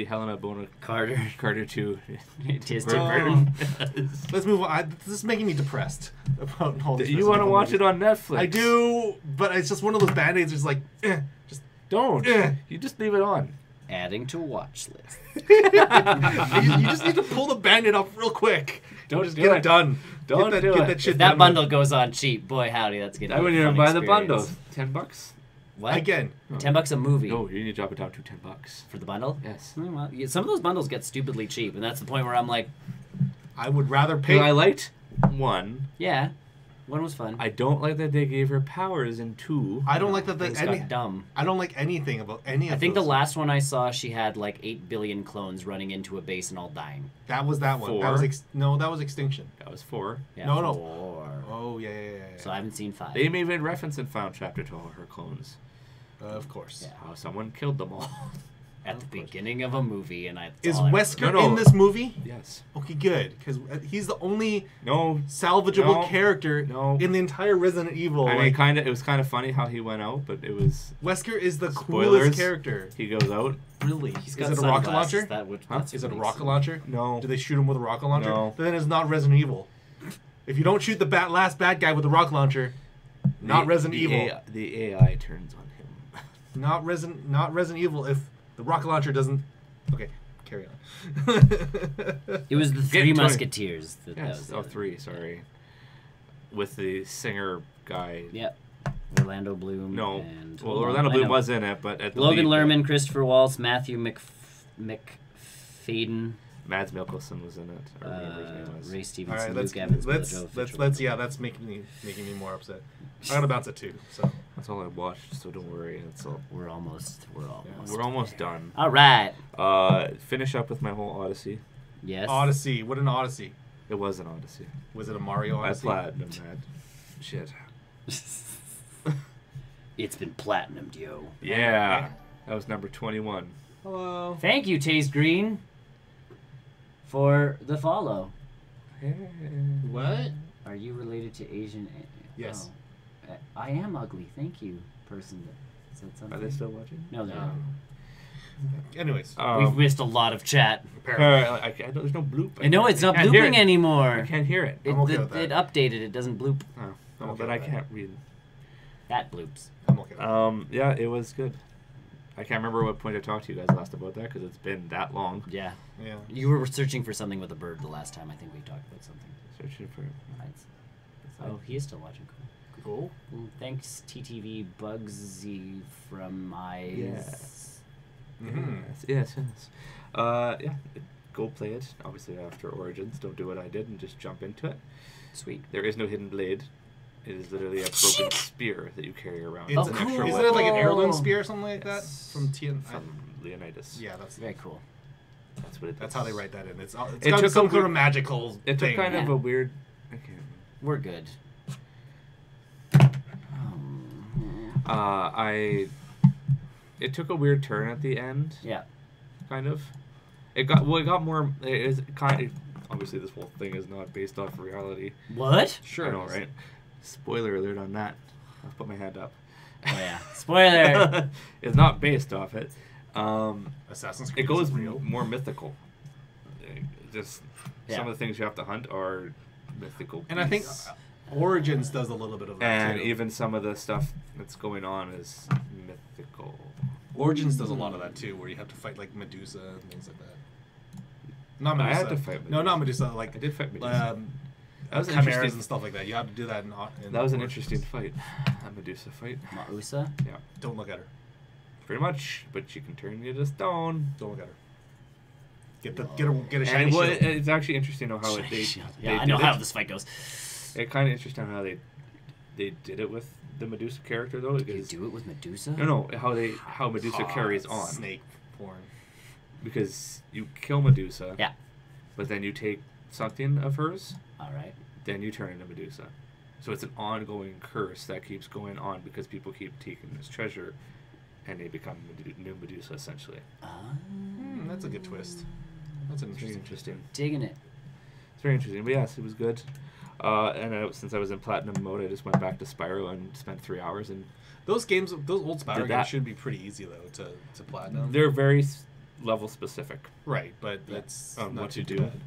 Helena Bonham Carter. too. It is Tim Tim Burton. Burton. Let's move on. This is making me depressed about all these. You want to watch it on Netflix? I do, but it's just one of those band-aids. It's like, just Don't. Eh. You just leave it on. Adding to watch list. you just need to pull the band-aid off real quick. Don't just do get it. it done. Don't get that, do get it. that shit If that done. bundle goes on cheap, boy howdy, that's gonna. I be wouldn't a even fun buy the bundle. experience. $10. What? Again. $10 a movie No, you need to drop it down to $10. for the bundle. Yes. Oh, well, yeah, some of those bundles get stupidly cheap, and that's the point where I'm like, I would rather pay. I liked one. yeah, one was fun. I don't like that they gave her powers in 2. I don't like that. Things got dumb. I don't like anything about any of I think the those. last one I saw, she had like 8 billion clones running into a base and all dying. That was that one. 4. That was no, that was Extinction. That was 4. Yeah, No. 4. Oh yeah. So I haven't seen 5. They made reference in Final Chapter to all her clones. Of course. Yeah. How someone killed them all. At the beginning of a movie, and Is all I Wesker No. in this movie? Yes. Okay, good, because he's the only No. salvageable No. character No. in the entire Resident Evil. I Like, mean, it was kind of funny how he went out, but it was. Wesker is the Spoilers. coolest character. He goes out. Really? He's Is got it a rocket sunglasses, launcher? That would, Huh? that's Is it a what rocket makes launcher? No. Do they shoot him with a rocket launcher? No. Then it's not Resident Evil. If you don't shoot the last bad guy with the rocket launcher, not Resident Evil. The AI turns on him. Not Resident Evil. If the rocket launcher doesn't. Okay, carry on. It was the Get Three to it. Musketeers. That Yes. was Oh, the- 3. Sorry. With the singer guy. Yep. Orlando Bloom. No. And, Well, hold on, Orlando I Bloom know. was in it, but at the Logan lead- Lerman, Christopher Waltz, Matthew Faden. Mads Mikkelsen was in it. I remember his name was. Ray All Stevenson, right, Luke Evans, that's making me more upset. I'm gonna bounce it too. So That's all I watched. So don't worry. That's all. We're almost We're almost done. All right. Finish up with my whole Odyssey. Yes. Odyssey. What an Odyssey. It was an Odyssey. Was it a Mario Odyssey? I platinumed that. Shit. It's been platinumed, yo. Yeah. That was number 21. Hello. Thank you, Taste Green, for the follow. What? Are you related to Asian? Yes. Oh. I am ugly. Thank you, person that said something. Are they still watching? No, they're not. Anyways, We've missed a lot of chat. There's no bloop. I know it's not blooping anymore. I can't hear it. I'm okay with that. It updated. It doesn't bloop. Oh, okay but with I that. can't read. That bloops. I'm okay. With that. Yeah, it was good. I can't remember what point I talked to you guys last about that because it's been that long. Yeah. Yeah. You were searching for something with a bird the last time. I think we talked about something. Searching for. Oh, he is still watching. Cool. Thanks, TTV Bugsy from Eyes. Yes. Mm-hmm. Yes. Yeah. Go play it. Obviously, after Origins, don't do what I did and just jump into it. Sweet. There is no hidden blade. It is literally a broken spear that you carry around. It's an cool. extra Isn't weapon it like an heirloom spear or something like Yes. that from TN? From Leonidas? Yeah, that's Very cool. That's what it. That's is. how they write that in. It's It got took some a sort weird- of magical. It took thing. kind of Yeah. a weird. I can't remember. We're good. It took a weird turn at the end. Yeah. Kind of. It got more. It is kind of. Obviously, this whole thing is not based off reality. What? Sure. I know, right? Spoiler alert on that. I'll put my hand up. Oh yeah. Spoiler. It's not based off it. Assassin's Creed. It goes is real. more mythical. Just some of the things you have to hunt are mythical. And I think beasts. Origins does a little bit of that And too. even some of the stuff that's going on is mythical. Origins does a lot of that too, where you have to fight like Medusa and things like that. Not I Medusa. had to fight Medusa. No, not Medusa. Like I did fight Medusa. That was an chimeras interesting- and stuff like that. You have to do that in That was an Origins. interesting fight. A Medusa fight. Mausa. Yeah. Don't look at her. Pretty much, but she can turn you to stone. Don't look at her. Get a shiny And shield. it's actually interesting how Shiny they shield. they Yeah, I did know it. how this fight goes. It's kind of interesting how they did it with the Medusa character though. You Because do it with Medusa? no, how Medusa Hot carries on. Snake porn. Because you kill Medusa. Yeah. But then you take something of hers, All right. then you turn into Medusa. So it's an ongoing curse that keeps going on because people keep taking this treasure, and they become new Medusa essentially. That's a good twist. That's an It's very interesting. interesting. Digging it. It's very interesting. But yes, it was good. Since I was in platinum mode, I just went back to Spyro and spent 3 hours. And Those games, those old Spyro Did games that. should be pretty easy though to platinum. they're very level specific Right, but that's on not what too to do. bad.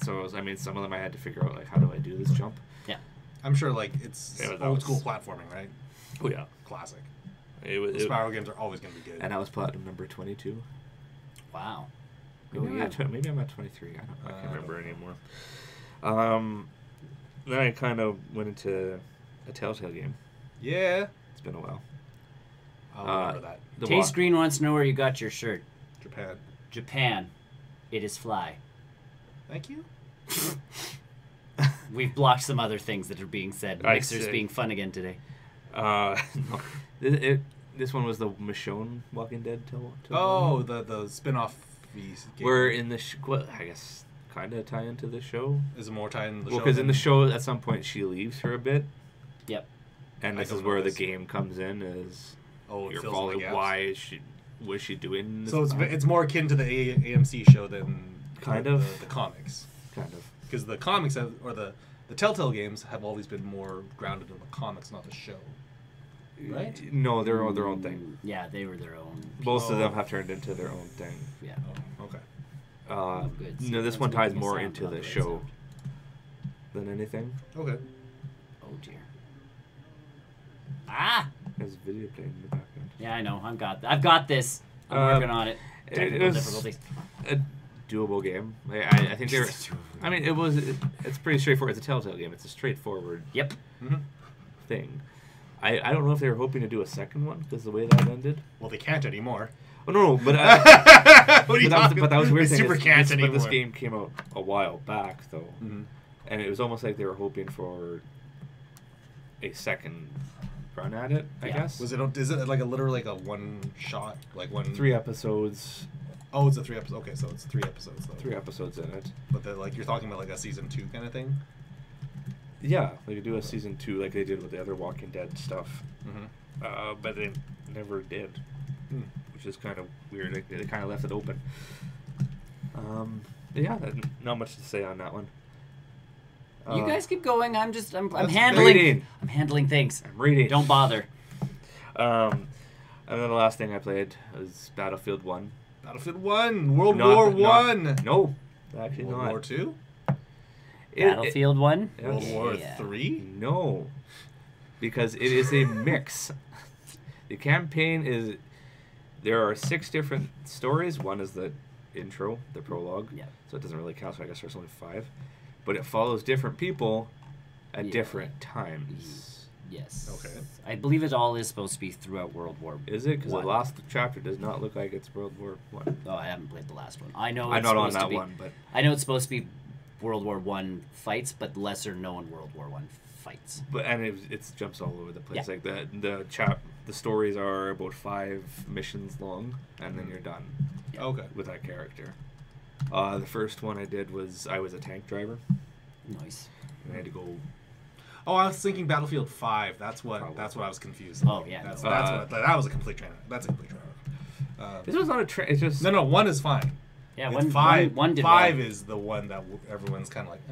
So I mean, some of them I had to figure out like how do I do this jump. I'm sure like it's Yeah, that old was- school platforming, right? Oh yeah, Classic. it was. The Spyro games are always going to be good. And I was platinum number 22. Wow. Maybe, Oh, yeah. maybe I'm at 23. I can't remember anymore. Then I kind of went into a Telltale game. Yeah, It's been a while. I'll remember that. The Taste Wa- Green wants to know where you got your shirt. Japan. Japan. It is fly. Thank you. We've blocked some other things that are being said. I Mixer's see. being fun again today. No. This one was the Michonne Walking Dead. Oh, the spin-off game. We're in the well, I guess kind of tie into the show. Is it more tied in the Well, show? because in the than- show at some point she leaves for a bit, Yep. and I this don't is know where the this. game comes in. Is Oh, it you're fills in the following gaps. why was she doing this? So time? it's more akin to the AMC show than Kind the, of. the comics, kind of. because the comics have, or the Telltale games have always been more grounded in the comics, not the show. Right? No, they're their own thing. Yeah, they were their own. Both of them Oh. have turned into their own thing. Yeah. Oh, okay. Oh, good. No, this That's one ties making a more sound, into not the right show sound. than anything. Okay. Oh dear. Ah! There's video playing in the background. Yeah, I know. I've got this. I'm working on it. It Technical was difficulties. a doable game. I think they're. I mean, it's pretty straightforward. It's a Telltale game. It's a straightforward Yep. Mm-hmm. thing. I don't know if they were hoping to do a second one because the way that ended. Well, they can't anymore. Oh, no, but that was weird. Super can't anymore. But this game came out a while back, though, and it was almost like they were hoping for a second run at it. I guess. Is it like a literally like a one shot, like 3 episodes? Oh, it's a 3 episodes. Okay, so it's 3 episodes though. 3 episodes in it. But like you're talking about like a season 2 kind of thing. Yeah, they could do a season 2 like they did with the other Walking Dead stuff. But they never did, which is kind of weird. They kind of left it open. Yeah, not much to say on that one. You guys keep going. I'm handling. Reading. I'm handling things. I'm reading. Don't bother. And then the last thing I played was Battlefield 1. Battlefield 1, World War 1. No, actually World not. War 2. Battlefield 1. World War 3. No, because it is a mix. The campaign is. There are 6 different stories. One is the intro, the prologue. Yeah. So it doesn't really count. So I guess there's only 5, but it follows different people at different times. Yes. Okay. I believe it all is supposed to be throughout World War. Is it? Because the last chapter does not look like it's World War 1. Oh, I haven't played the last one. I know. I'm not on that one, but I know it's supposed to be World War 1 fights, but lesser known World War 1 fights. But it jumps all over the place. Yeah. Like the stories are about 5 missions long, and then you're done. Yeah. Okay. With that character. The first one I did was I was a tank driver. Nice. And I had to go. Oh, I was thinking Battlefield 5. That's what I was confused about. Oh yeah. That was a complete train. That's a complete train. This was not a train. It's just no. 1 is fine. Yeah, one did 5 well. is the one that everyone's kind of like.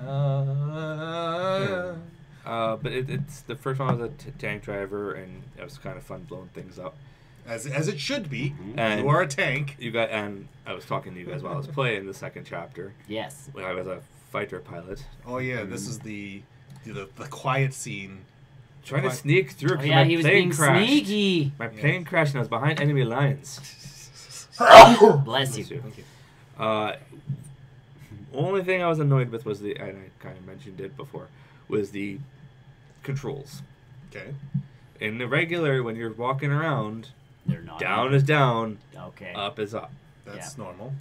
But it's the first one. I was a tank driver, and it was kind of fun blowing things up. As it should be. And you are a tank. And I was talking to you guys while I was playing the second chapter. Yes. When I was a fighter pilot. Oh yeah, this is the quiet scene. Trying to sneak through. Oh yeah, he was being crashed. sneaky. My plane crashed, and I was behind enemy lines. Bless you. Thank you. Only thing I was annoyed with was and I kind of mentioned it before, was the controls. Okay. In the regular, when you're walking around, they're not down is down, okay, up is up. That's normal.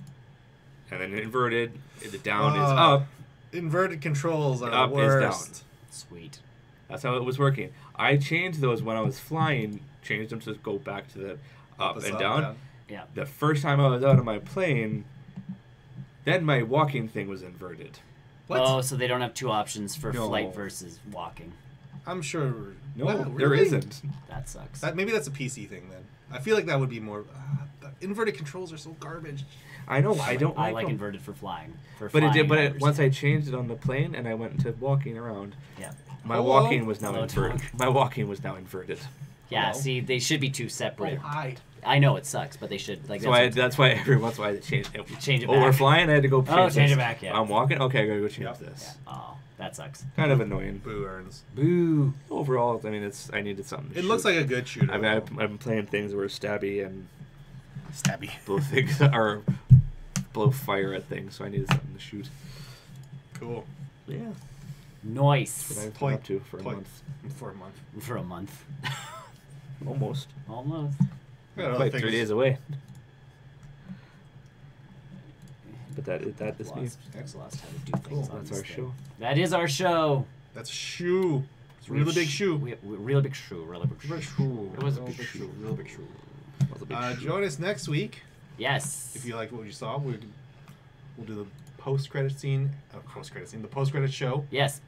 And then inverted, the down is up. Inverted controls are up the worst. Is down. Sweet. That's how it was working. I changed those when I was flying, changed them to go back to the up and down. Yeah. The first time I was out of my plane, then my walking thing was inverted. What? Oh, so they don't have 2 options for flight versus walking. I'm sure. No, wow, there really? isn't. That sucks. Maybe that's a PC thing then. I feel like that would be more. The inverted controls are so garbage. I know. I don't. I like them. inverted for flying. Once I changed it on the plane and I went into walking around. Yeah. My walking was now inverted. My walking was now inverted. Yeah. See, they should be 2 separate. Oh, hi. I know it sucks, but they should like. That's why every once in a while they change it. Change it Oh, back. we're flying. I had to go. Change it back. Yeah. I'm walking. Okay, I gotta go change this. Yeah. Oh, that sucks. Kind of annoying. Boo earns. Boo. Overall, I mean, I needed something. It looks like a good shooter. I mean, I've been playing things where stabby and stabby blow things or blow fire at things, so I needed something to shoot. Cool. Yeah. Nice. That's what I've been up to for a month. For a month. For a month. Almost. Quite 3 days away. But that is me. That's lost how to do things. Cool. That's our show. That is our show. That's shoe. It's a really big shoe. Real big shoe. Really big shoe. It was a big shoe. Real big shoe. Shoe. Join us next week. Yes. If you liked what you saw, we'll do the post-credit scene. The post-credit show. Yes.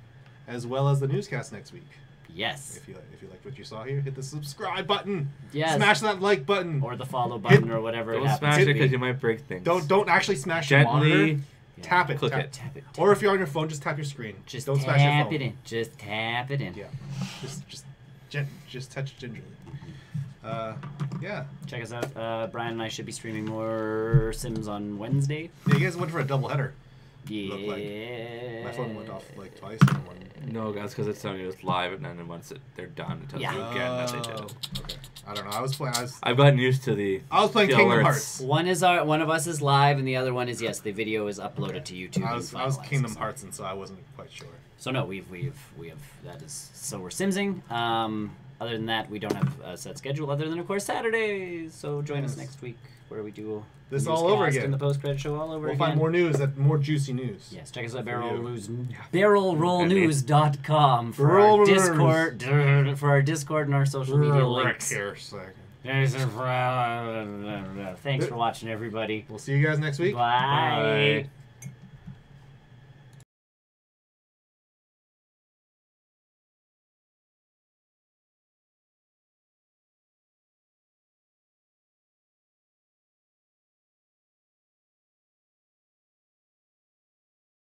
As well as the newscast next week. Yes. If you liked what you saw here, hit the subscribe button. Yes. Smash that like button. Or the follow button or whatever. Don't smash it because you might break things. Don't actually smash Gently the monitor. Yeah. Tap it. Click tap it. Tap it. Or if you're on your phone, just tap your screen. Just don't smash your phone. Tap it in. Just tap it in. Yeah. Just touch it gingerly. Yeah. Check us out. Brian and I should be streaming more Sims on Wednesday. Yeah, you guys went for a double header. Yeah. Looked like. My phone went off like twice. No, guys, because it's telling you it's live, and then once they're done, it tells you again that they did it. Okay. I don't know. I've gotten used to the. I was playing Kingdom alerts. Hearts. One of us is live, and the other one is the video is uploaded to YouTube. I was Kingdom Hearts, and so I wasn't quite sure. So no, we have that is so we're simsing. Other than that, we don't have a set schedule other than of course Saturdays. So join us next week. where we do this all over again in the post-credit show all over we'll again. Find more news, more juicy news. Yes, check us out barrelrollnews.com for our Discord and our social media links. Thanks for watching, everybody. We'll see you guys next week. Bye. Bye.